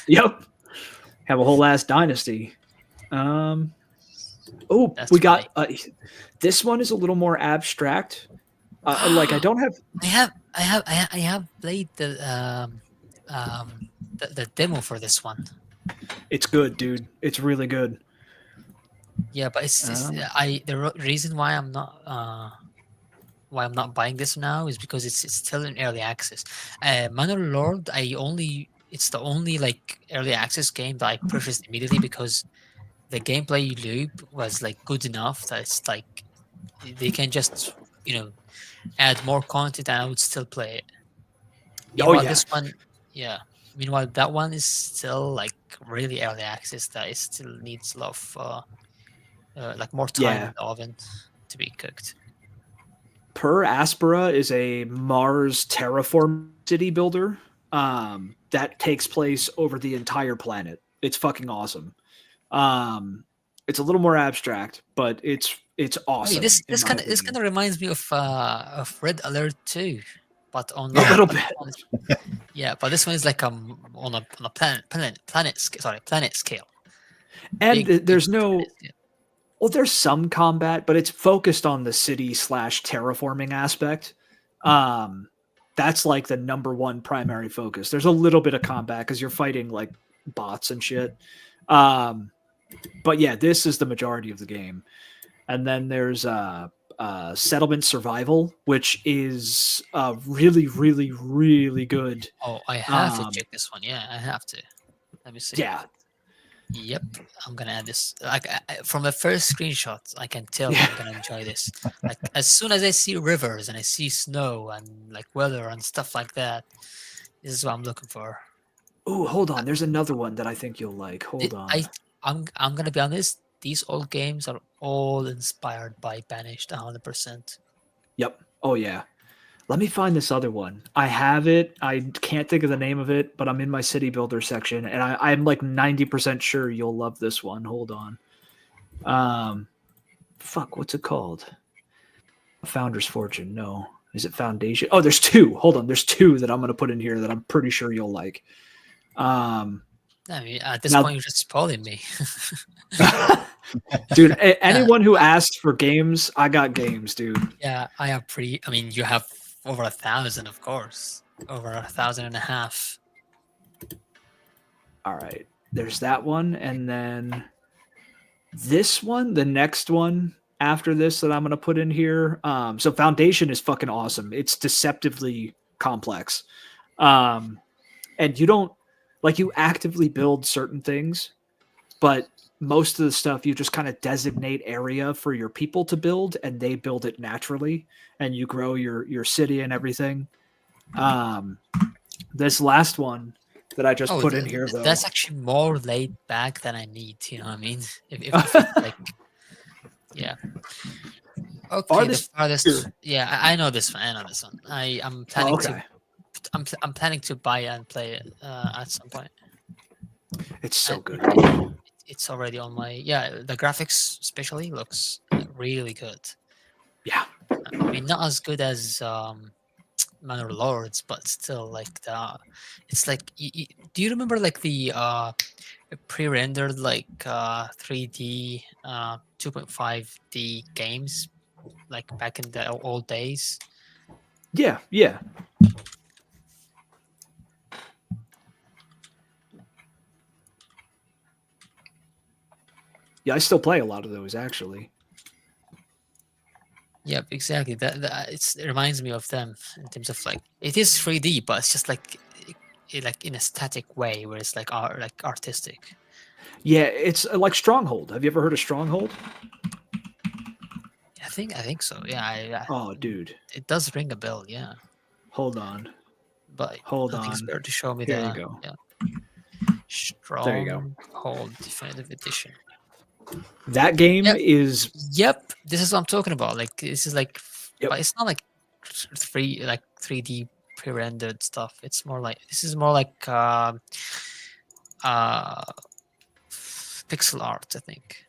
Yep. Have a whole ass dynasty. Oh, That's we got this one is a little more abstract. Like I don't have. I have played the demo for this one. It's good, dude. It's really good. Yeah, but reason why I'm not buying this now is because it's still in early access. Manor Lord, it's the only like early access game that I purchased immediately because the gameplay loop was like good enough that it's like they can just add more content and I would still play it. Meanwhile, yeah. this one, yeah. Meanwhile, that one is still like really early access. That it still needs a lot of like more time in the oven to be cooked. Per Aspera is a Mars terraform city builder that takes place over the entire planet. It's fucking awesome. It's a little more abstract, but it's awesome. Wait, this kind of reminds me of Red Alert 2, but on a little bit. Yeah, but this one is like on a planet scale. And there's no. Planet, yeah. Well, there's some combat, but it's focused on the city / terraforming aspect. That's like the number one primary focus. There's a little bit of combat because you're fighting like bots and shit. But yeah, this is the majority of the game. And then there's Settlement Survival, which is really, really, really good. Oh, I have to check this one. Yeah, I have to. Let me see. Yeah. Yep, I'm gonna add this. Like from the first screenshot, I can tell I'm gonna enjoy this. Like as soon as I see rivers and I see snow and like weather and stuff like that, this is what I'm looking for. Oh, hold on. There's another one that I think you'll like. Hold on. I'm gonna be honest. These old games are all inspired by Banished 100%. Yep. Oh yeah. Let me find this other one. I have it. I can't think of the name of it, but I'm in my city builder section, and I'm like 90% sure you'll love this one. Hold on. Fuck, what's it called? Founder's Fortune. No. Is it Foundation? Oh, there's two. Hold on. There's two that I'm going to put in here that I'm pretty sure you'll like. I mean, at this point, you're just spoiling me. Dude, anyone who asks for games, I got games, dude. Yeah, I have I mean, you have over 1,000, of course. Over 1,500. All right. There's that one. And then this one, the next one after this that I'm going to put in here. So Foundation is fucking awesome. It's deceptively complex. And you don't, like, you actively build certain things, but most of the stuff you just kind of designate area for your people to build and they build it naturally and you grow your city and everything. This last one that I just put in here, though, that's actually more laid back than I need. You know what I mean? If like, yeah. Okay. The farthest. Yeah, I know this one. I know this one. I'm planning to. I'm planning to buy it and play it at some point. It's so And good. it's already on my the graphics especially looks really good. Yeah. I mean, not as good as Manor Lords, but still like it's like do you remember like the pre-rendered like 3D 2.5D games like back in the old days? Yeah. Yeah. Yeah, I still play a lot of those actually. Yep, exactly. It reminds me of them in terms of like it is 3D, but it's just like like in a static way, where it's like like artistic. Yeah, it's like Stronghold. Have you ever heard of Stronghold? I think so. Yeah, Oh, dude. it does ring a bell. Yeah, Hold on. but Hold I think it's on. better to show me Here you the go. There you go. Stronghold Definitive Edition. That game Yep, is yep. This is what I'm talking about. Like this is like, Yep. but it's not like 3D pre-rendered stuff. It's more like this is more like uh pixel art, I think.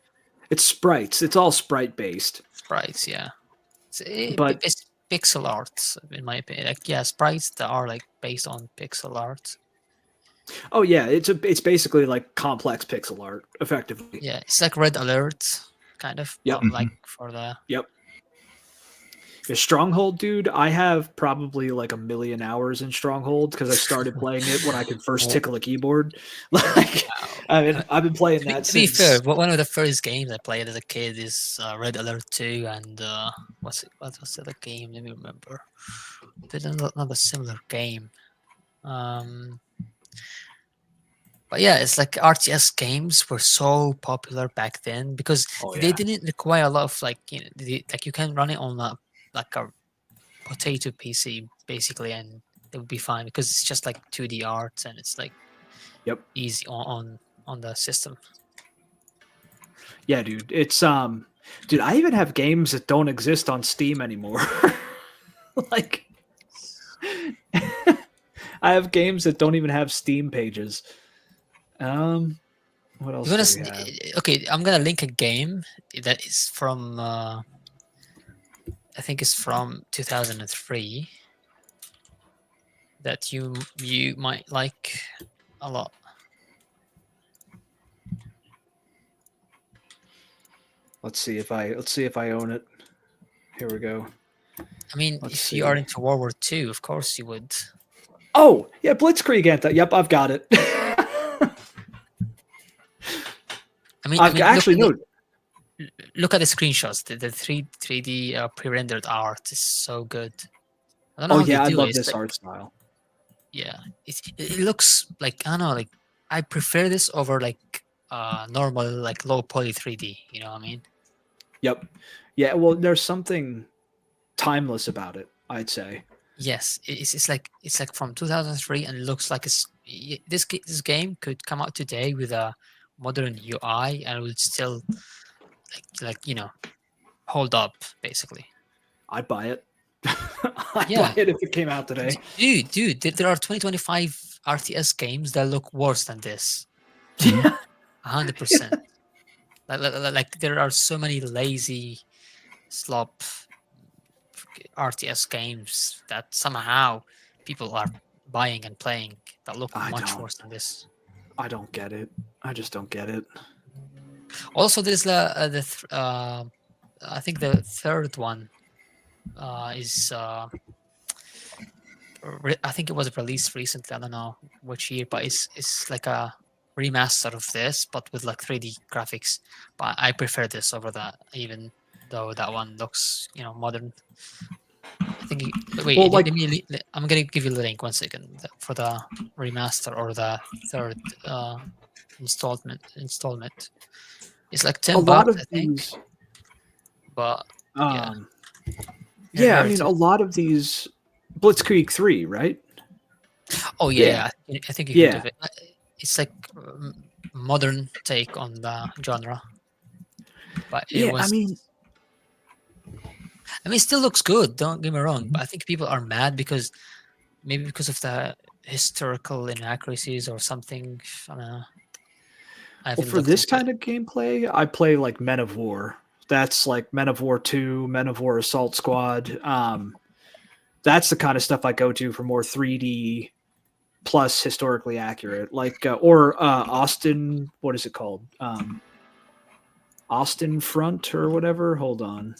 it's sprites. It's all sprite based. Sprites, yeah. But It's pixel art, in my opinion. Like, yeah, sprites that are like based on pixel art. oh yeah, it's basically like complex pixel art, effectively. Yeah, it's like Red Alert, kind of. Yep. But like for the Yep. Yeah, Stronghold, dude, I have probably like 1,000,000 hours in Stronghold because I started playing it when I could first tickle a keyboard. Like, I mean, I've been playing that to be since. fair, one of the first games I played as a kid is Red Alert 2, and what was the other game? Let me remember. There's another similar game. But yeah, it's like RTS games were so popular back then because Oh they yeah. didn't require a lot of like like you can run it on a potato PC basically, and it would be fine because it's just like 2D art and it's like Yep. easy on the system. Yeah, dude. It's dude, I even have games that don't exist on Steam anymore. Like I have games that don't even have Steam pages. What else You're do gonna we have? okay, I'm gonna link a game that is from I think it's from 2003 that you might like a lot. Let's see if I own it. Here we go. I mean, Let's if see. you are into World War II, of course you would. Oh, yeah, Blitzkrieg Anthem. Yep, I've got it. I mean, actually no. Look at the screenshots. The 3D pre-rendered art is so good. I don't know Oh how they yeah, I do it. love It's this like, art style. yeah, it looks like I don't know. Like I prefer this over like normal like low poly 3D. You know what I mean? Yep. Yeah, well, there's something timeless about it, I'd say. Yes, it's like from 2003, and it looks like this game could come out today with a modern UI and it would still like hold up basically. I'd buy it. I'd Yeah. buy it if it came out today. Dude, there are 2025 RTS games that look worse than this. Yeah. 100%. Like there are so many lazy slop RTS games that somehow people are buying and playing that look much worse than this. I don't get it. I just don't get it. Also, there's I think the third one is I think it was released recently. I don't know which year, but it's like a remaster of this, but with like 3D graphics. But I prefer this over that, even though that one looks modern. I think. Wait, Well, like- I'm gonna give you the link 1 second for the remaster or the third installment. It's like A $10, lot of I think. these But yeah, yeah, I Here mean, it a is. lot of these Blitzkrieg 3, right? Oh Yeah. yeah. I think you Yeah. could do it. It's like modern take on the genre, but Yeah, I mean, it still looks good. Don't get me wrong, but I think people are mad because maybe because of the historical inaccuracies or something. I don't know. I Well, haven't for looked this into it. kind of gameplay, I play like Men of War. That's like Men of War 2, Men of War Assault Squad. That's the kind of stuff I go to for more 3D plus historically accurate, like or Austin. What is it called? Austin Front or whatever. Hold on.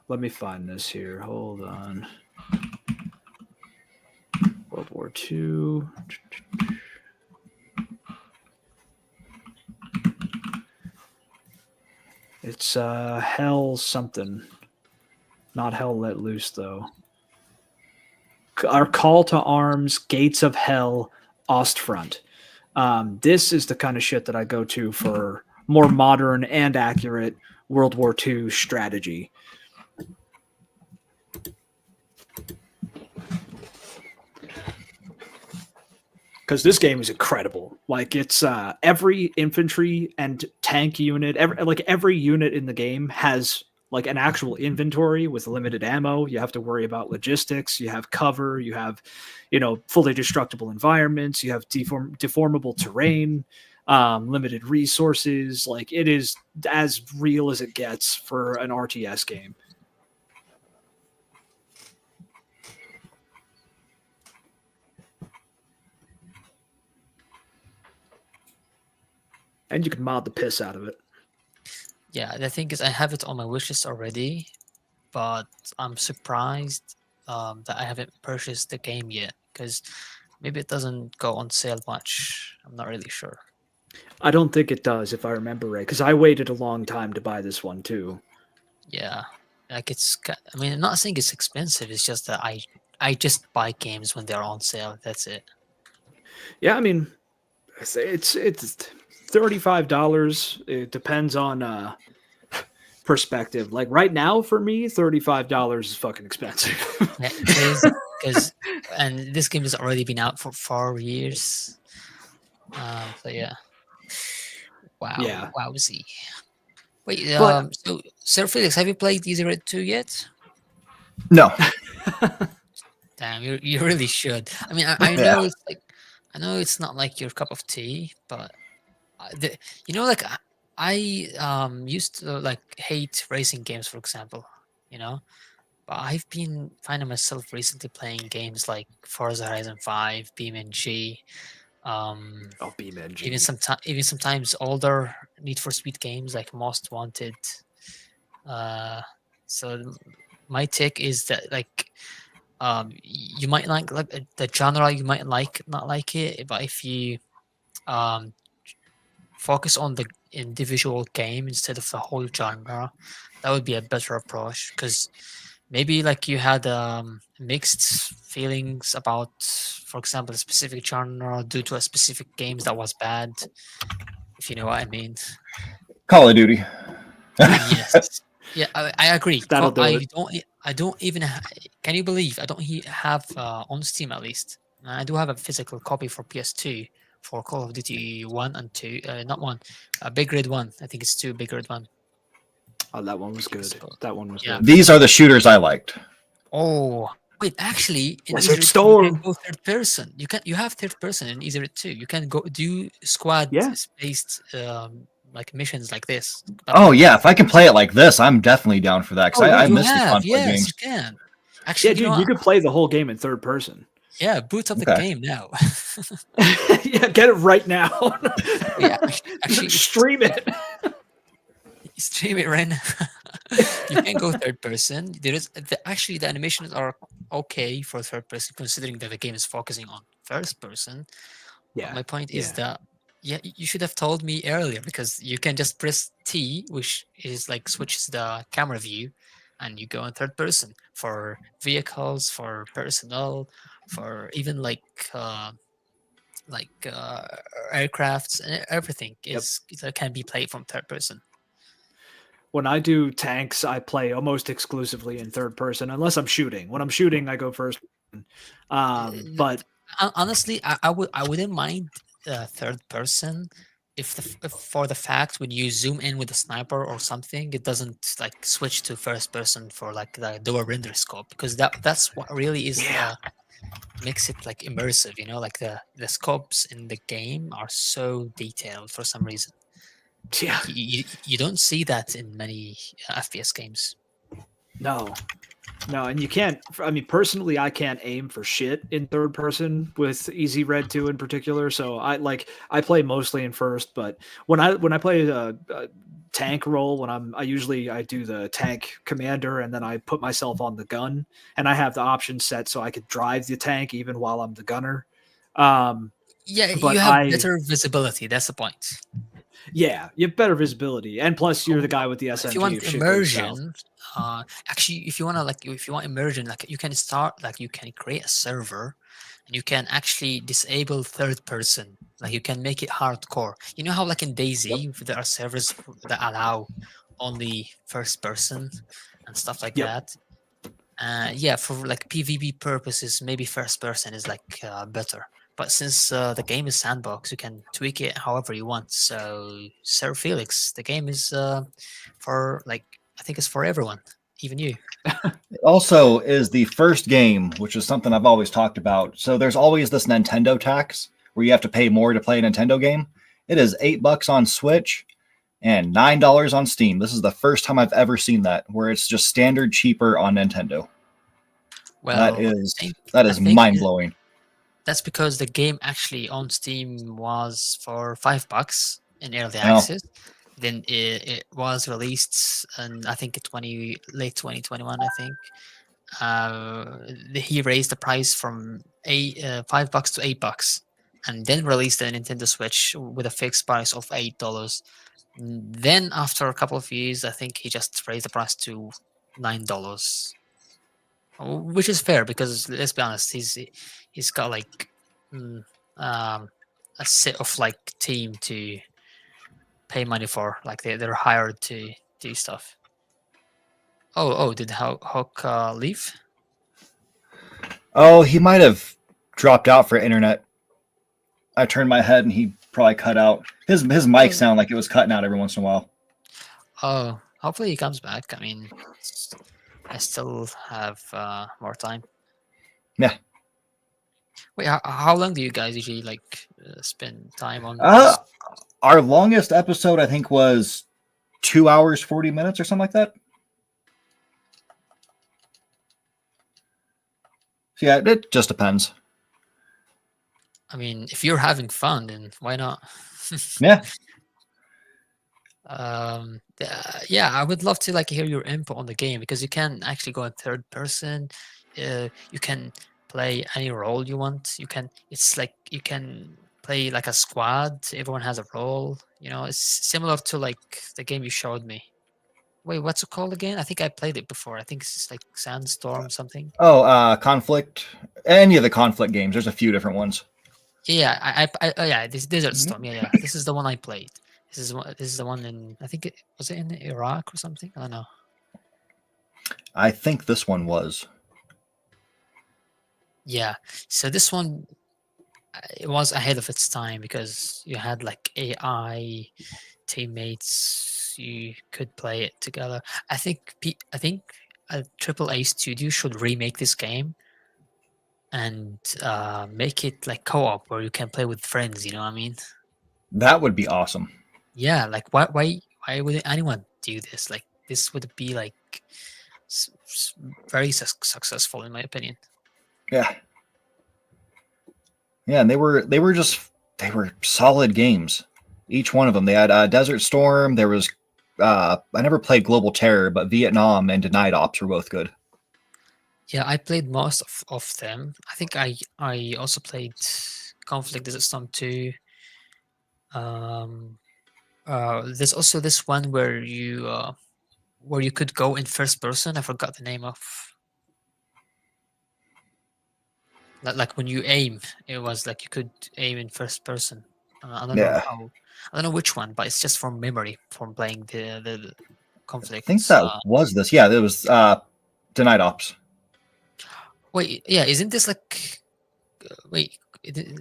Let me find this here. Hold on. World War II. It's Hell something. Not Hell Let Loose though. Our Call to Arms, Gates of Hell, Ostfront. This is the kind of shit that I go to for more modern and accurate World War II strategy. Because this game is incredible. Like it's every infantry and tank unit, every unit in the game has like an actual inventory with limited ammo. You have to worry about logistics. You have cover. You have, fully destructible environments. You have deformable terrain, limited resources. Like it is as real as it gets for an RTS game. And you can mod the piss out of it. Yeah, the thing is, I have it on my wishlist already, but I'm surprised that I haven't purchased the game yet because maybe it doesn't go on sale much. I'm not really sure. I don't think it does, if I remember right, because I waited a long time to buy this one too. Yeah, like I mean, I'm not saying it's expensive. It's just that I just buy games when they're on sale. That's it. Yeah, I mean, it's $35. It depends on perspective. Like right now, for me, $35 is fucking expensive. Yeah, it is because, and this game has already been out for 4 years. So yeah. Wow. Yeah. Wowzy. Wait, But- so Sir Felix, have you played Easy Red 2 yet? No. Damn, you really should. I mean, I Yeah. know I know it's not like your cup of tea, but like I used to like hate racing games, for example, but I've been finding myself recently playing games like Forza Horizon 5, BeamNG, BeamNG. even sometimes older Need for Speed games like Most Wanted. So my take is that like you might like the genre, you might not like it, but if you um focus on the individual game instead of the whole genre, that would be a better approach. Because maybe like you had mixed feelings about, for example, a specific genre due to a specific games that was bad, if you know what I mean. Call of Duty. Yes. Yeah, I agree. That'll do it. I don't even. Can you believe I don't have on Steam at least? I do have a physical copy for PS2 for Call of Duty 1 and 2. Not 1, Big Red 1. I think it's 2, Big Red 1. Oh, that one was good. So, That one was yeah. good. These are the shooters I liked. Oh, wait, actually, in Desert Easy Red 2, Storm. you can go third person. You have third person in Easy Red 2. You can go do squad Yeah. based like missions like this. Oh yeah, if I can play it like this, I'm definitely down for that because I You miss the have, conflict yes, games. you can. Yeah, Actually, dude, you could play the whole game in third person. Yeah, boot up the Okay. game now. Yeah, get it right now. Yeah, actually, stream it. stream it right now. You can go third person. There is actually the animations are okay for third person, considering that the game is focusing on first person. Yeah. But my point is that you should have told me earlier, because you can just press T, which is like switches the camera view, and you go in third person for vehicles, for personnel, for even like aircrafts and everything can be played from third person. When I do tanks, I play almost exclusively in third person, unless I'm shooting. When I'm shooting, I go first. But honestly, I wouldn't mind third person if for the fact when you zoom in with a sniper or something, it doesn't like switch to first person for like the dual render scope, because that's what really is makes it like immersive. You know, like the scopes in the game are so detailed for some reason. Yeah. Like you don't see that in many FPS games. No. No, and you can't. I mean, personally, I can't aim for shit in third person with Easy Red 2 in particular. So I play mostly in first, but when I play a tank role, when I usually I do the tank commander, and then I put myself on the gun, and I have the option set so I could drive the tank even while I'm the gunner. Yeah, But you have better visibility. That's the point. yeah, you have better visibility, and plus you're the guy with the If you SMG. want If shit goes south. immersion, actually, if you want immersion, like you can start, like you can create a server, and you can actually disable third person. Like you can make it hardcore. You know how like in Daisy there are servers that allow only first person and stuff like Yep. that. Yeah, for like PvP purposes, maybe first person is like better. But since the game is sandbox, you can tweak it however you want. So, Sir Felix, the game is for like I think it's for everyone, even you. It also is the first game, which is something I've always talked about. So there's always this Nintendo tax where you have to pay more to play a Nintendo game. It is $8 on Switch and $9 on Steam. This is the first time I've ever seen that, where it's just standard cheaper on Nintendo. Well, that is mind blowing. That's because the game actually on Steam was for $5 in early access. Then it was released, and I think late 2021. I think he raised the price from $5 to $8, and then released the Nintendo Switch with a fixed price of $8. Then after a couple of years, I think he just raised the price to $9, which is fair because let's be honest, he's got like a set of like team to pay money for, like they're hired to do stuff. Oh, did Hawk leave? Oh, he might have dropped out for internet. I turned my head and he probably cut out. His mic sounded like it was cutting out every once in a while. Oh, hopefully he comes back. I mean, I still have more time. Yeah. Wait, how long do you guys usually like spend time on? Our longest episode, I think, was 2 hours 40 minutes or something like that. So yeah, it just depends. I mean, if you're having fun, then why not? Yeah. Yeah, I would love to like hear your input on the game because you can actually go in third person. You can play any role you want. It's like you can play like a squad. Everyone has a role. You know, it's similar to like the game you showed me. Wait, what's it called again? I think I played it before. I think it's like Sandstorm something. Oh, Conflict. Any of the Conflict games. There's a few different ones. Yeah, yeah, this Desert Storm. Yeah. This is the one I played. This is the one in, I think was it in Iraq or something? I don't know. I think this one was. Yeah. So this one, it was ahead of its time because you had like AI teammates. You could play it together. I think a AAA studio should remake this game and make it like co-op where you can play with friends. You know what I mean? That would be awesome. Yeah, like why wouldn't anyone do this? Like this would be like very successful in my opinion. Yeah. Yeah, and they were solid games. Each one of them. They had Desert Storm. There was I never played Global Terror, but Vietnam and Denied Ops were both good. Yeah, I played most of them. I think I also played Conflict Desert Storm 2. There's also this one where you could go in first person. I forgot the name of. Like when you aim, it was like you could aim in first person. I don't know how. I don't know which one, but it's just from memory from playing the Conflict. I think that was this. Yeah, it was Denied Ops. Wait, yeah, isn't this like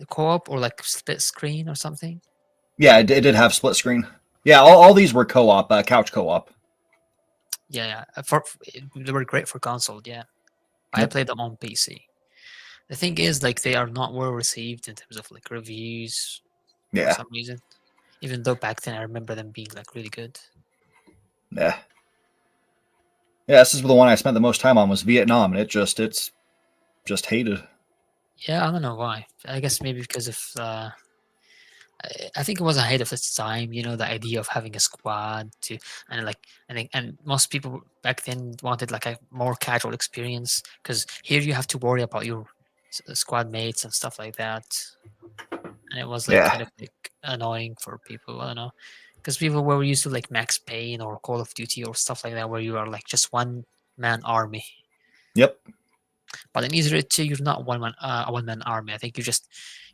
co-op or like split screen or something? Yeah, it did have split screen. Yeah, all these were co-op, couch co-op. Yeah. They were great for console. Yeah, I played them on PC. The thing is, like, they are not well received in terms of like reviews for Yeah, some reason. Even though back then I remember them being like really good. yeah, yeah. This is the one I spent the most time on was Vietnam, and it's just hated. Yeah, I don't know why. I guess maybe because of I think it was ahead of its time, you know, the idea of having a squad to and like and most people back then wanted like a more casual experience because here you have to worry about your squad mates and stuff like that, and it was like Yeah. kind of like annoying for people. I don't know, because people were used to like Max Payne or Call of Duty or stuff like that, where you are like just one man army. Yep. But in Israel too, you're not a one man army. I think you just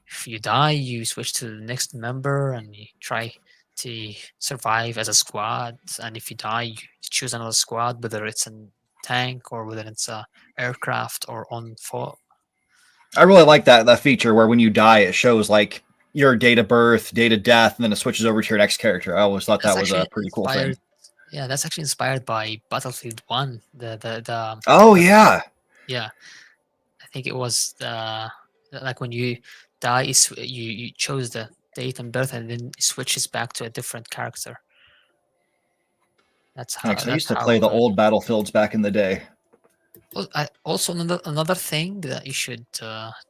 if you die, you switch to the next member and you try to survive as a squad. And if you die, you choose another squad, whether it's a tank or whether it's a aircraft or on foot. I really like that feature where when you die, it shows like your date of birth, date of death, and then it switches over to your next character. I always thought That's that was a actually pretty cool inspired. thing. Yeah, that's actually inspired by Battlefield One. Oh yeah, Yeah, I think it was the like when you die, you chose the date and birth, and then it switches back to a different character. That's how. because I That's used to play how. the old Battlefields back in the day. Also, another thing that you should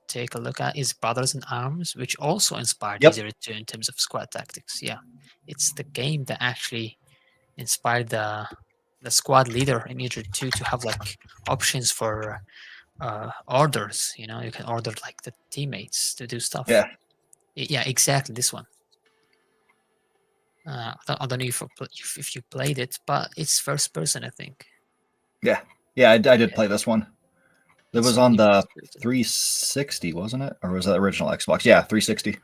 take a look at is Brothers in Arms, which also inspired Yep. Easier 2 in terms of squad tactics. Yeah, it's the game that actually inspired the squad leader in Easier 2 to have like options for orders. You know, you can order like the teammates to do stuff. Yeah. Yeah, exactly. This one. I don't know if you played it, but it's first person, I think. Yeah. Yeah. I did Yeah, play this one. It it's was on only the first person. 360, wasn't it? Or was that original Xbox? Yeah, 360.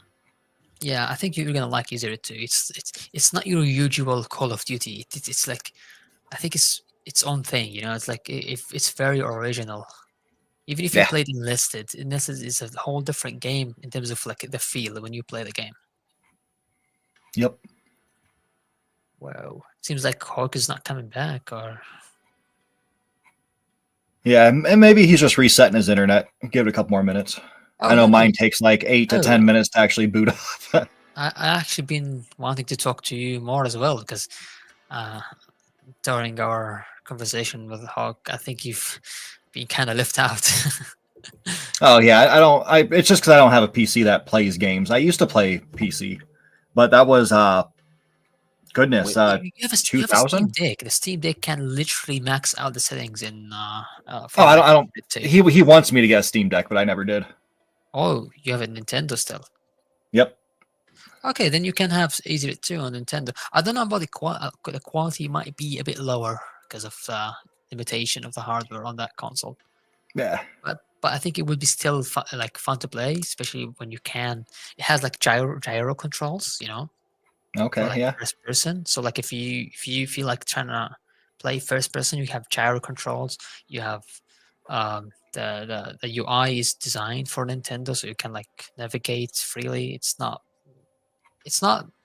Yeah, I think you're gonna like Easier too. It's not your usual Call of Duty. It's like I think it's its own thing. You know, it's like if it's very original. Even if you Yeah. played Enlisted is a whole different game in terms of like the feel when you play the game. Yep. Wow, seems like Hawk is not coming back, or Yeah, and maybe he's just resetting his internet. Give it a couple more minutes. I oh know no no mine takes like 8 to 10 oh minutes to actually boot up. I actually been wanting to talk to you more as well because uh, during our conversation with Hawk, I think you've been kind of left out. Oh yeah, I don't. It's just because I don't have a PC that plays games. I used to play PC, but that was goodness, You have a Steam 2000. Deck. The Steam Deck can literally max out the settings in Oh, for like I don't. too. He wants me to get a Steam Deck, but I never did. Oh, you have a Nintendo still. Yep. Okay, then you can have Easy 2 on Nintendo. I don't know about the quality might be a bit lower because of the limitation of the hardware on that console. Yeah. But I think it would be still fun to play, especially when you can. It has like gyro controls, you know, for Okay. like Yeah. first person. So like if you feel like trying to play first person, you have gyro controls. You have the UI is designed for Nintendo, so you can like navigate freely. It's not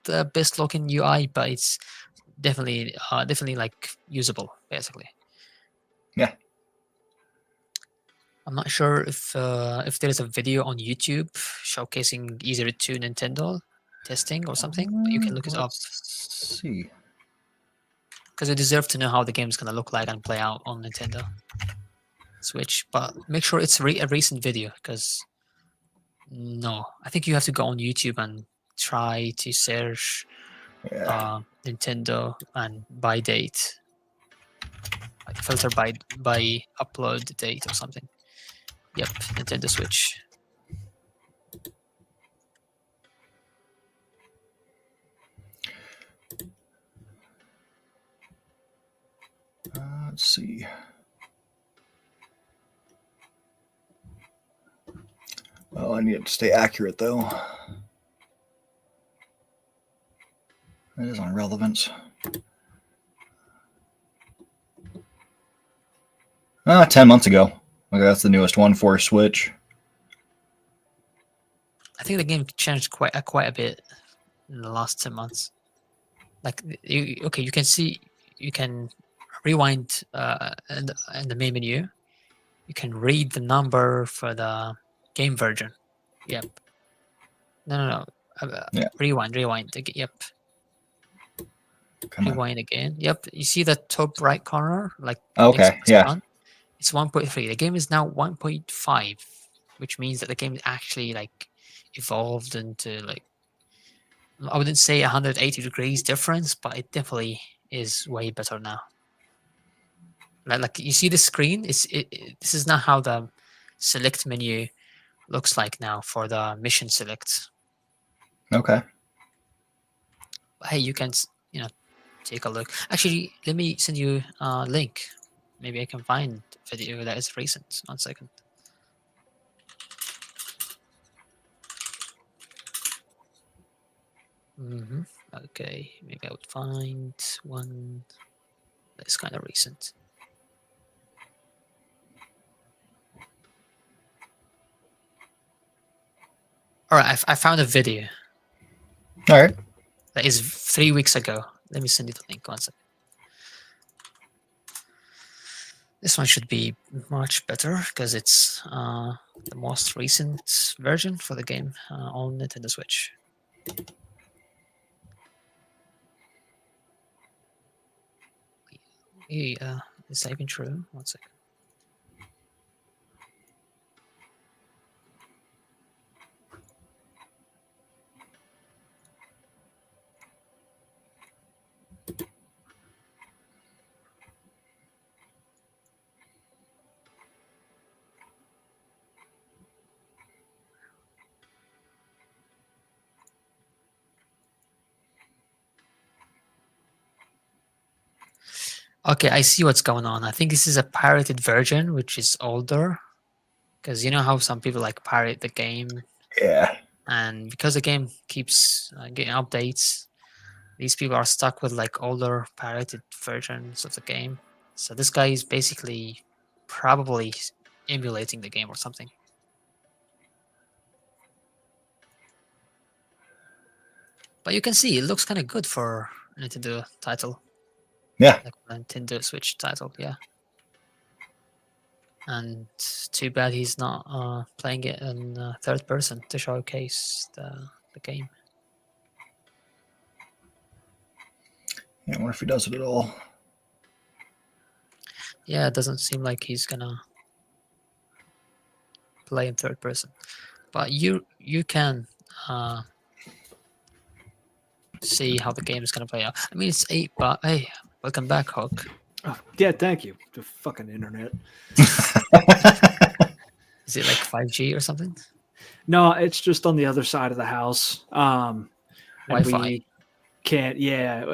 the best looking UI, but it's definitely like usable basically. Yeah. I'm not sure if there is a video on YouTube showcasing either to Nintendo testing or something, but you can look it up Let's see. because you deserve to know how the game is gonna look like and play out on Nintendo Switch. But make sure it's a recent video because no, I think you have to go on YouTube and try to search Yeah. Nintendo and by date, like filter by upload date or something. Yep, Nintendo Switch. Let's see. Oh, I need to stay accurate though. That is on relevance. 10 months ago. Okay, that's the newest one for Switch. I think the game changed quite a bit in the last 10 months. Like, you can see, you can rewind in the main menu. You can read the number for the game version. Yep. No. Yeah. Rewind. Yep. Come on. Rewind again. Yep. You see the top right corner, like Okay, next to the yeah. sun? It's 1.3. The game is now 1.5, which means that the game actually like evolved into like, I wouldn't say 180 degrees difference, but it definitely is way better now. Like you see the screen, this is not how the select menu looks like now for the mission select. Okay. But hey, you can take a look. Actually, let me send you a link. Maybe I can find a video that is recent. 1 second. Okay, maybe I would find one that's kind of recent. All right, I found a video All right. that is 3 weeks ago. Let me send you the link. 1 second. This one should be much better because it's the most recent version for the game on Nintendo Switch. Is that even true? 1 second. Okay, I see what's going on. I think this is a pirated version, which is older. Because you know how some people like pirate the game, Yeah. and because the game keeps getting updates, these people are stuck with like older pirated versions of the game. So this guy is basically probably emulating the game or something. But you can see it looks kind of good for a Nintendo title. Yeah. Like a Nintendo Switch title, yeah. And too bad he's not playing it in third person to showcase the game. Yeah, I wonder if he does it at all. Yeah, it doesn't seem like he's gonna play in third person. But you can see how the game is gonna play out. I mean, it's 8, but hey, welcome back, Hawk. Oh, yeah, thank you. The fucking internet. Is it like 5G or something? No, it's just on the other side of the house. And Wi-Fi.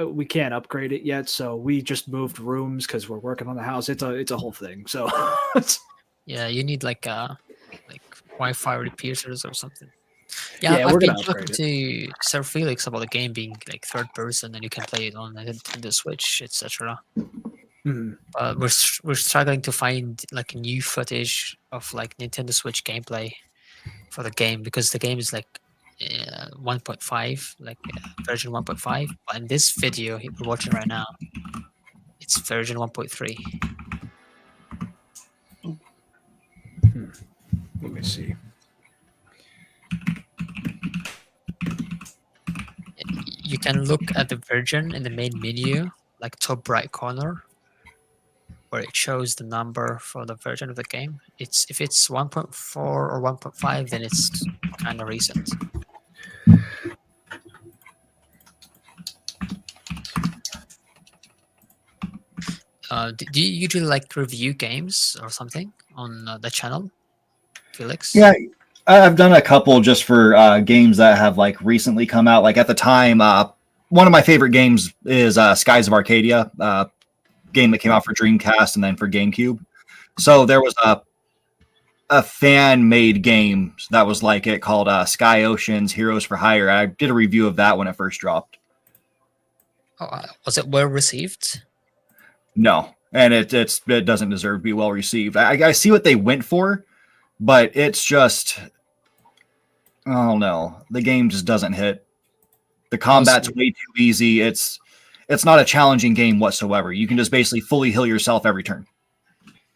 we can't upgrade it yet. So we just moved rooms because we're working on the house. It's a whole thing. So Yeah, you need like Wi-Fi repeaters or something. Yeah, Yeah, we're I've been gonna talking upgrade to Sir Felix about the game being like third person and you can play it on the Nintendo Switch, etc. Mhm. We're struggling to find like new footage of like Nintendo Switch gameplay for the game because the game is like 1.5, like version 1.5. But in this video we're watching right now, it's version 1.3. Let me see. You can look at the version in the main menu, like top right corner, where it shows the number for the version of the game. If it's 1.4 or 1.5, then it's kind of recent. Do you usually like review games or something on the channel, Felix? Yeah, I've done a couple just for games that have like recently come out. Like at the time, one of my favorite games is Skies of Arcadia, game that came out for Dreamcast and then for GameCube. So there was a fan-made game that was like it called Sky Oceans Heroes for Hire. I did a review of that when it first dropped. Oh, was it well received? No, and it doesn't deserve to be well received. I see what they went for, but it's just, oh no, the game just doesn't hit. The combat's way too easy. It's not a challenging game whatsoever. You can just basically fully heal yourself every turn.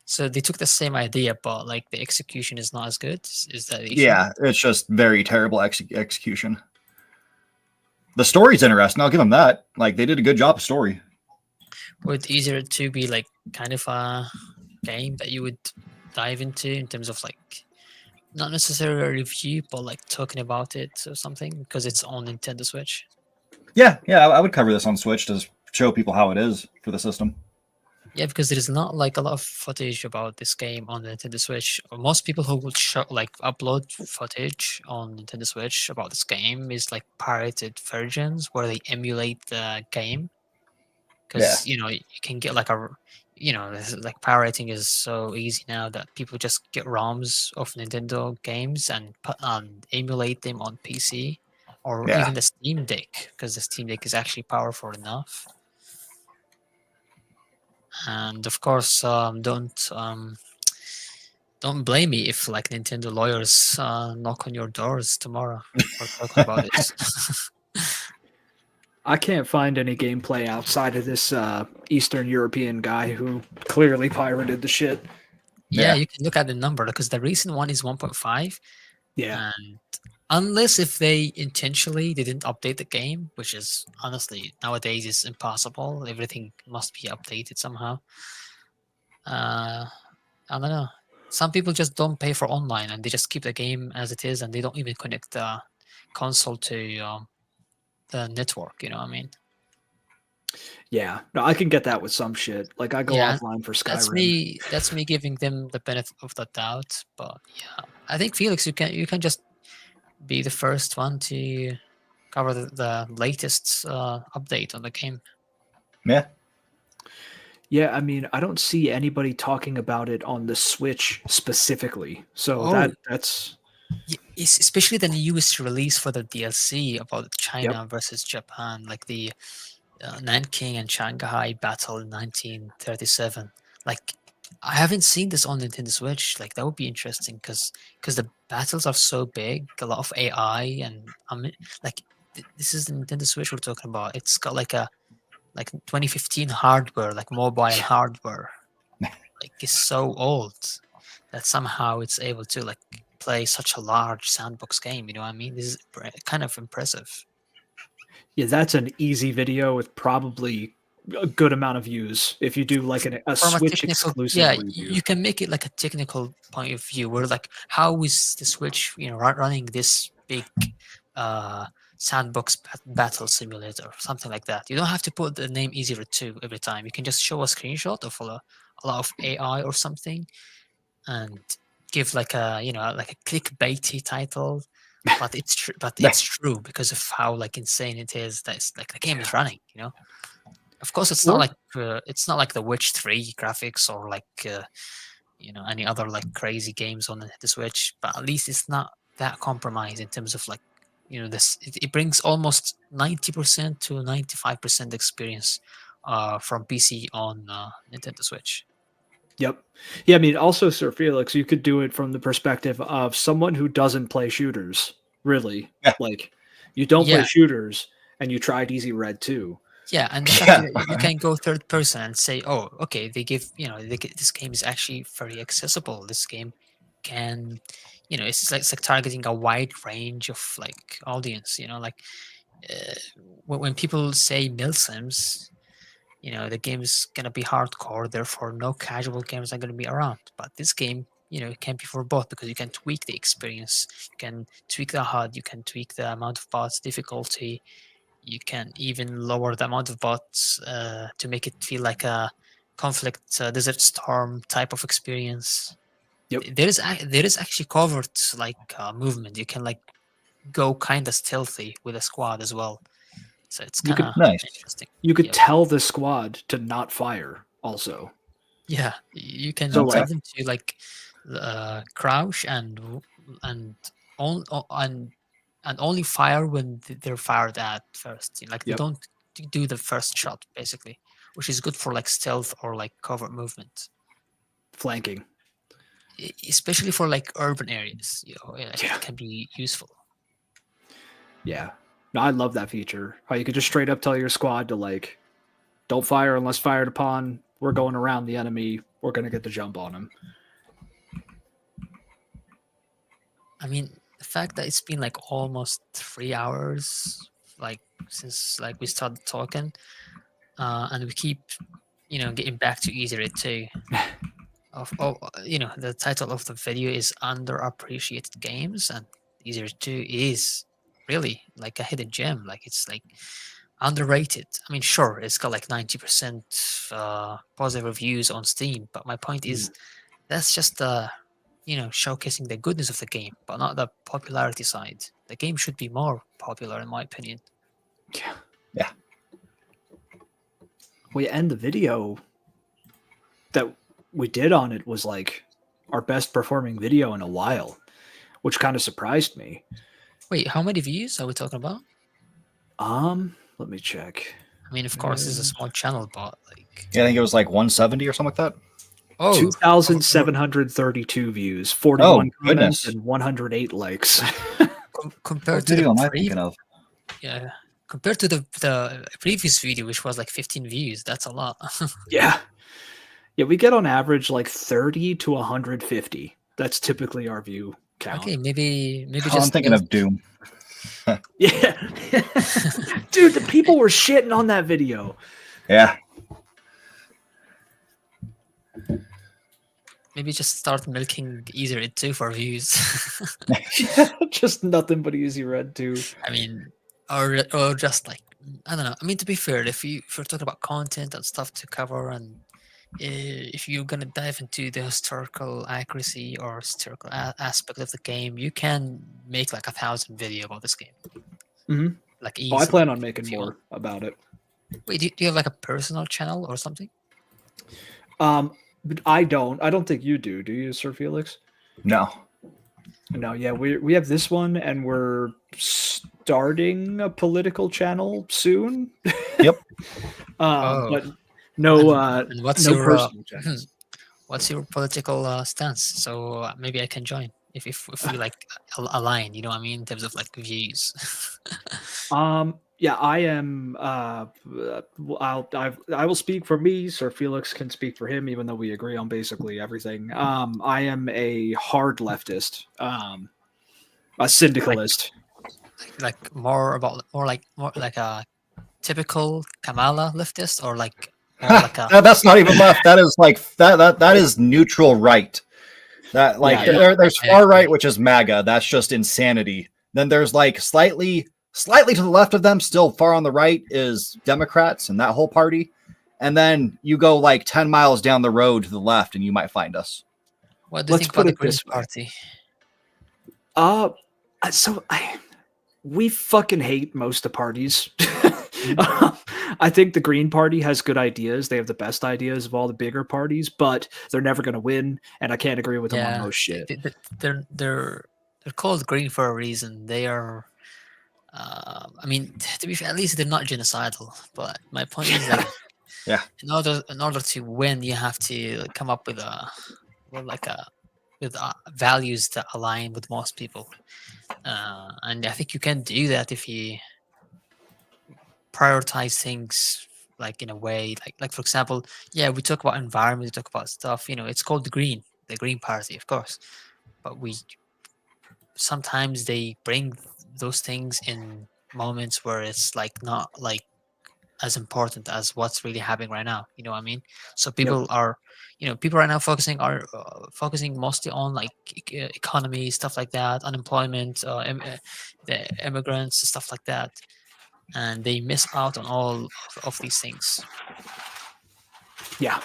So they took the same idea, but like the execution is not as good. Is that the issue? Yeah, it's just very terrible execution. The story's interesting. I'll give them that. Like they did a good job of story. Would it easier to be like kind of a game that you would dive into in terms of like not necessarily a review, but like talking about it or something because it's on Nintendo Switch? Yeah, I would cover this on Switch to show people how it is for the system. Yeah, because there is not like a lot of footage about this game on the Nintendo Switch. Most people who would show like upload footage on Nintendo Switch about this game is like pirated versions where they emulate the game. Yeah, Because you can get like like pirating is so easy now that people just get ROMs of Nintendo games and put emulate them on PC or yeah. even the Steam Deck because the Steam Deck is actually powerful enough. And of course, don't blame me if like Nintendo lawyers knock on your doors tomorrow for talking about this. I can't find any gameplay outside of this Eastern European guy who clearly pirated the shit. Yeah, Yeah. you can look at the number because the recent one is 1.5, Yeah. and unless if they intentionally didn't update the game, which is honestly nowadays is impossible. Everything must be updated somehow. I don't know. Some people just don't pay for online and they just keep the game as it is and they don't even connect the console to the network. You know what I mean? Yeah. No, I can get that with some shit. Like I go Yeah, offline for that's Skyrim. me. That's me giving them the benefit of the doubt. But yeah, I think Felix, you can just be the first one to cover the latest update on the game. Yeah. Yeah, I mean, I don't see anybody talking about it on the Switch specifically. So Oh, that's especially the newest release for the DLC about yep. China versus Japan, like the Nanking and Shanghai battle in 1937. Like, I haven't seen this on Nintendo Switch. Like, that would be interesting because the battles are so big, a lot of AI, and like this is the Nintendo Switch we're talking about. It's got like 2015 hardware, like mobile hardware. Like, it's so old that somehow it's able to like play such a large sandbox game. You know what I mean? This is kind of impressive. Yeah, that's an easy video with probably a good amount of views if you do like a From a Switch technical, exclusive yeah, review. you can make it like a technical point of view where like how is the Switch, running this big uh sandbox battle simulator, something like that. You don't have to put the name easier 2 every time. You can just show a screenshot of a lot of AI or something and give like like a clickbaity title, but it's true. But it's true because of how like insane it is. That it's like the game is running. Of course, Or it's not like The Witch 3 graphics or like any other like crazy games on the Switch, but at least it's not that compromised in terms of like this. It brings almost 90% to 95% experience from PC on Nintendo Switch. yep. Yeah, I mean also Sir Felix, you could do it from the perspective of someone who doesn't play shooters, really. Yeah. Like you don't play Yeah, shooters and you tried Easy Red 2. yeah, and the fact Yeah. that you can go third person and say, "Oh, okay, they give this game is actually very accessible. This game can, it's like targeting a wide range of like audience. Like uh, when people say milsims, the game's gonna be hardcore. Therefore, no casual games are gonna be around. But this game, it can be for both because you can tweak the experience, you can tweak the HUD, you can tweak the amount of bots difficulty." You can even lower the amount of bots to make it feel like a conflict desert storm type of experience. Yep. There is actually covert like movement. You can like go kind of stealthy with a squad as well. So it's You kind could of Nice. interesting. you could Yep. tell the squad to not fire also. Yeah, you can So Okay. tell like them to like crouch and on and only fire when they're fired at first. Like they yep, don't do the first shot basically, which is good for like stealth or like covert movement, flanking. especially for like urban areas. Like, Yeah. it can be useful. Yeah. No, I love that feature. How you could just straight up tell your squad to like don't fire unless fired upon. We're going around the enemy. we're gonna get the jump on him. I mean, the fact that it's been like almost 3 hours, like since like we started talking, and we keep, getting back to Easy Red 2. The title of the video is Underappreciated Games, and Easy Red 2 is really like a hidden gem. Like it's like underrated. I mean, sure, it's got like 90% positive reviews on Steam, but my point is that's just showcasing the goodness of the game, but not the popularity side. The game should be more popular, in my opinion. Yeah. We end the video that we did on it was like our best performing video in a while, which kind of surprised me. Wait, how many views are we talking about? Let me check. I mean, of course, it's a small channel, but like, Yeah, I think it was like 170 or something like that. 2,732 views, 41 comments, goodness. and 108 likes. compared What to video the am I thinking of? yeah, compared to the previous video, which was like 15 views, that's a lot. Yeah, we get on average like 30 to 150. That's typically our view count. Okay, maybe Oh, just I'm thinking of Doom. Yeah, dude, the people were shitting on that video. Yeah. maybe just start milking Easy Red 2 for views. Just nothing but Easy Red 2. I mean, or just like, I don't know. I mean, to be fair, if you're talking about content and stuff to cover, and if you're gonna dive into the historical accuracy or historical aspect of the game, you can make like 1,000 video about this game. Mm-hmm. Like, I easily, plan on making if you more want. about it. Wait, do you have like a personal channel or something? But I don't think you do. Do you, Sir Felix? No. No, yeah, we have this one, and we're starting a political channel soon. Yep. But no, and what's no your personal channels. what's your political stance? So maybe I can join if we like align. You know what I mean, in terms of like views. Yeah, I am. I will speak for me. Sir Felix can speak for him, even though we agree on basically everything. I am a hard leftist, a syndicalist. Like more like a typical Kamala leftist, or like more like a That's not even left. That is like that is neutral right. That like there's far right, which is MAGA. That's just insanity. Then there's like slightly to the left of them, still far on the right, is Democrats and that whole party. And then you go like 10 miles down the road to the left and you might find us. What do you think about the Green Party? We fucking hate most of the parties. I think the Green Party has good ideas. They have the best ideas of all the bigger parties, but they're never going to win. And I can't agree with them on most shit. They're called Green for a reason. They are. I mean, to be fair, at least they're not genocidal. But my point is that, in order to win, you have to come up with values that align with most people, and I think you can do that if you prioritize things like in a way, like for example, we talk about environment, we talk about stuff. It's called the Green Party, of course, but sometimes they bring those things in moments where it's like not like as important as what's really happening right now. You know what I mean? So people are, people right now focusing mostly on like economy, stuff like that, unemployment, the immigrants, stuff like that, and they miss out on all of these things. Yeah.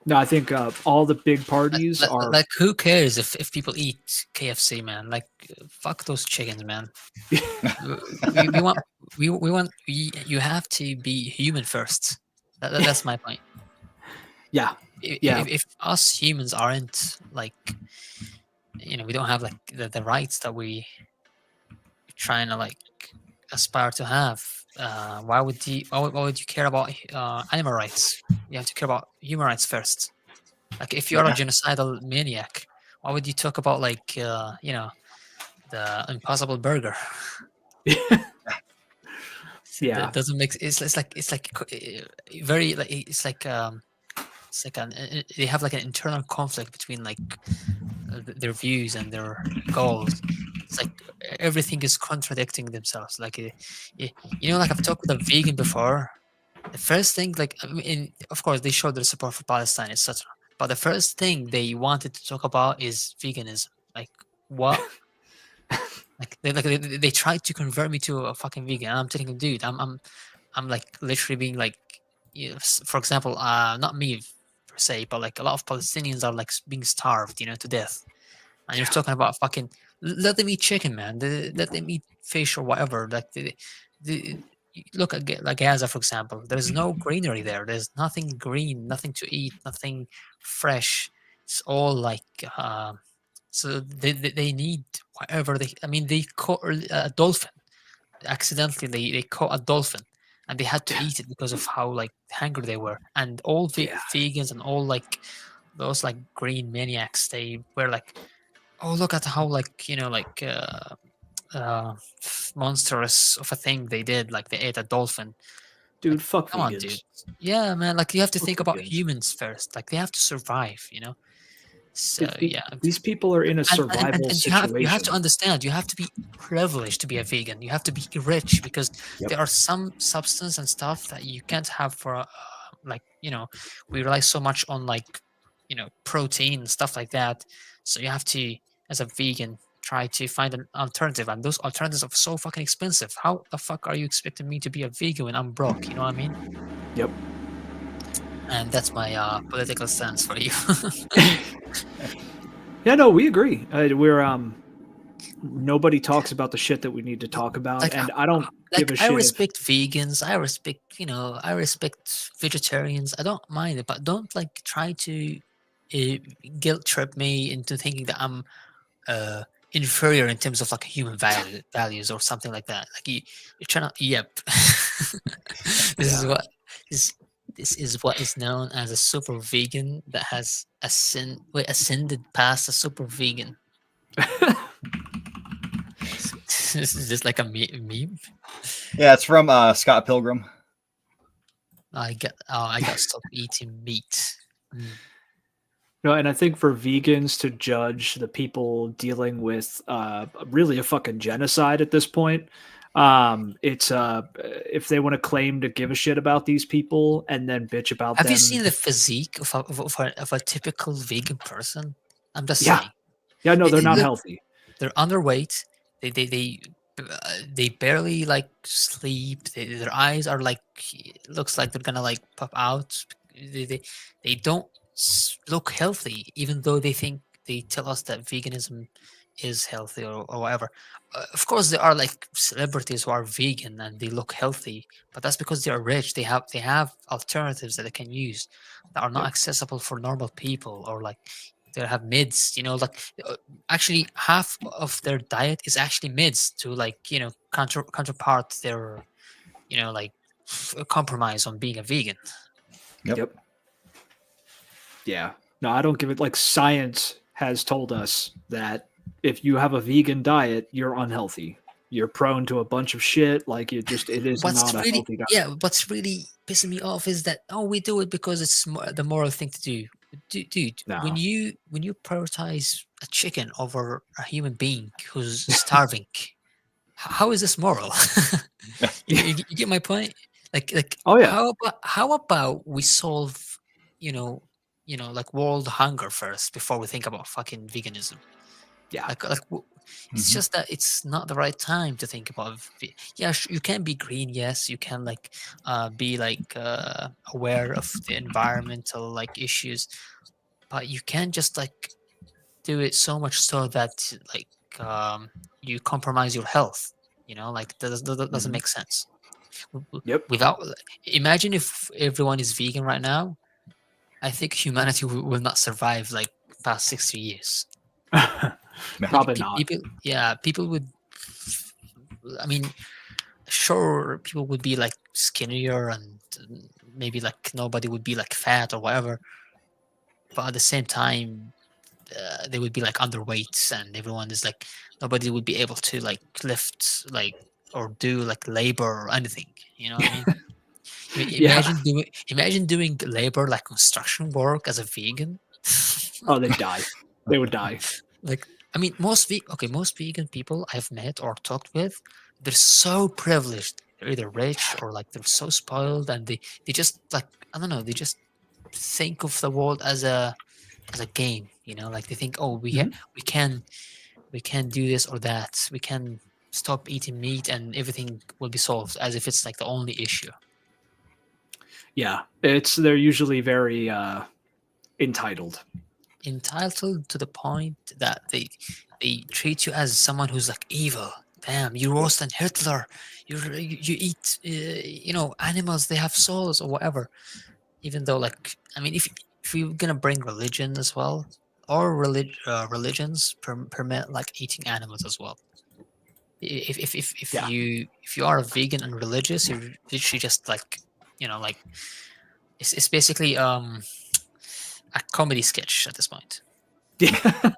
No, I think all the big parties are like, who cares if people eat KFC, man? Like, fuck those chickens, man. You have to be human first. That's my point. Yeah. If us humans aren't like, we don't have like the rights that we trying to like aspire to have. Why would you care about animal rights? You have to care about human rights first. Like, if you're a genocidal maniac, why would you talk about like the Impossible Burger? Yeah, that doesn't make it's like very like it's like It's like they have like an internal conflict between like their views and their goals. It's like everything is contradicting themselves. Like like I've talked with a vegan before. The first thing, like, I mean, of course, they showed their support for Palestine, etc. But the first thing they wanted to talk about is veganism. Like, what? They tried to convert me to a fucking vegan. And I'm telling them, dude, I'm like literally being like, for example, not me per se, but like a lot of Palestinians are like being starved, to death. And you're talking about fucking let them eat chicken, man. Let them eat fish or whatever. Like look at like Gaza, for example. There's no greenery there. There's nothing green, nothing to eat, nothing fresh. It's all like so they need whatever they. I mean, they caught a dolphin accidentally. They caught a dolphin. And they had to eat it because of how like hungry they were. And all vegans and all like those like green maniacs, they were like, oh, look at how like monstrous of a thing they did. Like they ate a dolphin. Dude, Like, fuck come on, dude. vegans. Yeah, man. Like you have to Fuck think about vegans. humans first. Like they have to survive. So yeah. These people are in a survival And situation. you have to understand. You have to be privileged to be a vegan. You have to be rich because there are some substance and stuff that you can't have for we rely so much on like protein and stuff like that. So you have to, as a vegan, try to find an alternative, and those alternatives are so fucking expensive. How the fuck are you expecting me to be a vegan when I'm broke? You know what I mean? Yep. And that's my political stance for you. Yeah, no, we agree. We're nobody talks about the shit that we need to talk about, Like, and I don't give a shit. I respect vegans. I respect vegetarians. I don't mind it, but don't like try to guilt trip me into thinking that I'm inferior in terms of like human values or something like that. Like you're trying to. Yep. This is what is known as a super vegan that has ascended past a super vegan. This is just like a meme. Yeah, it's from Scott Pilgrim. I got stopped eating meat. No, and I think for vegans to judge the people dealing with really a fucking genocide at this point, it's if they want to claim to give a shit about these people and then bitch about them. Have you seen the physique of a typical vegan person? I'm just Yeah. saying. Yeah, no, they're not healthy. They're underweight. They barely like sleep. Their eyes are like looks like they're gonna like pop out. They don't look healthy, even though they tell us that veganism is healthy or whatever. Of course, there are like celebrities who are vegan and they look healthy, but that's because they are rich. They have alternatives that they can use that are not accessible for normal people, or like they have mids. Actually, half of their diet is actually mids to like counterpart their compromise on being a vegan. Yep. Yeah. No, I don't give it. Like science has told us that if you have a vegan diet, you're unhealthy. You're prone to a bunch of shit. Like it is not a healthy diet. Yeah, what's really pissing me off is that we do it because it's the moral thing to do. Dude, No. when you prioritize a chicken over a human being who's starving, how is this moral? you get my point? Like oh yeah. How about we solve like world hunger first before we think about fucking veganism? Yeah. It's just that it's not the right time to think about. You can be green. Yes, you can like be like aware of the environmental like issues, but you can't just like do it so much so that like you compromise your health. Like that doesn't make sense. Yep. Imagine if everyone is vegan right now. I think humanity will not survive like past 60 years. Probably not. People would. I mean, sure, people would be like skinnier and maybe like nobody would be like fat or whatever. But at the same time, they would be like underweight, and everyone is like nobody would be able to like lift like or do like labor or anything. You know what I mean? Yeah. Imagine doing labor like construction work as a vegan. Oh, they'd die. They would die. Like, I mean, most vegan people I've met or talked with, they're so privileged. They're either rich or like they're so spoiled, and they just like, I don't know, they just think of the world as a game. You know, like they think, oh, Mhm. we can do this or that. We can stop eating meat and everything will be solved, as if it's like the only issue. Yeah, they're usually very entitled. Entitled to the point that they treat you as someone who's like evil. Damn, you're worse than Hitler. You eat animals. They have souls or whatever. Even though, like, I mean, if you're gonna bring religion as well, or religions permit like eating animals as well. Yeah. If you are a vegan and religious, you're literally just like, like it's basically a comedy sketch at this point. Yeah.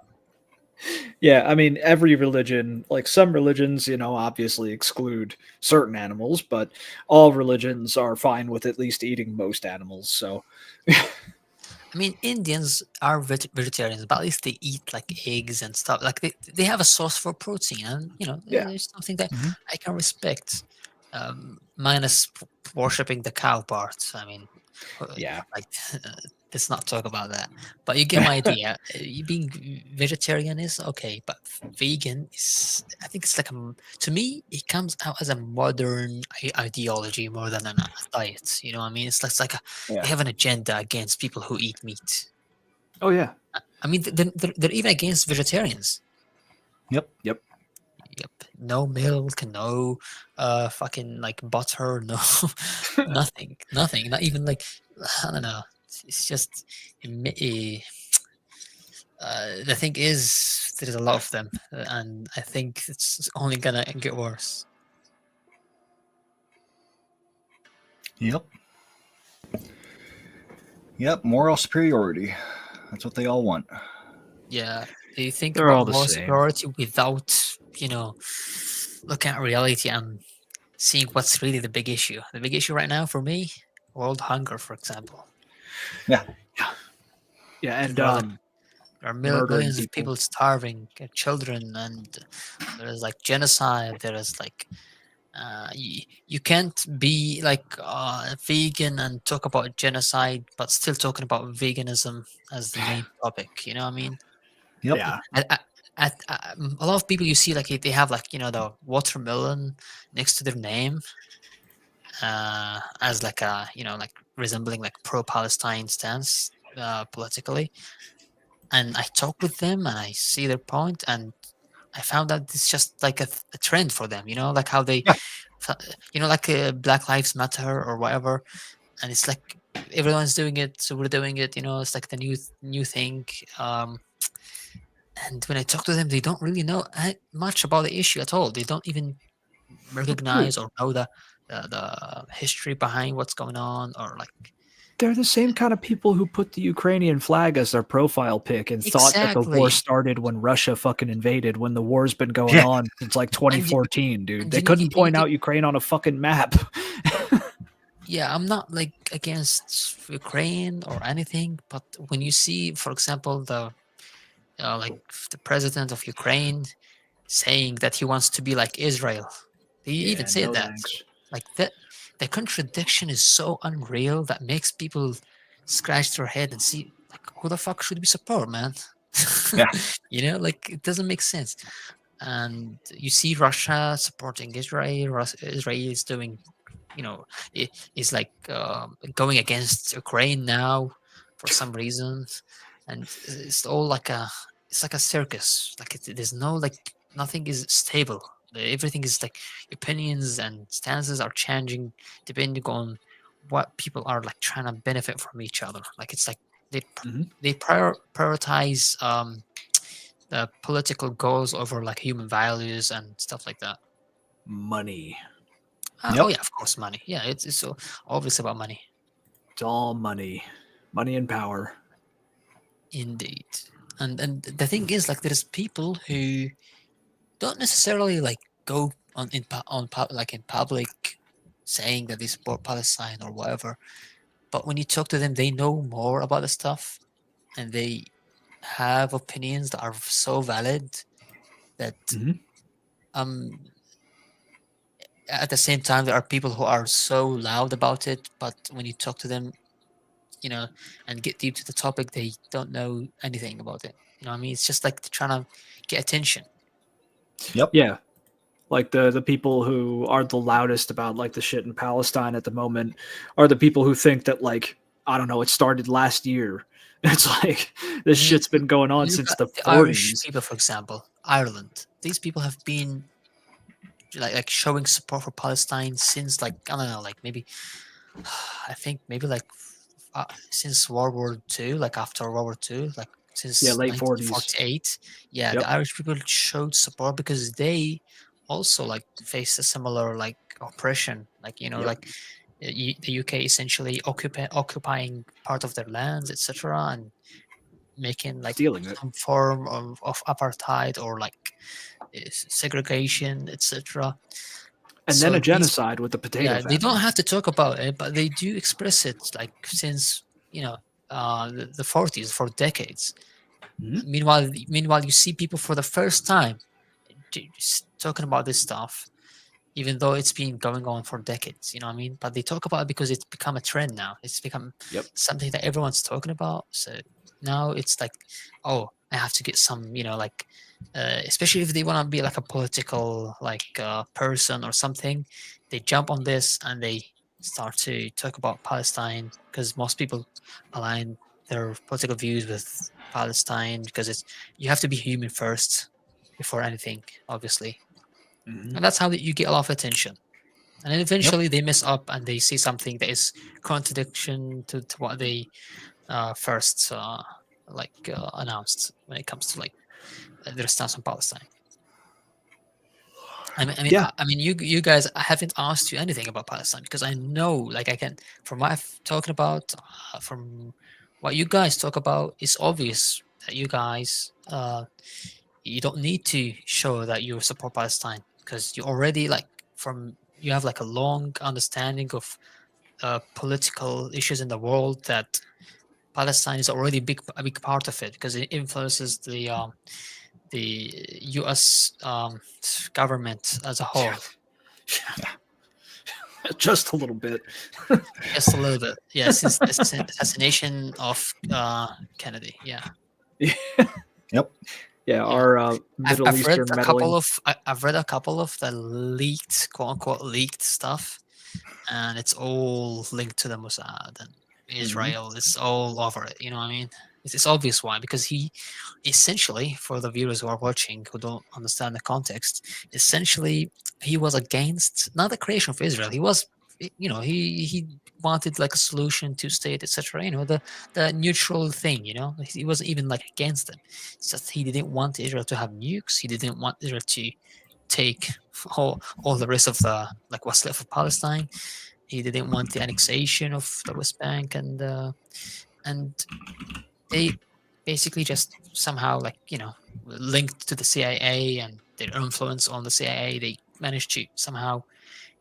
Yeah, I mean, every religion, like some religions, obviously exclude certain animals, but all religions are fine with at least eating most animals. So, I mean, Indians are vegetarians, but at least they eat like eggs and stuff. Like they have a source for protein, and yeah. there's something that Mhm. I can respect. Minus worshipping the cow part. I mean, Yeah. like let's not talk about that. But you get my idea. You being vegetarian is okay, but vegan is. I think it's like to me, it comes out as a modern ideology more than a diet. You know what I mean? It's like they Yeah. have an agenda against people who eat meat. Oh, yeah. I mean, they're even against vegetarians. Yep. Yep. Yep. No milk, no fucking like butter, no nothing. Nothing. Not even like, I don't know. It's just the thing is there's a lot of them, and I think it's only gonna get worse. Yep. Yep. Moral superiority. That's what they all want. Yeah. You think They're about all the moral same. superiority without, looking at reality and seeing what's really the big issue. The big issue right now for me, world hunger, for example. Yeah. Yeah. And Brother, there are murdering millions of people. people starving, children, and there is like genocide. There is like you can't be like vegan and talk about genocide, but still talking about veganism as the main topic. You know what I mean? Yep. Yeah. A lot of people you see like they have like the watermelon next to their name as like a like resembling like pro-Palestine stance politically. And I talk with them and I see their point, and I found out it's just like a trend for them, like how they, Yeah. like Black Lives Matter or whatever, and it's like everyone's doing it, so we're doing it. It's like the new thing. And when I talk to them, they don't really know much about the issue at all. They don't even Dude, recognize or know the history behind what's going on, or like they're the same kind of people who put the Ukrainian flag as their profile pic and thought that the war exactly. started when Russia fucking invaded, when the war's been going Yeah. on since like And 2014, dude. and They couldn't point out Ukraine on a fucking map. yeah, I'm not like against Ukraine or anything, but when you see, for example, the president of Ukraine saying that he wants to be like Israel, he even Yeah, said no that. thanks. Like that, the contradiction is so unreal that makes people scratch their head and see like who the fuck should we support, man? Yeah. Like it doesn't make sense. And you see Russia supporting Israel. Israel is doing, is like going against Ukraine now for some reason, and it's all like it's like a circus. Like there's no like nothing is stable. Everything is like opinions and stances are changing depending on what people are like trying to benefit from each other. Like it's like Mhm. they prioritize the political goals over like human values and stuff like that. Money. Oh Yep. yeah, of course, money. Yeah, it's so obvious about money. It's all money. Money and power. Indeed. And the thing is, like, there's people who don't necessarily like go on like in public saying that they support Palestine or whatever. But when you talk to them, they know more about the stuff, and they have opinions that are so valid that Mhm. um at the same time there are people who are so loud about it, but when you talk to them, and get deep to the topic, they don't know anything about it. You know what I mean? It's just like trying to get attention. Yep. Yeah. Like the people who are the loudest about like the shit in Palestine at the moment are the people who think that like I don't know, it started last year. It's like this You, shit's been going on you look since at the the Irish 40s. people, for example, Ireland. These people have been like showing support for Palestine since like I don't know, like maybe I think maybe like since World War Two, like after World War Two, like Yeah, since late 40s. 1948. Yeah, the Yep. Irish people showed support because they also like faced a similar like oppression, like Yep. like the UK essentially occupying part of their lands, etc., and making like Stealing it. some form of apartheid or like segregation, etc. And then So a these, genocide with the potato yeah, they don't famine. have to talk about it, but they do express it like since the 40s for decades. Mhm. Meanwhile, you see people for the first time just talking about this stuff, even though it's been going on for decades. You know what I mean? But they talk about it because it's become a trend now. It's become Yep. something that everyone's talking about. So now it's like, oh, I have to get some, like, especially if they want to be like a political like person or something, they jump on this and they start to talk about Palestine because most people align their political views with Palestine because you have to be human first before anything, obviously, Mhm. and that's how you get a lot of attention. And then Yep. eventually they mess up and they see something that is contradiction to what they first announced when it comes to like their stance on Palestine. Yeah. You guys, I haven't asked you anything about Palestine because I know, like, I can from what I've talking about, from what you guys talk about, it's obvious that you guys you don't need to show that you support Palestine because you already like you have like a long understanding of political issues in the world that Palestine is already a big part of it because it influences the U.S. Government as a whole. Just a little bit. Just a little bit, yeah. Since the assassination of Kennedy, yeah, Yep. Yeah, yeah. our I've Middle I've read Eastern a couple meddling. of I've read a couple of the leaked, quote unquote, leaked stuff, and it's all linked to the Mossad and Mhm. Israel. It's all over it. You know what I mean? It's obvious why, because he essentially, for the viewers who are watching who don't understand the context, essentially he was against not the creation of Israel. He was, he wanted like a solution to state, etc. The neutral thing. He wasn't even like against it. It's just he didn't want Israel to have nukes. He didn't want Israel to take all the rest of the like what's left of Palestine. He didn't want the annexation of the West Bank, and they basically just somehow like linked to the CIA and their influence on the CIA. They managed to somehow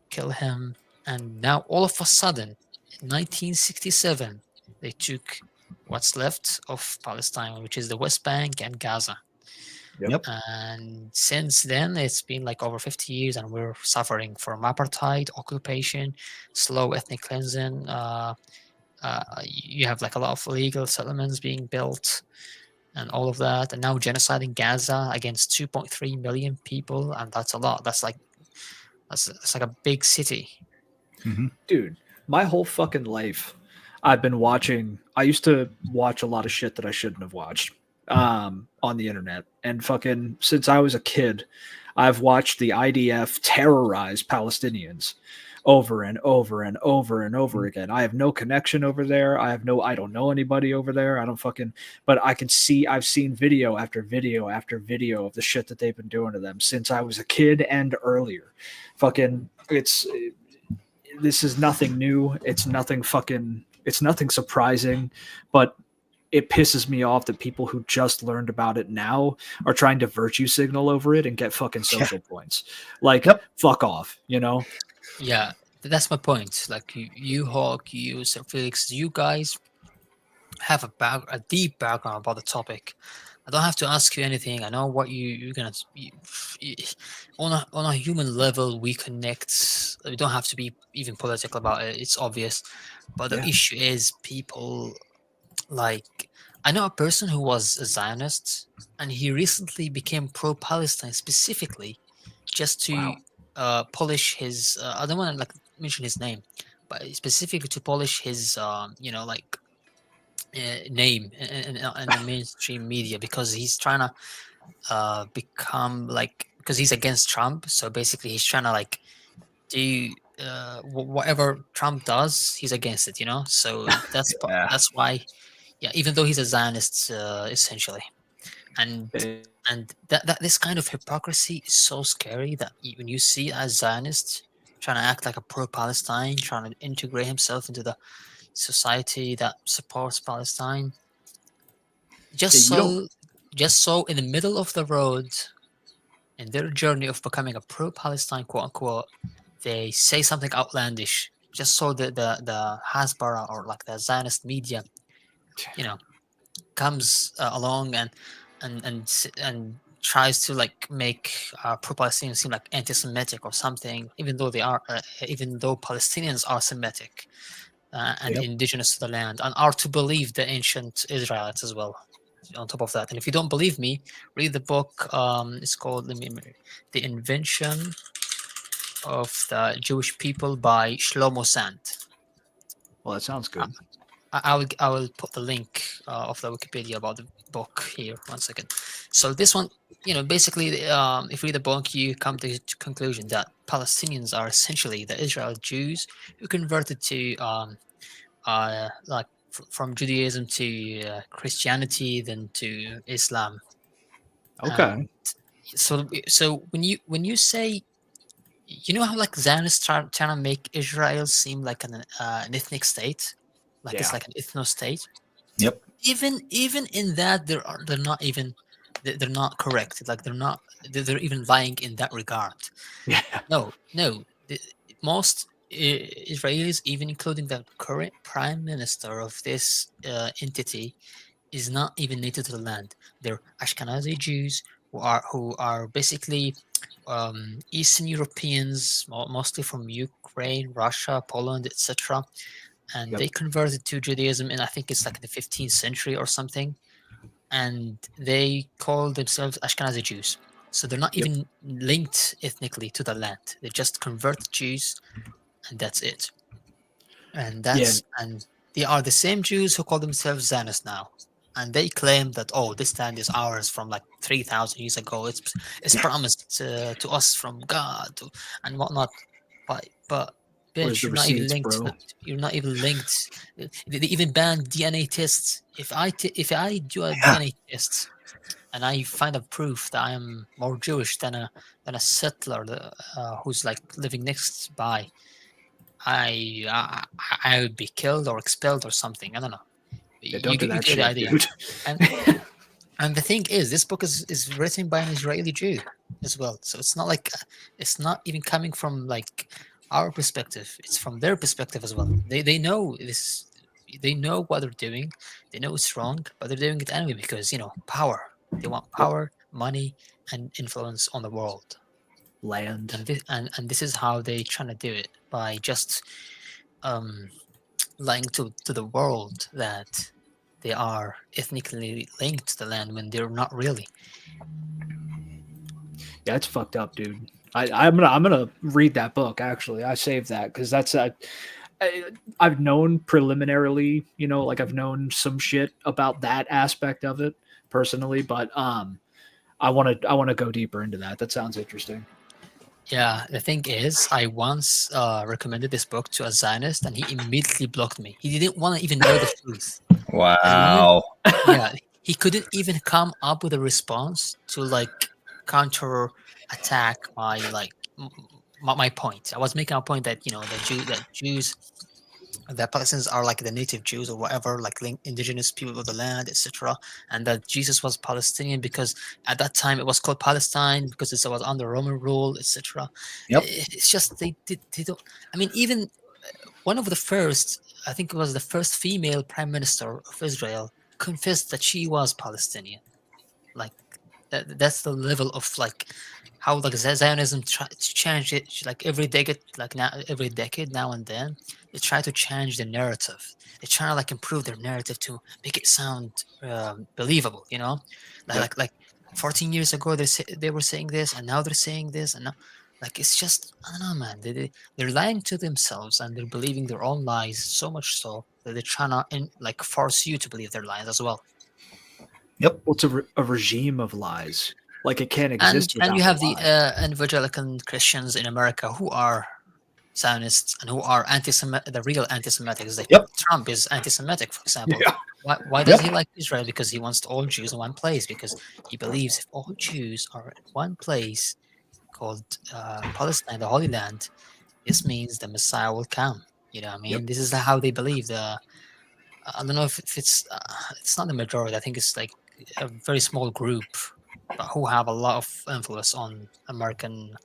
kill him, and now all of a sudden, in 1967, they took what's left of Palestine, which is the West Bank and Gaza. Yep. And since then, it's been like over 50 years, and we're suffering from apartheid, occupation, slow ethnic cleansing. You have like a lot of illegal settlements being built, and all of that, and now genocide in Gaza against 2.3 million people, and that's a lot. That's like a big city. Hmm. Dude, my whole fucking life I've been watching. I used to watch a lot of shit that I shouldn't have watched on the internet. And fucking since I was a kid, I've watched the IDF terrorize Palestinians over and over and over and over again. I have no connection over there. I don't know anybody over there. I don't fucking, but I can see, I've seen video after video after video of the shit that they've been doing to them since I was a kid and earlier. Fucking, this is nothing new. It's nothing surprising, but it pisses me off that people who just learned about it now are trying to virtue signal over it and get fucking social points. Like, Yep. fuck off, you know? Yeah, that's my point. Like you Hawk, you Sir Felix, you guys have a deep background about the topic. I don't have to ask you anything. I know what you're gonna you, on a human level. We connect. We don't have to be even political about it. It's obvious. But the Yeah. issue is people like I know a person who was a Zionist, and he recently became pro-Palestine specifically, just to Wow. polish his. I don't want to like mention his name, but specifically to polish his, like name in the mainstream media because he's trying to become like because he's against Trump. So basically, he's trying to like do whatever Trump does, he's against it. So Yeah. that's why. Yeah, even though he's a Zionist, essentially, and Eh, that this kind of hypocrisy is so scary that when you see a Zionist trying to act like a pro-Palestine, trying to integrate himself into the society that supports Palestine, yeah, just you don't. so just so in the middle of the road in their journey of becoming a pro-Palestine, quote unquote, they say something outlandish, just so the Hasbara or like the Zionist media, you know, comes along and tries to like make pro-Palestinians seem like anti-Semitic or something, even though Palestinians are Semitic and Yep. indigenous to the land and are to believe the ancient Israelites as well. On top of that, and if you don't believe me, read the book. It's called "The Invention of the Jewish People" by Shlomo Sand. Well, that sounds Uh, good. I will put the link of the Wikipedia about the book here. 1 second. So this one, basically, if you read the book, you come to the conclusion that Palestinians are essentially the Israel Jews who converted to like from Judaism to Christianity, then to Islam. Okay. And so when you say, how like Zionists trying to make Israel seem like an ethnic state, like it's Yeah. like an ethno state. Yep. Even in that, they're not even they're not correct. Like they're even lying in that regard. Yeah. No. Most Israelis, even including the current prime minister of this entity, is not even native to the land. They're Ashkenazi Jews who are basically Eastern Europeans, mostly from Ukraine, Russia, Poland, etc. And Yep. they converted to Judaism in I think it's like the 15th century or something. And they call themselves Ashkenazi Jews. So they're not Yep. even linked ethnically to the land. They just converted Jews, and that's it. And Yeah. they are the same Jews who call themselves Zionists now, and they claim that this land is ours from like 3,000 years ago. It's promised to us from God and whatnot. But Where's bitch, the you're not even receipts, linked. bro? You're not even linked. They even banned DNA tests. If I do a Yeah. DNA test and I find a proof that I am more Jewish than a settler who's like living next by, I would be killed or expelled or something. I don't know. Yeah, You don't do get you that get the shit, idea. dude. And and the thing is, this book is written by an Israeli Jew as well. So it's not like it's not even coming from like our perspective. It's from their perspective as well. They know this. They know what they're doing. They know it's wrong, but they're doing it anyway because power. They want Yep. power, money, and influence on the world. Land. And this is how they trying to do it by just um lying to the world that they are ethnically linked to the land when they're not really. Yeah, it's fucked up, dude. I'm gonna read that book. Actually, I saved that because I've known preliminarily, like I've known some shit about that aspect of it personally, but I want to go deeper into that. That sounds interesting. Yeah, the thing is, I once recommended this book to a Zionist, and he immediately blocked me. He didn't want to even know the truth. Wow. Yeah, he couldn't even come up with a response to like counter attack my like my point. I was making a point that that Jews that Palestinians are like the native Jews or whatever, like indigenous people of the land, etc. And that Jesus was Palestinian because at that time it was called Palestine because it was under Roman rule, etc. Yep. It's just they don't. I mean, even one of the first, I think it was the first female prime minister of Israel, confessed that she was Palestinian. Like that's the level of like how like Zionism try to change it like every decade, like now every decade now and then they try to change the narrative. They try to like improve their narrative to make it sound believable. You know, like Yep. like 14 years ago they were saying this and now they're saying this and now like it's just I don't know, man. They're lying to themselves and they're believing their own lies so much so that they're trying to like force you to believe their lies as well. Yep. Well, it's a regime of lies. Like it can't And exist you without the have the lie. evangelical Christians in America who are Zionists and who are anti-Semitic, the real anti-Semitics. Like Yep. Trump is anti-Semitic, for example. Yeah. Why does Yep. he like Israel? Because he wants all Jews in one place. Because he believes if all Jews are in one place called Palestine, the Holy Land, this means the Messiah will come. You know what I mean? Yep. This is how they believe. I don't know if it's not the majority. I think it's like a very small group but who have a lot of influence on American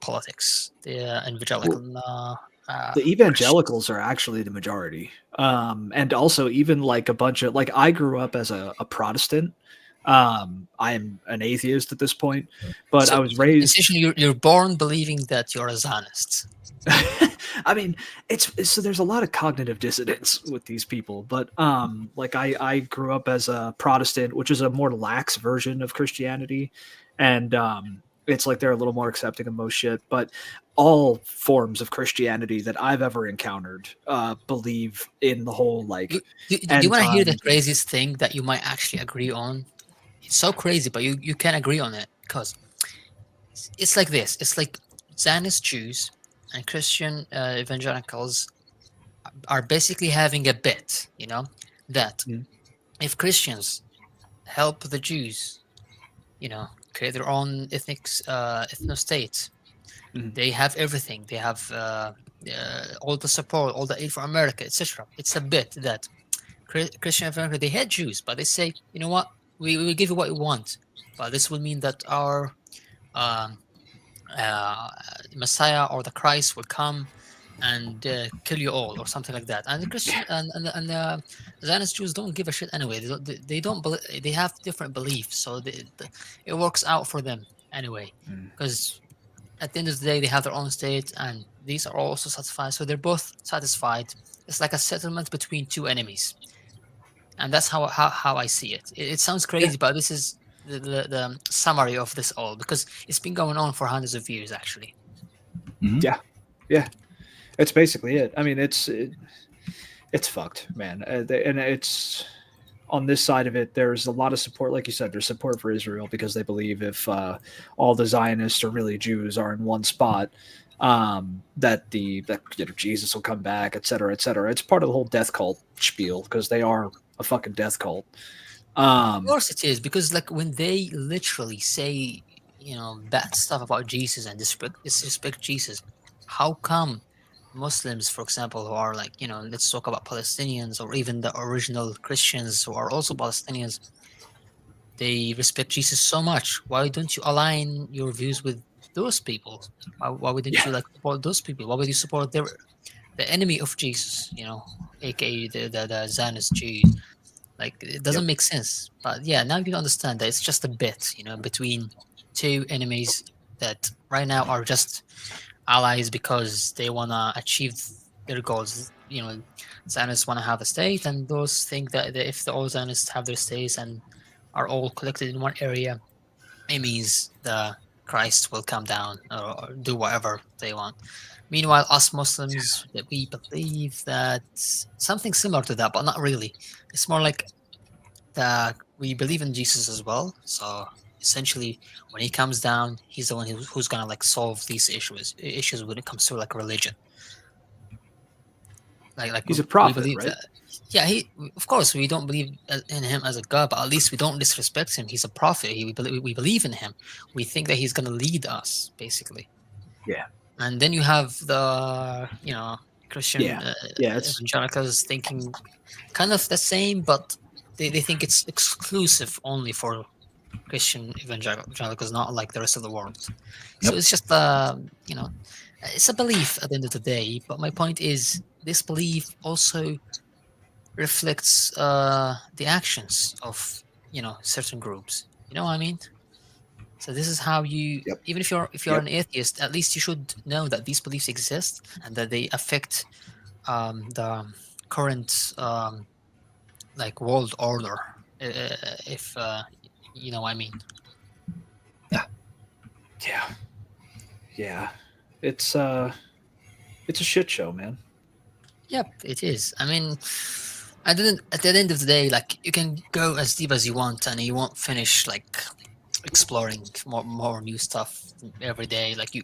politics. The Well, evangelical the Christians. evangelicals are actually the majority. And also even like a bunch of like I grew up as a Protestant. I am an atheist at this point, but I So was raised. essentially, you're born believing that you're a Zionist. I mean, it's so there's a lot of cognitive dissonance with these people, but like I grew up as a Protestant, which is a more lax version of Christianity, and it's like they're a little more accepting of most shit. But all forms of Christianity that I've ever encountered believe in the whole You, like do you end want to hear the times. craziest thing that you might actually agree on? It's so crazy, but you can agree on it because it's like this. It's like Zionist Jews and Christian evangelicals are basically having a bet, you know, that Mm. if Christians help the Jews, you know, create their own ethno state, Mhm. they have everything. They have all the support, all the aid for America, etc. It's a bet that Christian America they hate Jews, but they say, you know what, we will give you what you want, but this will mean that our um, uh, Messiah or the Christ will come and kill you all or something like that. And the Christian and the Zionist Jews don't give a shit anyway. They don't they have different beliefs, so it works out for them anyway. Mm. Because at the end of the day, they have their own state, and these are also satisfied. So they're both satisfied. It's like a settlement between two enemies, and that's how I see it. It sounds Yeah. crazy, but this is the summary of this all because it's been going on for hundreds of years, actually. Mhm. Yeah, yeah, it's basically it. I mean, it's fucked, man, and it's on this side of it, there's a lot of support. Like you said, there's support for Israel because they believe if all the Zionists or really Jews are in one spot, that Jesus will come back, et cetera, et cetera. It's part of the whole death cult spiel because they are a fucking death cult. Of Um, course it is, because like when they literally say, you know, bad stuff about Jesus and disrespect Jesus, how come Muslims, for example, who are like, you know, let's talk about Palestinians or even the original Christians who are also Palestinians, they respect Jesus so much. Why don't you align your views with those people? Why wouldn't yeah, you like support those people? Why would you support the enemy of Jesus, you know, aka the Zionist Jews? Like it yep, doesn't make sense. But yeah, now you understand that it's just a bit, you know, between two enemies that right now are just allies because they wanna achieve their goals. You know, Zionists wanna have a state, and those think that if the all Zionists have their states and are all collected in one area, it means the Christ will come down or do whatever they want. Meanwhile, us Muslims, that we believe that something similar to that, but not really. It's more like that we believe in Jesus as well. So essentially, when he comes down, he's the one who's gonna like solve these issues when it comes to like religion. Like he's a we prophet, believe right? that. Yeah, of course we don't believe in him as a god, but at least we don't disrespect him. He's a prophet. We believe in him. We think that he's gonna lead us basically. Yeah, And then you have the Christian it's evangelicals thinking kind of the same, but they think it's exclusive only for Christian evangelicals, not like the rest of the world. So Yep. it's just it's a belief at the end of the day. But my point is, this belief also reflects the actions of certain groups. You know what I mean? So this is how you, Yep. even if you're an atheist, at least you should know that these beliefs exist and that they affect the current like world order. If you know what I mean. Yeah. It's a shit show, man. Yep, it is. I mean, at the end of the day, like you can go as deep as you want, and you won't finish like exploring more new stuff every day. Like you,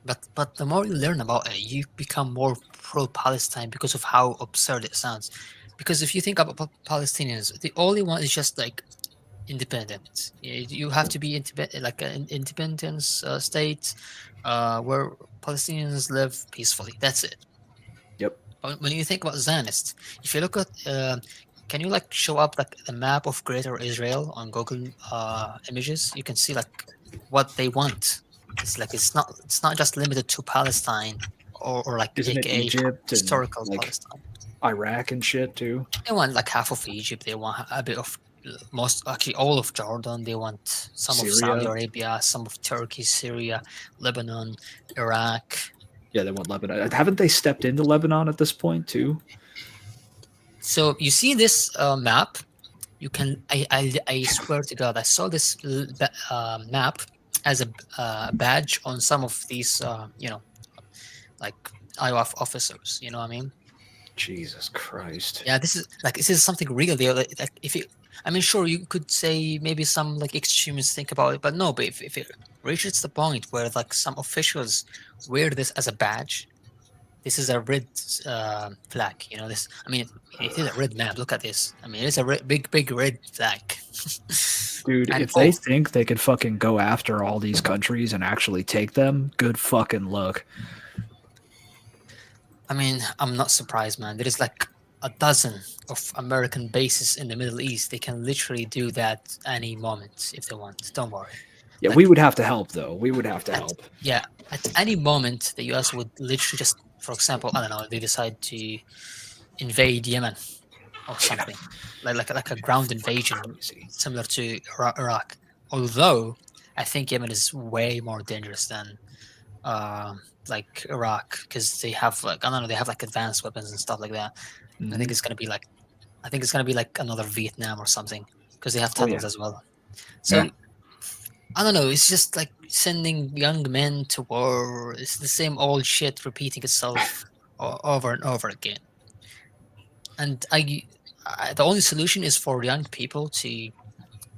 but the more you learn about it, you become more pro-Palestine because of how absurd it sounds. Because if you think about Palestinians, the only one is just like independent. You have to be like an independence state where Palestinians live peacefully. That's it. Yep. When you think about Zionists, if you look at, can you like show up like the map of Greater Israel on Google Images? You can see like what they want. It's not just limited to Palestine or like Isn't it AKA Egypt and historical like Palestine. Iraq and shit too? They want like half of Egypt. They want a bit of actually all of Jordan. They want some of Saudi Syria. Arabia, some of Turkey, Syria, Lebanon, Iraq. Yeah, they want Lebanon. Haven't they stepped into Lebanon at this point too? So you see this map. You can. I swear to God, I saw this map as a badge on some of these, like IOF officers. You know what I mean? Jesus Christ. Yeah, this is something real. Like if it, I mean, sure, you could say maybe some like extremists think about it, but no. But if it reaches the point where like some officials wear this as a badge, this is a red flag. You know this. I mean, it is a red map. Look at this. I mean, it's a big red flag. Dude, And if they think they could fucking go after all these countries and actually take them, good fucking luck. I mean, I'm not surprised, man. There is like a dozen of American bases in the Middle East. They can literally do that any moment if they want. Don't worry. Yeah, Like, we would have to help, though. We would have to help. Yeah, at any moment, the US would literally just, for example, I don't know, they decide to invade Yemen or something, like a ground invasion similar to Iraq. Although I think Yemen is way more dangerous than like Iraq, because they have like, I don't know, they have like advanced weapons and stuff like that. Mm-hmm. I think it's gonna be like another Vietnam or something, because they have tunnels as well. So I don't know. It's just like sending young men to war. It's the same old shit repeating itself over and over again. And the only solution is for young people to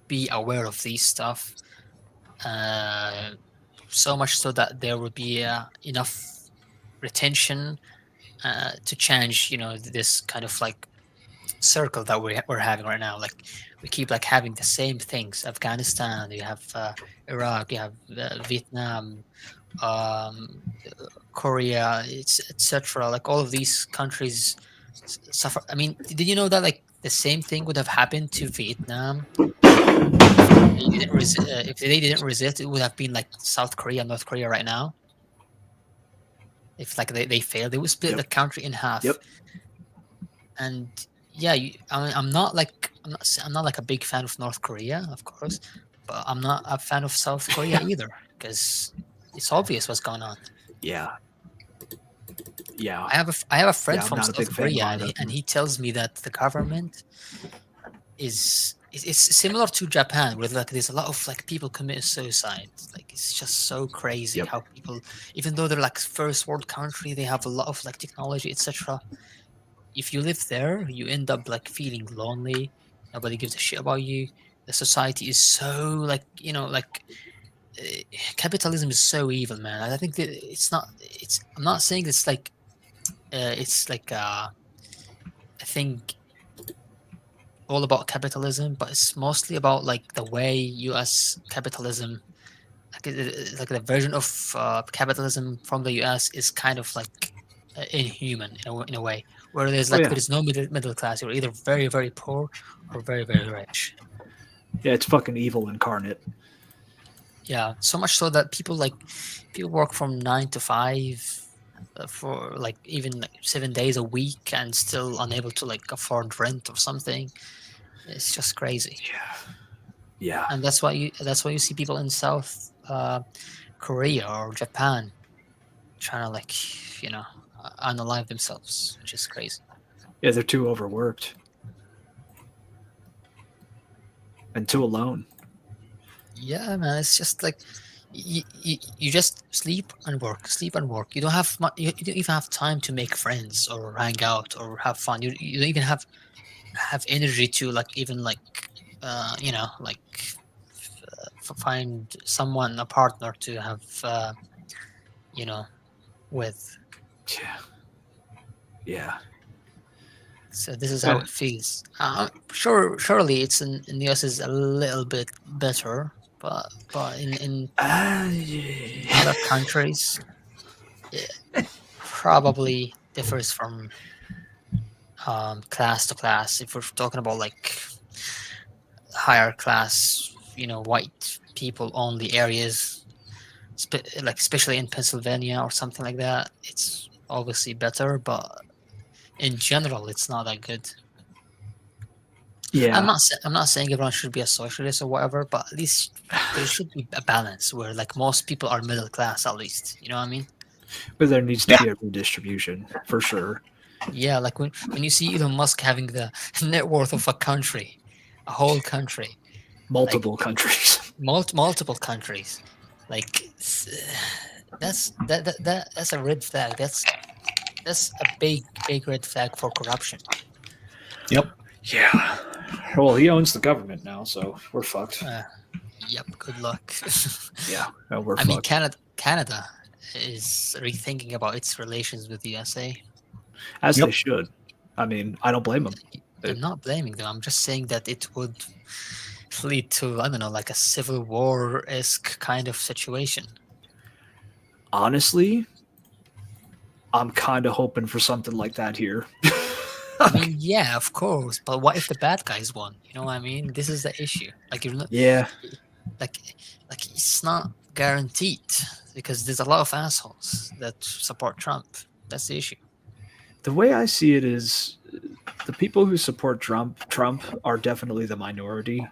be aware of these stuff. So much so that there would be enough retention to change, this kind of like circle that we're having right now. Like we keep like having the same things. Afghanistan, you have Iraq, you have Vietnam, Korea, etc. Like all of these countries suffer. I mean, did you know that like the same thing would have happened to Vietnam if they didn't resist? It would have been like South Korea, North Korea right now. If like they failed, they would split the country in half. Yep. And yeah, I'm not like a big fan of North Korea, of course, but I'm not a fan of South Korea either, because it's obvious what's going on. Yeah. I have a friend from South Korea, and he tells me that the government it's similar to Japan, where like there's a lot of like people commit suicide. Like it's just so crazy how people, even though they're like first world country, they have a lot of like technology, etc. If you live there, you end up like feeling lonely. Nobody gives a shit about you. The society is so like, capitalism is so evil, man. I think that I'm not saying it's like I think all about capitalism, but it's mostly about like the way US capitalism, like the version of capitalism from the US is kind of like inhuman in a way, where there's Oh, yeah. there's no middle class. You're either very very poor or very very rich. Yeah, it's fucking evil incarnate. Yeah, so much so that people work from 9 to 5 for even 7 days a week and still unable to afford rent or something. It's just crazy. Yeah. And that's why you see people in South Korea or Japan trying to unalive themselves, which is crazy. Yeah, they're too overworked. And too alone. Yeah, man, it's just you just sleep and work, sleep and work. You don't have you don't even have time to make friends or hang out or have fun. You don't even have energy to find someone, a partner to have with. Yeah. Yeah. So this is how it feels. Surely it's in the US is a little bit better, but in other countries, it probably differs from class to class. If we're talking about higher class, white people only areas, especially in Pennsylvania or something like that, it's obviously better, but in general, it's not that good. Yeah. I'm not saying everyone should be a socialist or whatever, but at least there should be a balance where most people are middle class at least. You know what I mean? But there needs to be a redistribution for sure. Yeah, like when you see Elon Musk having the net worth of a country, a whole country, Multiple countries. multiple countries, that's a red flag. That's a big red flag for corruption. Yep. Yeah. Well, he owns the government now, so we're fucked. Yep. Good luck. Yeah, we're I fucked. mean, Canada is rethinking about its relations with the USA. As they should. I mean, I don't blame them. I'm not blaming them. I'm just saying that it would lead to, I don't know, like a civil war-esque kind of situation. Honestly, I'm kind of hoping for something like that here. I mean, yeah, of course, but what if the bad guys won? You know what I mean? This is the issue. You're not, Yeah. like it's not guaranteed because there's a lot of assholes that support Trump. That's the issue. The way I see it is the people who support Trump are definitely the minority.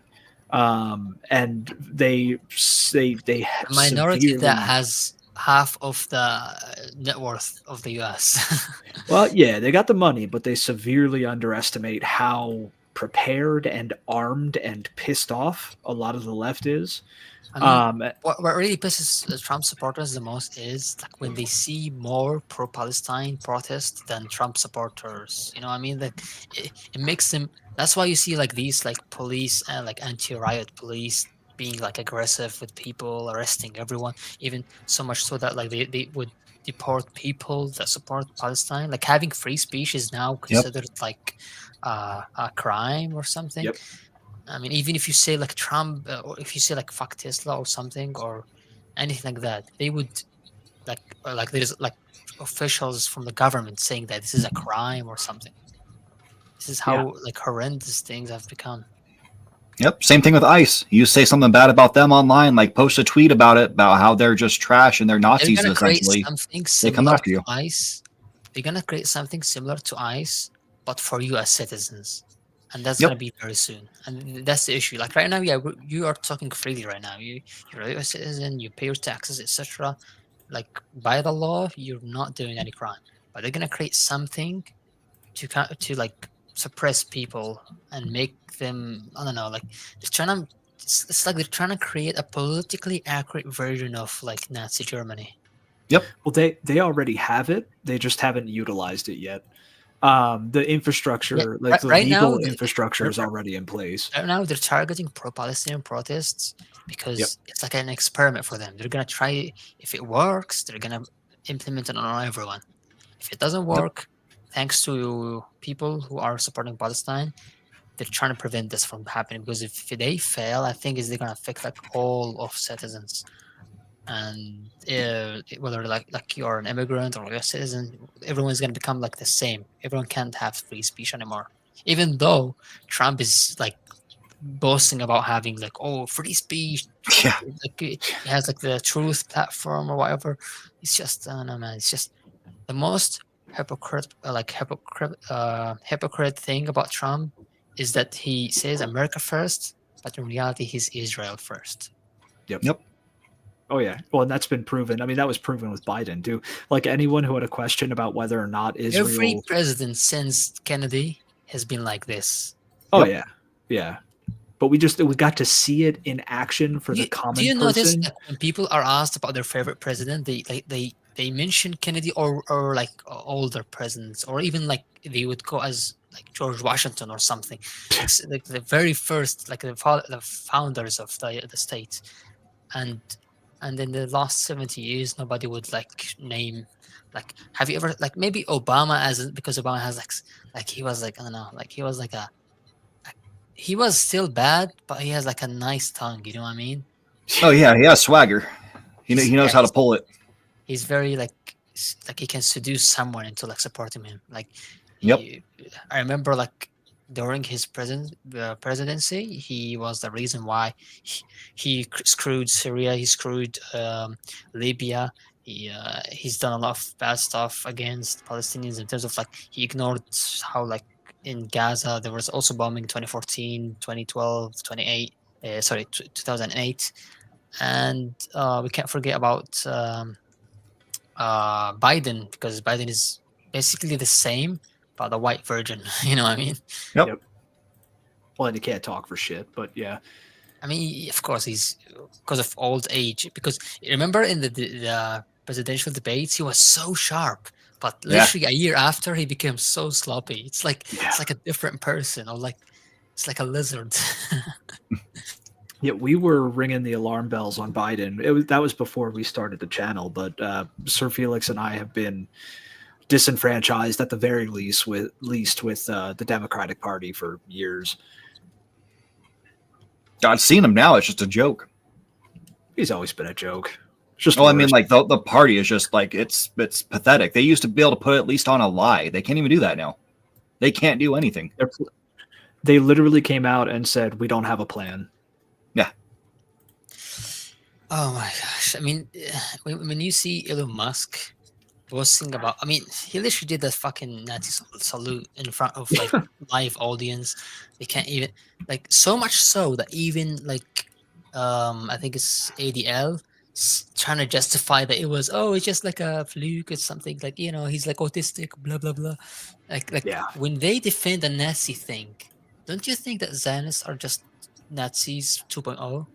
And they The minority that has half of the net worth of the US. Well, yeah, they got the money, but they severely underestimate how prepared and armed and pissed off a lot of the left is. I mean, what really pisses Trump supporters the most is when they see more pro-Palestine protests than Trump supporters. You know what I mean? It makes them. That's why you see these police and anti-riot police being aggressive with people, arresting everyone, even so much so that they would deport people that support Palestine. Having free speech is now considered a crime or something. Yep. I mean, even if you say Trump, or if you say fuck Tesla or something or anything like that, they would there's officials from the government saying that this is a crime or something. This is how horrendous things have become. Yep. Same thing with ICE. You say something bad about them online, post a tweet about it, about how they're just trash and they're Nazis. They're gonna create Essentially, something they come similar after you. to ICE. They're gonna create something similar to ICE, but for U.S. citizens. And that's going to be very soon. And that's the issue. Right now, yeah, you are talking freely right now. You're a US citizen, you pay your taxes, etc. By the law, you're not doing any crime. But they're going to create something to suppress people and make them, I don't know, they're trying to, it's they're trying to create a politically accurate version of Nazi Germany. Yep. Well, they already have it. They just haven't utilized it yet. The infrastructure, the legal infrastructure is already in place. Right now, they're targeting pro-Palestinian protests because it's an experiment for them. They're going to try, if it works, they're going to implement it on everyone. If it doesn't work, thanks to people who are supporting Palestine, they're trying to prevent this from happening because if they fail, I think they're going to affect all of citizens. and whether like you're an immigrant or you're a citizen, everyone's going to become like the same. Everyone can't have free speech anymore, even though Trump is like boasting about having like free speech, Yeah. like he has like the truth platform or whatever. It's just I don't know, man. It's just the most hypocrite thing about Trump is that he says America first, but in reality he's Israel first. Yep. Oh yeah. Well, and that's been proven. I mean, that was proven with Biden too. Like anyone who had a question about whether or not Israel. Every president since Kennedy has been like this. Oh Yep. yeah, yeah. But we got to see it in action for the common Do you notice person. that when people are asked about their favorite president, they mention Kennedy or like older presidents, or even like they would go as like George Washington or something. Like the very first, like the founders of the state, and in the last 70 years, nobody would like name. Like, have you ever like maybe Obama as because Obama has like he was like I don't know, like he was like he was still bad, but he has like a nice tongue. You know what I mean? Oh yeah, he has swagger. He knows how to he's pull it. he's very like he can seduce someone into like supporting him. Like Yep. I remember like during his presidency, he was the reason why he screwed Syria, he screwed Libya. He's done a lot of bad stuff against Palestinians in terms of like he ignored how like in Gaza there was also bombing 2014, 2012, 2008, and we can't forget about Biden, because Biden is basically the same but the white version. You know what I mean? Yep. Well, and you can't talk for shit, but yeah. I mean, of course, he's because of old age. Because remember in the presidential debates, he was so sharp, but literally a year after, he became so sloppy. It's like a different person, or like it's like a lizard. Yeah, we were ringing the alarm bells on Biden. That was before we started the channel, but Sir Felix and I have been disenfranchised at the very least with the Democratic Party for years. I've seen him now. It's just a joke. He's always been a joke. It's just I mean, like the party is just like it's pathetic. They used to be able to put at least on a lie. They can't even do that now. They can't do anything. They literally came out and said, "We don't have a plan." Yeah. Oh my gosh! I mean, when you see Elon Musk boasting about, I mean, he literally did that fucking Nazi salute in front of like live audience. They can't even like so much so that even like I think it's ADL trying to justify that it was it's just like a fluke or something, like he's like autistic, blah blah blah. Like when they defend a Nazi thing, don't you think that Zionists are just Nazis 2.0?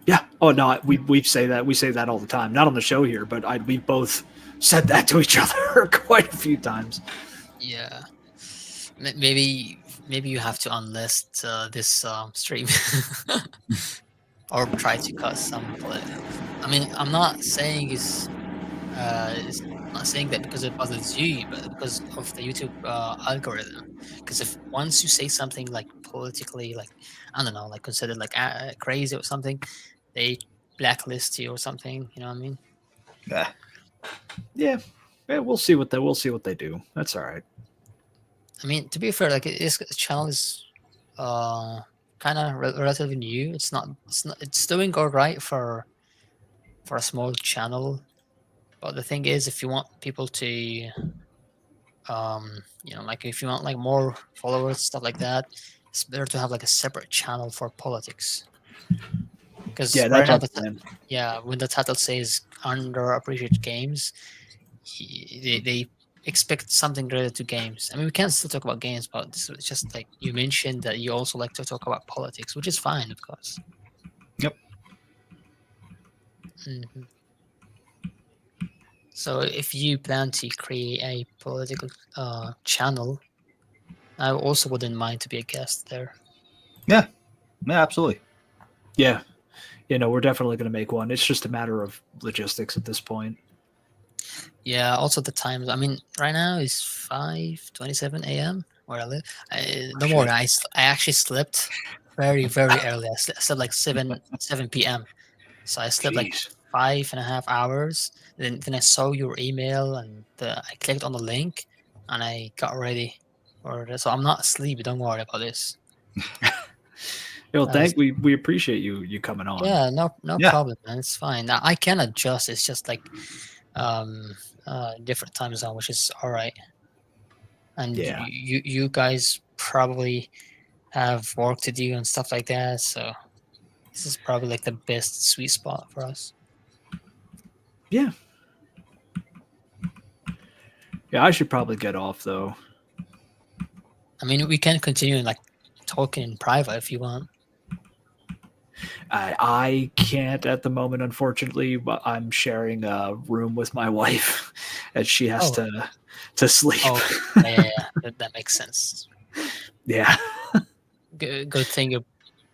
Yeah. Oh no, we say that all the time. Not on the show here, but we both said that to each other quite a few times. Yeah. Maybe you have to unlist this stream or try to cut some political. I mean, I'm not saying it's not saying that because it bothers you, but because of the YouTube algorithm. Because if once you say something like politically, like I don't know, like considered like crazy or something, they blacklist you or something. You know what I mean? Yeah. Yeah. We'll see what they do. That's all right. I mean, to be fair, like this channel is kind of relatively new. It's doing all right for a small channel. But the thing is, if you want people to, like if you want like more followers, stuff like that, it's better to have like a separate channel for politics. Because when the title says underappreciated games, they expect something related to games. I mean, we can still talk about games, but it's just like you mentioned that you also like to talk about politics, which is fine, of course. Yep. Mm-hmm. So if you plan to create a political channel, I also wouldn't mind to be a guest there. Yeah, absolutely. Yeah. We're definitely going to make one. It's just a matter of logistics at this point. Yeah, also the times. I mean, right now it's 5:27 a.m. where I live. No more. I actually slept very, very early. I slept like 7 p.m. So I slept like 5.5 hours. Then I saw your email and I clicked on the link and I got ready for this. So I'm not asleep. Don't worry about this. We appreciate you coming on. Yeah, no Yeah. problem, man. It's fine. Now, I can adjust. It's just like different time zone, which is all right. And Yeah. you guys probably have work to do and stuff like that. So this is probably like the best sweet spot for us. Yeah. Yeah, I should probably get off though. I mean, we can continue like talking in private if you want. I can't at the moment, unfortunately. But I'm sharing a room with my wife, and she has to sleep. Oh, yeah. That makes sense. Yeah. Good thing you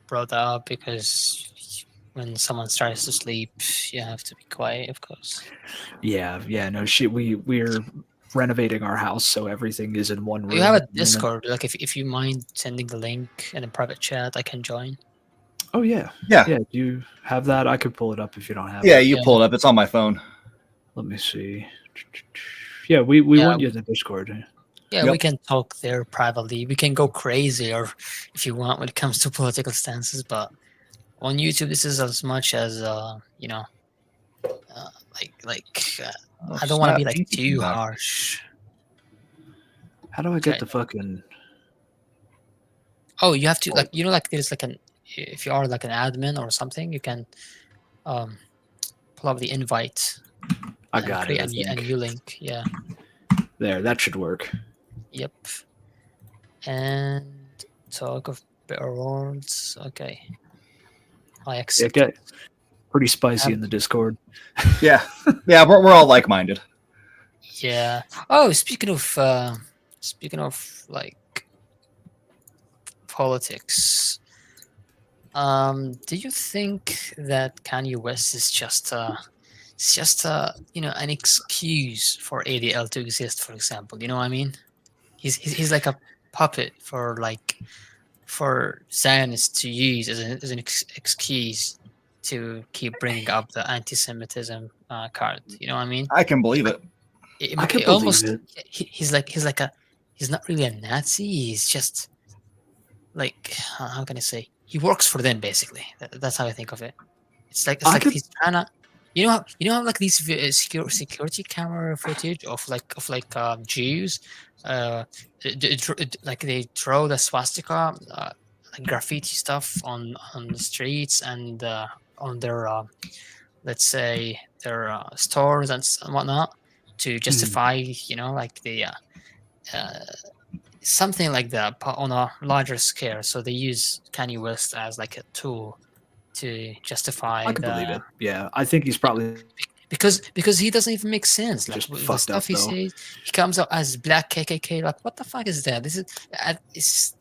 brought that up because when someone starts to sleep, you have to be quiet, of course. Yeah. No, we're renovating our house, so everything is in one room. You have a at the moment. Discord. Like, if you mind sending the link in a private chat, I can join. Oh yeah. Yeah. Do you have that? I could pull it up if you don't have Yeah, it. you pull it up. It's on my phone. Let me see. Yeah, we want you in the Discord. Yeah, Yep. we can talk there privately. We can go crazy, or if you want, when it comes to political stances. But on YouTube, this is as much as you know, Oh, I don't want to snap. be like Easy too back. harsh. How do I get Okay. the fucking? Oh, you have to like like there's like if you are like an admin or something, you can pull up the invite. I and got create it. I a think. new link. Yeah. There, that should work. Yep. And talk of better words. Okay. I accept. It get pretty spicy in the Discord. Yeah. Yeah, we're all like-minded. Yeah. Oh, speaking of like politics, do you think that Kanye West is just an excuse for ADL to exist? For example, you know what I mean? He's like a puppet for Zionists to use as an excuse to keep bringing up the anti-Semitism card. You know what I mean? I can believe it. I can It believe almost it. he's not really a Nazi. He's just like, how can I say? He works for them basically. That's how I think of it. It's like he's trying to. You know how like these security camera footage of Jews, like they throw the swastika, like graffiti stuff on the streets and on their let's say their stores and whatnot to justify like the something like that but on a larger scale. So they use Kanye West as like a tool to justify I can believe it. Yeah, I think he's probably because he doesn't even make sense. Like just the fucked stuff up, he though. says, he comes out as black KKK. Like, what the fuck is that? This is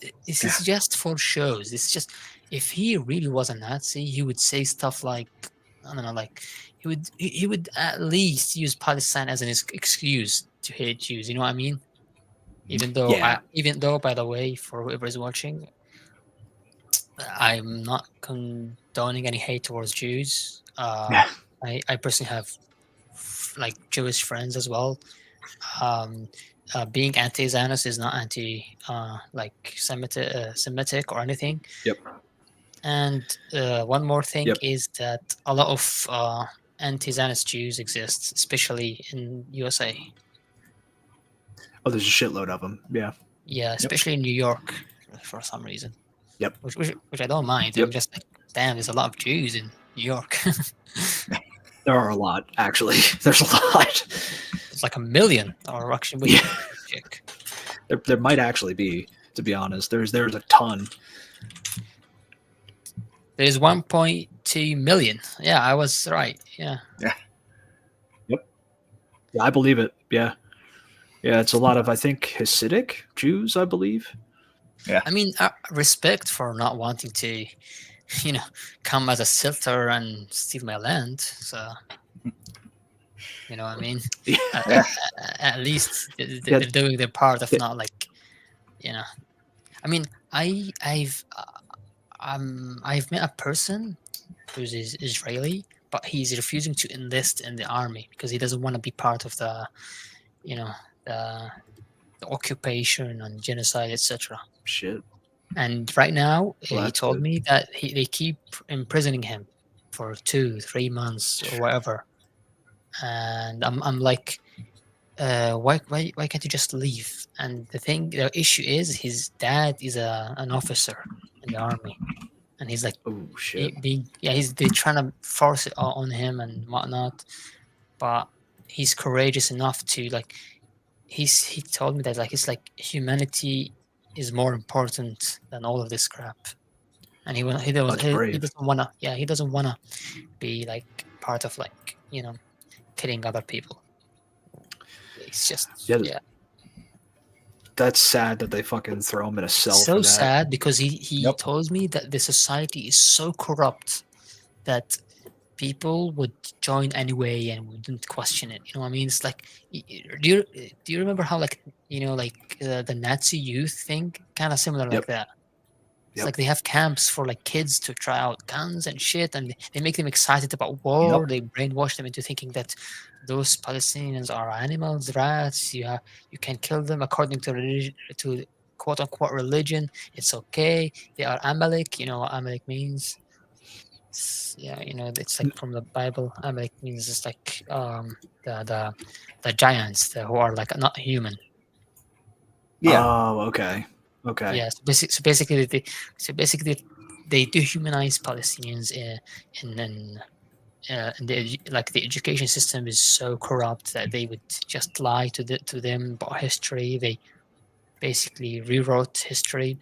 just for shows. It's just, if he really was a Nazi, he would say stuff like, I don't know, like he would at least use Palestine as an excuse to hate Jews. You know what I mean? Even though by the way, for whoever is watching, I'm not condoning any hate towards Jews. I personally have like Jewish friends as well. Being anti-Zionist is not anti like Semitic or anything. Yep. And one more thing Yep. is that a lot of anti-Zionist Jews exist, especially in USA. Oh, there's a shitload of them. Yeah. Yeah, especially in New York for some reason. Yep. Which I don't mind. Yep. I'm just like, damn, there's a lot of Jews in New York. There are a lot, actually. There's a lot. It's like 1 million, or actually, check. There might actually be, to be honest. There's a ton. There's 1.2 million. Yeah, I was right. Yeah. Yeah. Yep. Yeah, I believe it. Yeah. Yeah, it's a lot of, I think, Hasidic Jews, I believe. Yeah. I mean, respect for not wanting to, come as a settler and steal my land. So, you know what I mean? Yeah. At least they're doing their part of not like, I mean, I've met a person who's Israeli, but he's refusing to enlist in the army because he doesn't want to be part of the, you know, the occupation and genocide, etc. Shit. And right now, Well, he that's told good. me that they keep imprisoning him for 2-3 months or whatever. And I'm like, why can't you just leave? And the issue is his dad is an officer in the army, and he's like, Oh shit. they're trying to force it on him and whatnot, but he's courageous enough to like, he told me that like it's like humanity is more important than all of this crap, and That's he brave. doesn't wanna, he doesn't wanna be like part of like, killing other people. It's just Yeah, that's sad that they fucking throw him in a cell so for that. sad because he Yep. told me that the society is so corrupt that people would join anyway and wouldn't question it. You know what I mean? It's like, do you remember how like, the Nazi youth thing, kind of similar like Yep. that. It's Yep. like they have camps for like kids to try out guns and shit, and they make them excited about war. Yep. They brainwash them into thinking that those Palestinians are animals, rats. You can kill them according to religion, to quote unquote religion. It's okay. They are Amalek. You know what Amalek means? It's like from the Bible. Amalek means it's like the giants who are like not human. Yeah. Oh, okay. Okay. Yeah. So basically, they dehumanize Palestinians, and the education system is so corrupt that they would just lie to them about history. They basically rewrote history,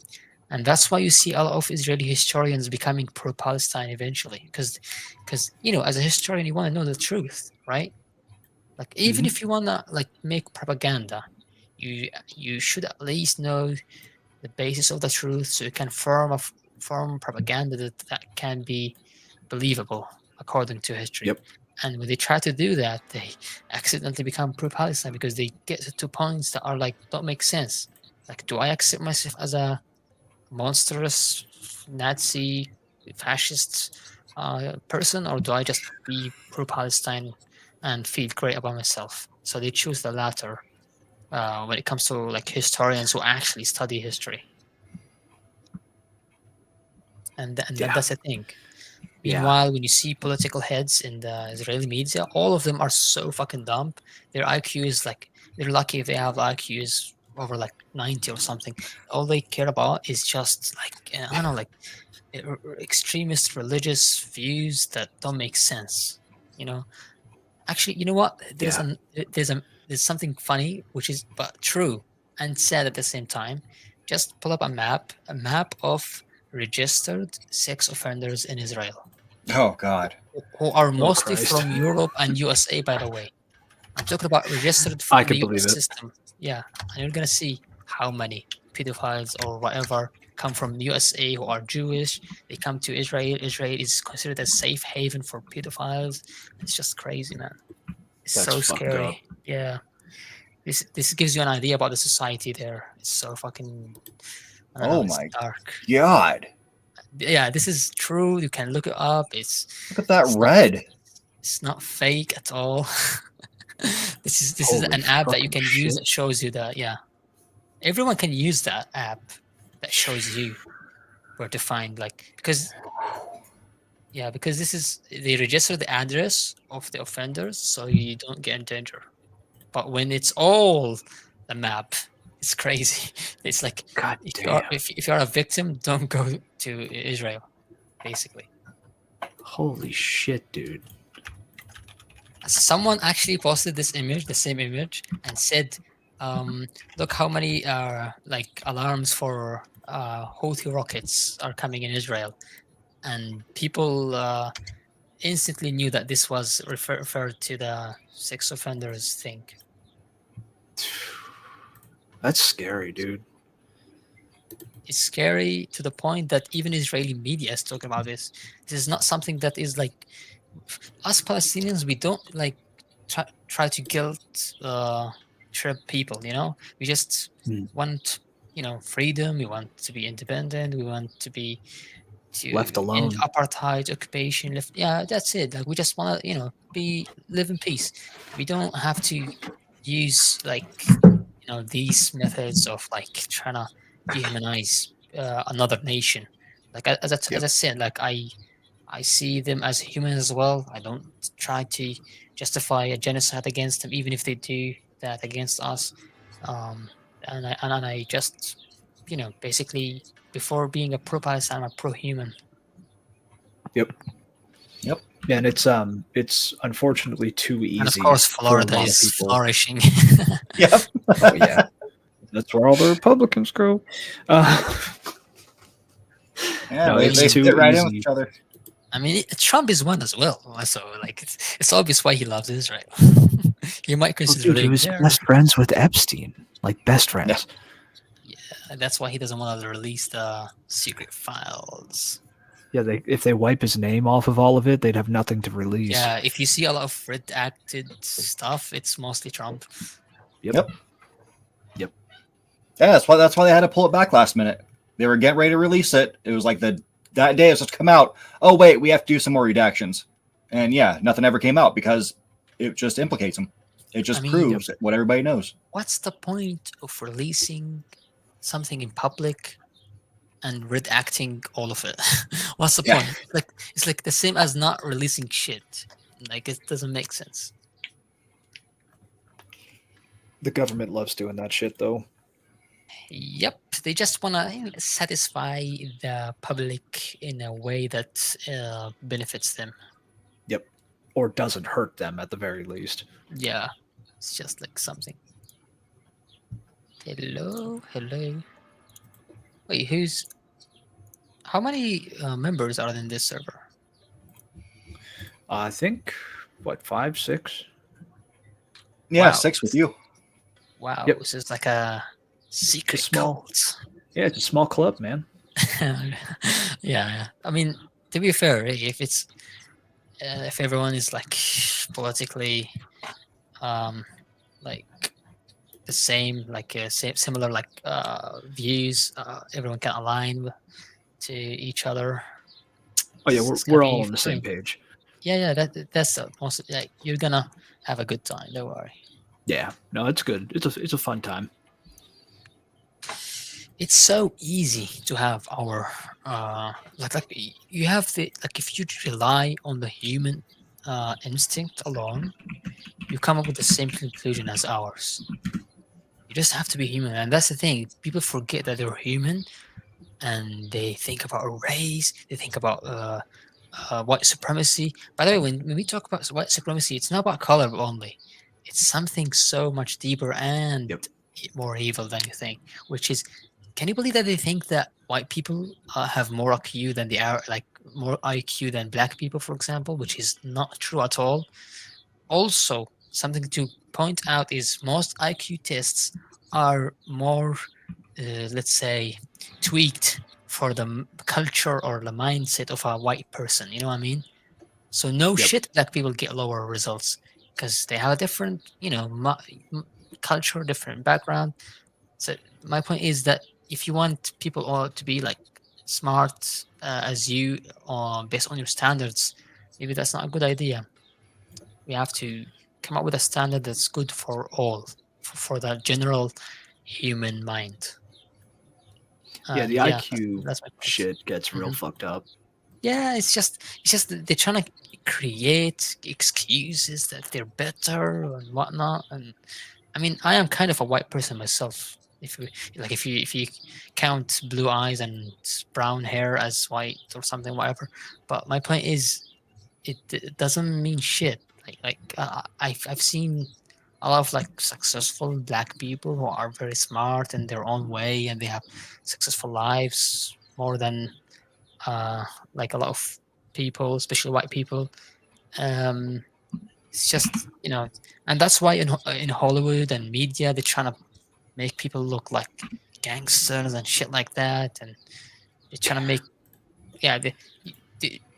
and that's why you see a lot of Israeli historians becoming pro-Palestine eventually, because as a historian you want to know the truth, right? Like even if you want to like make propaganda, you should at least know the basis of the truth so you can form propaganda that can be believable according to history. Yep. And when they try to do that, they accidentally become pro-Palestine because they get to points that are like don't make sense. Like, do I accept myself as a monstrous Nazi fascist person, or do I just be pro-Palestine and feel great about myself? So they choose the latter when it comes to like historians who actually study history, and Yeah. that's the thing. Yeah. Meanwhile, when you see political heads in the Israeli media, all of them are so fucking dumb. Their IQ is like, they're lucky if they have IQs over like 90 or something. All they care about is just like, I don't know, like extremist religious views that don't make sense. Actually, you know what? Yeah. There's something funny, which is but true and sad at the same time. Just pull up a map of registered sex offenders in Israel, Oh God. who are Oh, mostly Christ. from Europe and USA, by the way. I'm talking about registered I from can the believe US it. system. Yeah, and you're gonna see how many pedophiles or whatever come from the USA who are Jewish. They come to Israel. Israel is considered a safe haven for pedophiles. It's just crazy, man. It's That's so fucked scary. up. Yeah. This gives you an idea about the society there. It's so fucking, I don't know, Oh it's my dark. God. Yeah, this is true. You can look it up. Look at that It's red. it's not fake at all. This is Holy an app that you fucking can shit. use that shows you that, yeah. Everyone can use that app that shows you where to find, like, because this is, they register the address of the offenders so you don't get in danger. But when it's all the map, it's crazy. It's like, God if damn. you're a victim, don't go to Israel, basically. Holy shit, dude. Someone actually posted this image, the same image, and said, look how many like alarms for Houthi rockets are coming in Israel. And people instantly knew that this was referred to the sex offenders thing. That's scary, dude. It's scary to the point that even Israeli media is talking about this. This is not something that is like, us Palestinians, we don't like try to guilt trip people. We just Hmm. want freedom. We want to be independent. We want to be to Left end alone. apartheid, occupation. Yeah, that's it. Like we just want to, live in peace. We don't have to use these methods of like trying to dehumanize another nation. Like as I said, like I see them as humans as well. I don't try to justify a genocide against them, even if they do that against us. And I just, basically, before being a pro-Palestine, I'm a pro-human. Yep. Yep. And it's unfortunately too easy. And of course, for a Florida lot of is people. flourishing. Yep. Oh yeah, that's where all the Republicans go. Yeah, No, they it's too fit right in with easy. each other. I mean, Trump is one as well. So, like, it's obvious why he loves Israel. He might consider Dude, he living was there. best friends with Epstein, like best friends. Yeah, that's why he doesn't want to release the secret files. Yeah, if they wipe his name off of all of it, they'd have nothing to release. Yeah, if you see a lot of redacted stuff, it's mostly Trump. Yep. Yeah, that's why they had to pull it back last minute. They were getting ready to release it. It was like that day it was supposed to come out. Oh wait, we have to do some more redactions. And yeah, nothing ever came out because it just implicates him. It just proves what everybody knows. What's the point of releasing something in public and redacting all of it? What's the point? It's like the same as not releasing shit. Like, it doesn't make sense. The government loves doing that shit, though. Yep, they just want to satisfy the public in a way that benefits them. Yep. Or doesn't hurt them at the very least. Yeah, it's just like something. Hello. Wait, how many members are in this server? I think, 5, 6? Yeah, Wow. 6 with you. Wow, Yep. this is like a secret cult. Yeah, it's a small club, man. Yeah. I mean, to be fair, if everyone is like politically, like the same, like similar like views, everyone can align to each other. Oh yeah, It's gonna we're be all on the same fun. page. Yeah. That's also like you're gonna have a good time. Don't worry. Yeah, no, it's good. It's a fun time. It's so easy to have our like you have the like if you rely on the human instinct alone, you come up with the same conclusion as ours. You just have to be human, and that's the thing. People forget that they're human, and they think about race. They think about white supremacy. By the way, when we talk about white supremacy, it's not about color only. It's something so much deeper and more evil than you think. Which is, can you believe that they think that white people have more IQ than more IQ than black people, for example, which is not true at all. Also, something to point out is most IQ tests are more, let's say, tweaked for the culture or the mindset of a white person. You know what I mean? So no shit, black people get lower results because they have a different, culture, different background. So my point is that if you want people all to be like smart as you, based on your standards, maybe that's not a good idea. We have to come up with a standard that's good for all, for the general human mind. Yeah, the IQ that's my point. shit gets real fucked up. Yeah, it's just they're trying to create excuses that they're better and whatnot. And I mean, I am kind of a white person myself. If you count blue eyes and brown hair as white or something, whatever. But my point is, it doesn't mean shit. I've seen a lot of like successful black people who are very smart in their own way and they have successful lives more than like a lot of people, especially white people. It's just and that's why in Hollywood and media they're trying to make people look like gangsters and shit like that, and they're trying to make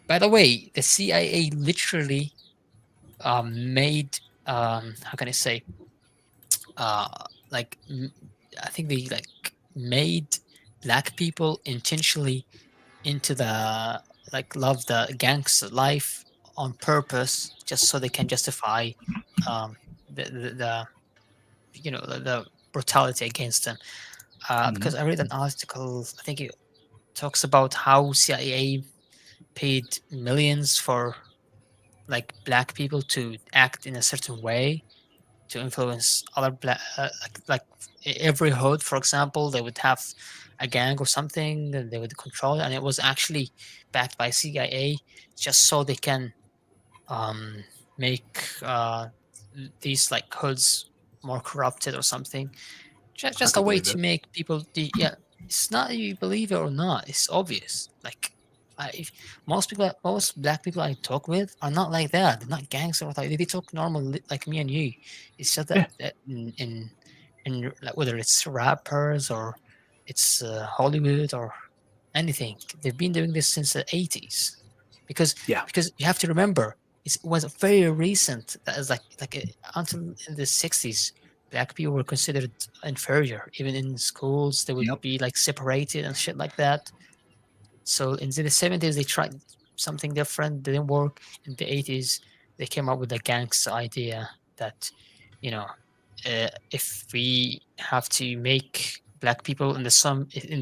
by the way, the CIA literally made how can I say I think they like made black people intentionally into the love the gangster life on purpose just so they can justify um, the the brutality against them. Because I read an article, I think it talks about how CIA paid millions for like black people to act in a certain way to influence other black every hood, for example, they would have a gang or something and they would control it, and it was actually backed by CIA just so they can um, make these like hoods more corrupted or something. I Just a could way believe to it. make people yeah, it's not you believe it or not, it's obvious. Like if most black people I talk with are not like that. They're not gangsters. Like they talk normal like me and you. It's just Yeah. that in like whether it's rappers or it's Hollywood or anything, they've been doing this since the 80s. Because Yeah. you have to remember it was very recent. That is until in the 60s, black people were considered inferior. Even in schools, they would Yep. be like separated and shit like that. So in the 70s, they tried something different, didn't work. In the 80s, they came up with the gangsta idea that, you know, if we have to make black people in the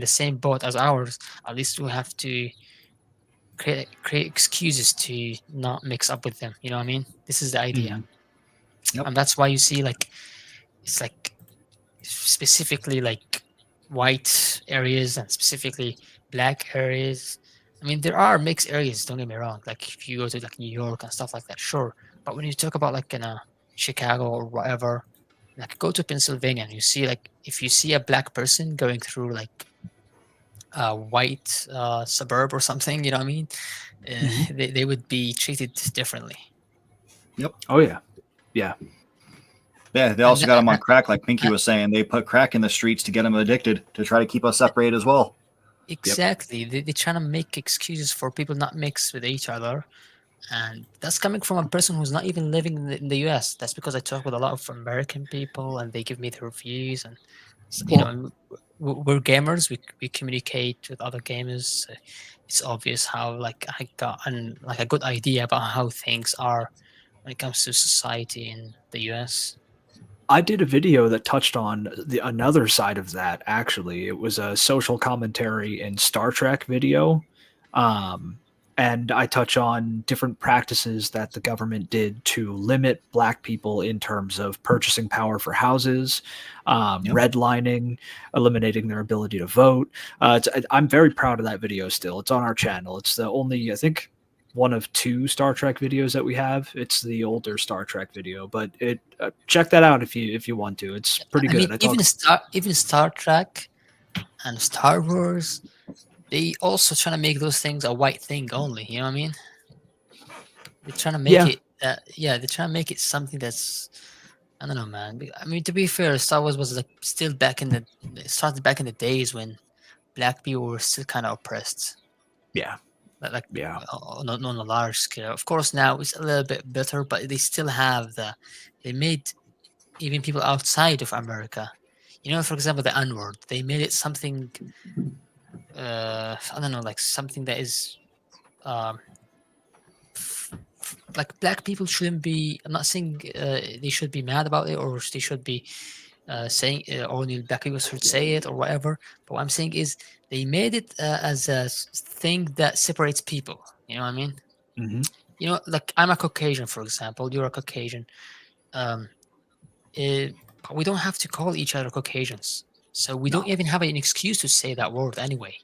same boat as ours, at least we have to create excuses to not mix up with them. You know what I mean? This is the idea, Yep. and that's why you see like it's like specifically like white areas and specifically black areas. I mean, there are mixed areas. Don't get me wrong. Like if you go to like New York and stuff like that, sure. But when you talk about like in Chicago or whatever, like go to Pennsylvania and you see like if you see a black person going through like a white suburb or something, you know what I mean? They would be treated differently. Oh yeah. Yeah. Yeah, they And also got them on crack, like Pinky was saying. They put crack in the streets to get them addicted to try to keep us separated as well. exactly, they're trying to make excuses for people not mix with each other. And that's coming from a person who's not even living in the US. That's because I talk with a lot of American people and they give me their reviews. And, Well, we're gamers. We communicate with other gamers. So it's obvious how like I got like a good idea about how things are when it comes to society in the US. I did a video that touched on the another side of that. Actually, it was a social commentary and Star Trek video, and I touch on different practices that the government did to limit Black people in terms of purchasing power for houses, Yep. redlining, eliminating their ability to vote. I'm very proud of that video. Still, it's on our channel. It's the only, I think, one of two Star Trek videos that we have. It's the older Star Trek video, but it check that out if you want to. It's pretty I good. mean, even Star Trek and Star Wars, they also trying to make those things a white thing only. You know what I mean? They're trying to make Yeah. it. Yeah, they're trying to make it something that's. I don't know, man. I mean, to be fair, Star Wars was like still back in the. It started back in the days when black people were still kind of oppressed. Yeah. Like Yeah. on a large scale. Of course, now it's a little bit better, but they still have They made even people outside of America. For example, the N word. They made it something. I don't know, like something that is. Um, like black people shouldn't be. I'm not saying they should be mad about it or they should be saying only black people should say it or whatever. But what I'm saying is they made it as a thing that separates people. You know what I mean? Hmm. Like I'm a Caucasian, for example. You're a Caucasian. Um, but we don't have to call each other Caucasians, so we don't No. even have an excuse to say that word anyway.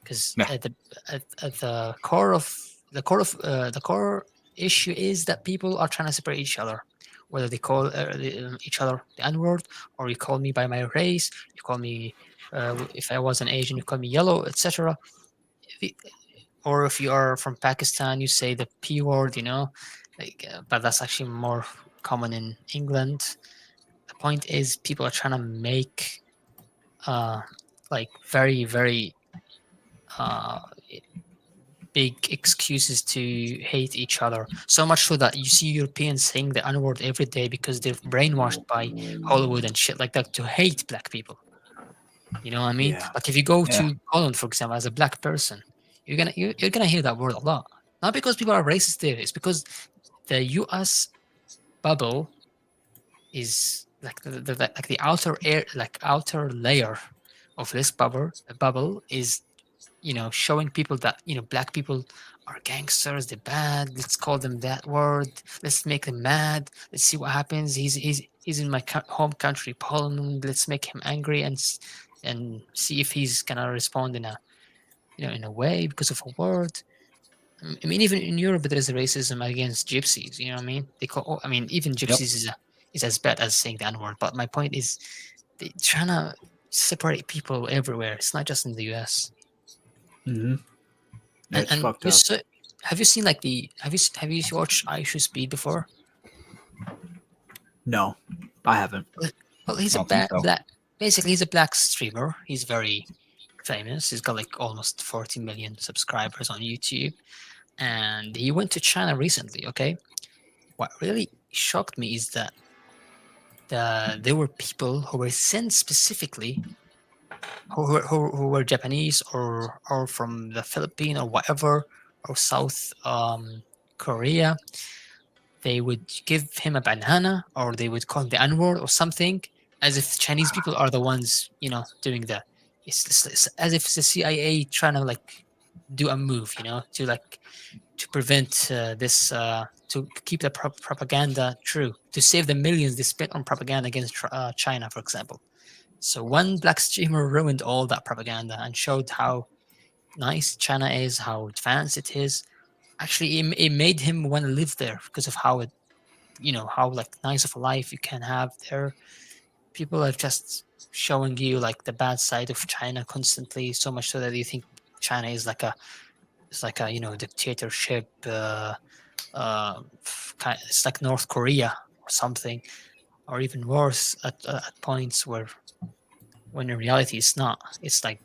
Because Yeah. at the core of the core issue is that people are trying to separate each other, whether they call each other the N word or you call me by my race, you call me if I was an Asian, you call me yellow, etc. Or if you are from Pakistan, you say the P word, but that's actually more common in England. The point is, people are trying to make like very, very uh, big excuses to hate each other. So much so that you see Europeans saying the N word every day because they're brainwashed by Hollywood and shit like that to hate black people. You know what I mean? Yeah. Like if you go Yeah. to Holland, for example, as a black person, you're gonna hear that word a lot. Not because people are racist there. It's because the U.S. bubble is like like the outer layer of this bubble. The bubble is showing people that black people are gangsters, they're bad. Let's call them that word. Let's make them mad. Let's see what happens. He's in my home country, Poland. Let's make him angry and see if he's gonna respond in a way because of a word. I mean, even in Europe, there is racism against gypsies. You know what I mean? I mean, even gypsies is as bad as saying the N-word. But my point is, they're trying to separate people everywhere. It's not just in the US. Mm-hmm. It's And fucked up. have you seen like have you watched I Should Speed before? No, I haven't. Well, he's a Don't think so. black. Basically, he's a black streamer. He's very famous. He's got like almost 40 million subscribers on YouTube, and he went to China recently. Okay, what really shocked me is that there were people who were sent specifically who were Japanese or from the Philippines or whatever or South Korea. They would give him a banana or they would call him the N-word or something, as if Chinese people are the ones doing that. It's as if it's the CIA trying to like do a move, to prevent this, to keep the propaganda true, to save the millions they spent on propaganda against China, for example. So one black streamer ruined all that propaganda and showed how nice China is, how advanced it is. Actually, it made him want to live there because of how how like nice of a life you can have there. People are just showing you like the bad side of China constantly, so much so that you think China is like a dictatorship. It's like North Korea or something, or even worse at points where when in reality it's not. It's like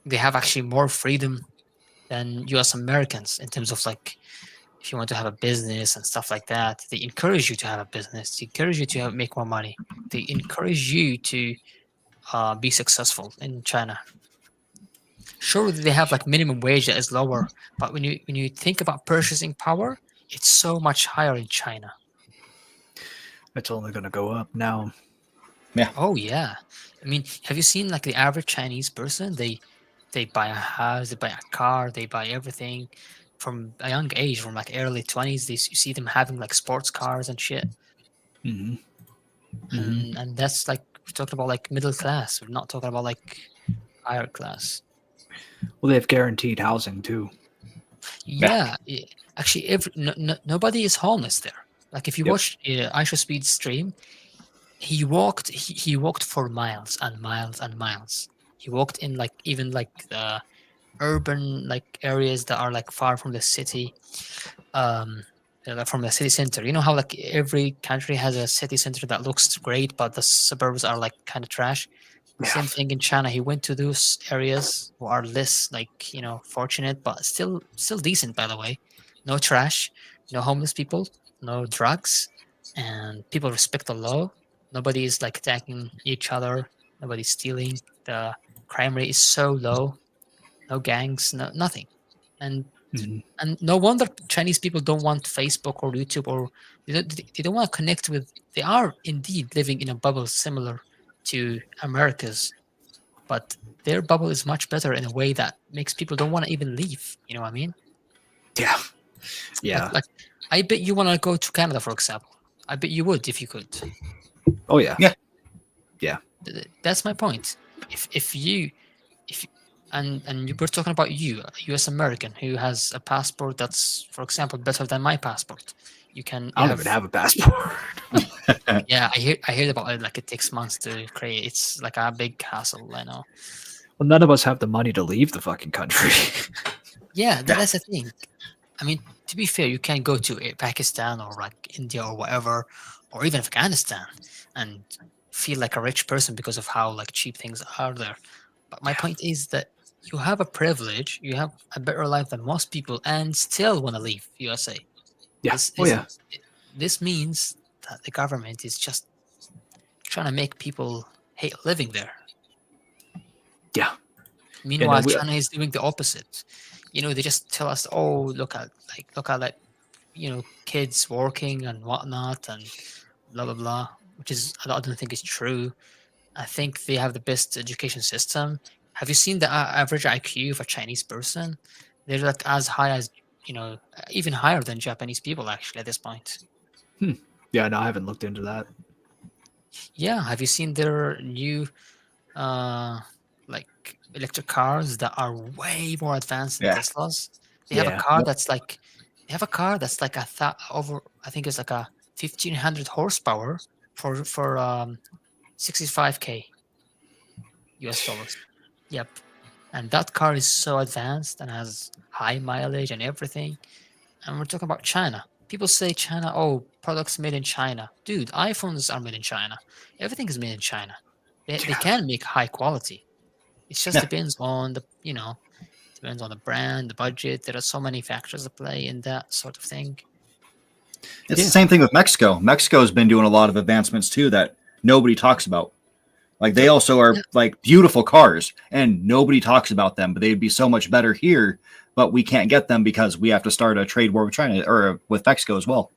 they have actually more freedom than US Americans in terms of like if you want to have a business and stuff like that. They encourage you to have a business. They encourage you to make more money. They encourage you to be successful in China. Sure, they have like minimum wage that is lower, but when you think about purchasing power, it's so much higher in China. It's only going to go up now. Oh yeah, I mean, have you seen like the average Chinese person? They buy a house, they buy a car, they buy everything from a young age, from like early 20s. You see them having like sports cars and shit, Mm-hmm. Mm-hmm. and that's like we're talking about like middle class. We're not talking about like higher class. Well, they have guaranteed housing too. Yeah, actually, nobody is homeless there. Like if you watch Aisha Speed's stream, he walked for miles and miles and miles. He walked in like even like the urban like areas that are like far from the city, like from the city center. You know how like every country has a city center that looks great, but the suburbs are like kind of trash. Same thing in China. He went to those areas who are less like fortunate, but still decent. By the way, no trash, no homeless people, no drugs, and people respect the law. Nobody is like attacking each other. Nobody's stealing. The crime rate is so low. No gangs, nothing, and Mm-hmm. and no wonder Chinese people don't want Facebook or YouTube or they don't want to connect with. They are indeed living in a bubble similar to America's, but their bubble is much better in a way that makes people don't want to even leave. You know what I mean? Yeah. Yeah. Like I bet you want to go to Canada, for example. I bet you would if you could. Oh yeah. Yeah. Yeah. That's my point. If and we're talking about you, a U.S. American who has a passport that's, for example, better than my passport. You I don't even have a passport. Yeah, I heard about it. Like it takes months to create. It's like a big hassle. I know. Well, none of us have the money to leave the fucking country. Yeah, that's the thing. I mean, to be fair, you can go to Pakistan or like India or whatever, or even Afghanistan, and feel like a rich person because of how like cheap things are there. But my point is that you have a privilege, you have a better life than most people, and still want to leave USA. Yeah. This means that the government is just trying to make people hate living there. Yeah. Meanwhile, we- China is doing the opposite. They just tell us, "Oh, look at kids working and whatnot and blah blah blah," which is I don't think is true. I think they have the best education system. Have you seen the average IQ of a Chinese person? They're like as high as even higher than Japanese people actually at this point. Yeah, no, I haven't looked into that. Yeah, have you seen their new like electric cars that are way more advanced than Yeah. Teslas? They Yeah. have a car that's like over I think it's like a 1,500 horsepower for 65K US dollars. Yep. And that car is so advanced and has high mileage and everything. And we're talking about China. People say China, oh, products made in China. Dude, iPhones are made in China. Everything is made in China. They can make high quality. It just Yeah. depends on depends on the brand, the budget. There are so many factors at play in that sort of thing. It's the same thing with Mexico. Mexico's been doing a lot of advancements too that nobody talks about. Like they also are like beautiful cars and nobody talks about them, but they'd be so much better here, but we can't get them because we have to start a trade war with China or with Mexico as well.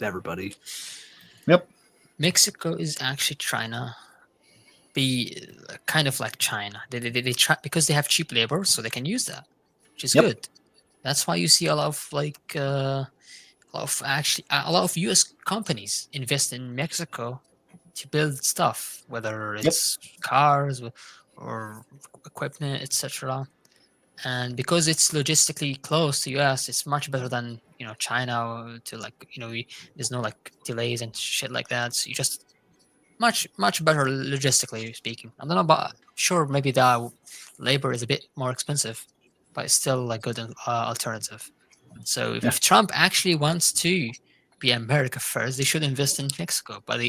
Everybody. Yep. Mexico is actually trying to be kind of like China. They try because they have cheap labor, so they can use that, which is good. That's why you see a lot of US companies invest in Mexico to build stuff, whether it's cars or equipment, etc. And because it's logistically close to US, it's much better than China. To there's no like delays and shit like that. So you just much better logistically speaking. I don't know, but sure, maybe the labor is a bit more expensive, but it's still a good alternative. So if Trump actually wants to be America first, they should invest in Mexico. But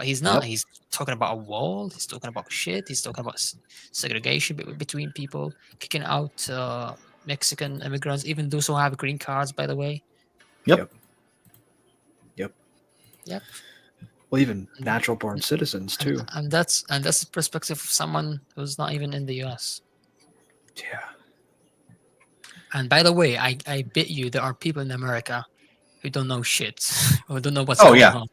he's not. He's talking about a wall. He's talking about shit. He's talking about segregation between people, kicking out Mexican immigrants, even those who have green cards, by the way. Yep. Yep. Well, even natural-born citizens too. And that's the perspective of someone who's not even in the US. Yeah. And by the way, I bet you there are people in America who don't know shit, who don't know what's going on.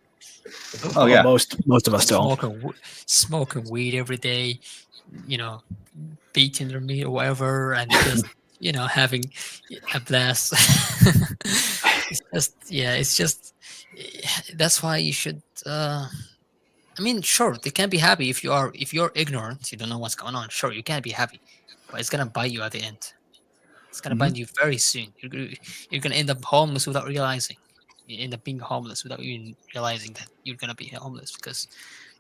Oh yeah. Most of us don't. Smoking weed every day, beating their meat or whatever, and just having a blast. It's just that's why you should. I mean, sure, they can be happy if you're ignorant, you don't know what's going on. Sure, you can be happy, but it's gonna bite you at the end. It's gonna bite you very soon. You're gonna end up homeless without realizing. You end up being homeless without even realizing that you're gonna be homeless because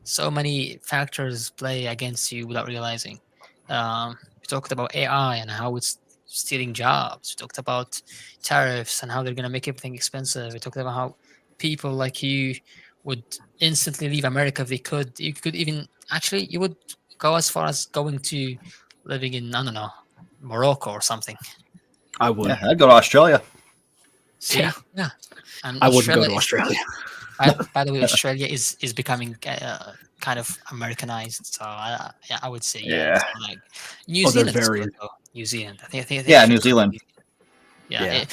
so many factors play against you without realizing. We talked about AI and how it's stealing jobs. We talked about tariffs and how they're gonna make everything expensive. We talked about how people like you would instantly leave America if they could. You could even you would go as far as going to living in, I don't know, Morocco or something. I would. Yeah, I'd go to Australia. See? Yeah. And I wouldn't go to Australia. By the way, Australia is becoming kind of Americanized. So I would say Yeah. So like New Zealand. New Zealand. I think New Zealand. Yeah.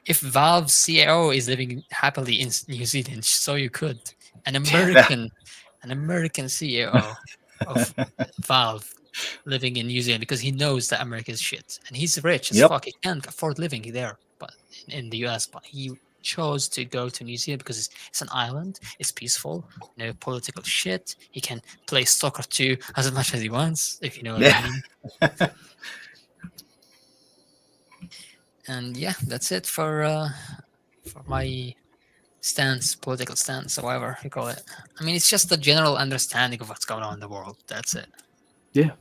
If Valve's CAO is living happily in New Zealand, so you could. An American CEO of Valve living in New Zealand because he knows that America is shit and he's rich as fuck. He can't afford living there, but in the US, but he chose to go to New Zealand because it's an island, it's peaceful, no political shit. He can play soccer too as much as he wants, if you know what I mean. And yeah, that's it for my political stance, however you call it. I mean, it's just a general understanding of what's going on in the world. That's it. Yeah.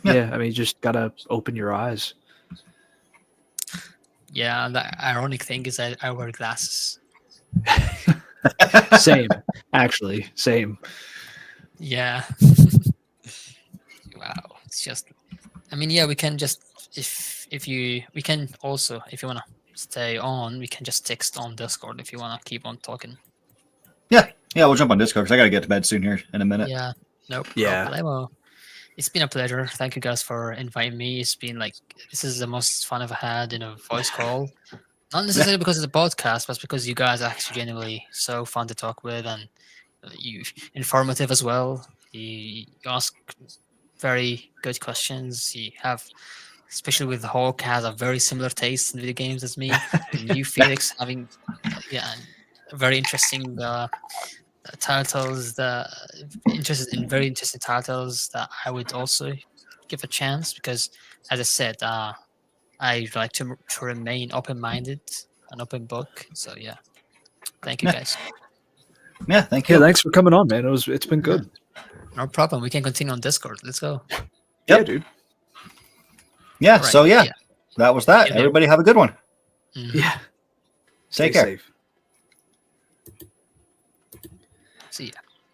I mean, you just gotta open your eyes. Yeah, the ironic thing is I wear glasses. Same, actually, same. Yeah. Wow, it's just. I mean, yeah, we can just we can also if you wanna stay on, we can just text on Discord if you wanna keep on talking. Yeah, we'll jump on Discord because I gotta get to bed soon here in a minute. Yeah. Nope. Yeah. Problemo. It's been a pleasure. Thank you guys for inviting me. It's been like this is the most fun I've had in a voice call. Not necessarily because of the podcast, but because you guys are actually genuinely so fun to talk with and you informative as well. You ask very good questions. You have, especially with Hawk, has a very similar taste in video games as me. And you, Felix, having yeah, very interesting titles. Very interesting titles that I would also give a chance because, as I said, I like to remain open-minded, an open book. So yeah, thank you Yeah. guys. Yeah, thank Yeah, you. thanks for coming on, man. It's been good. No problem. We can continue on Discord. Let's go. Yep. Yeah, dude. Yeah, Alright, so yeah, that was that. Yeah. Everybody have a good one. Mhm. Yeah. Take Stay care. safe. See ya.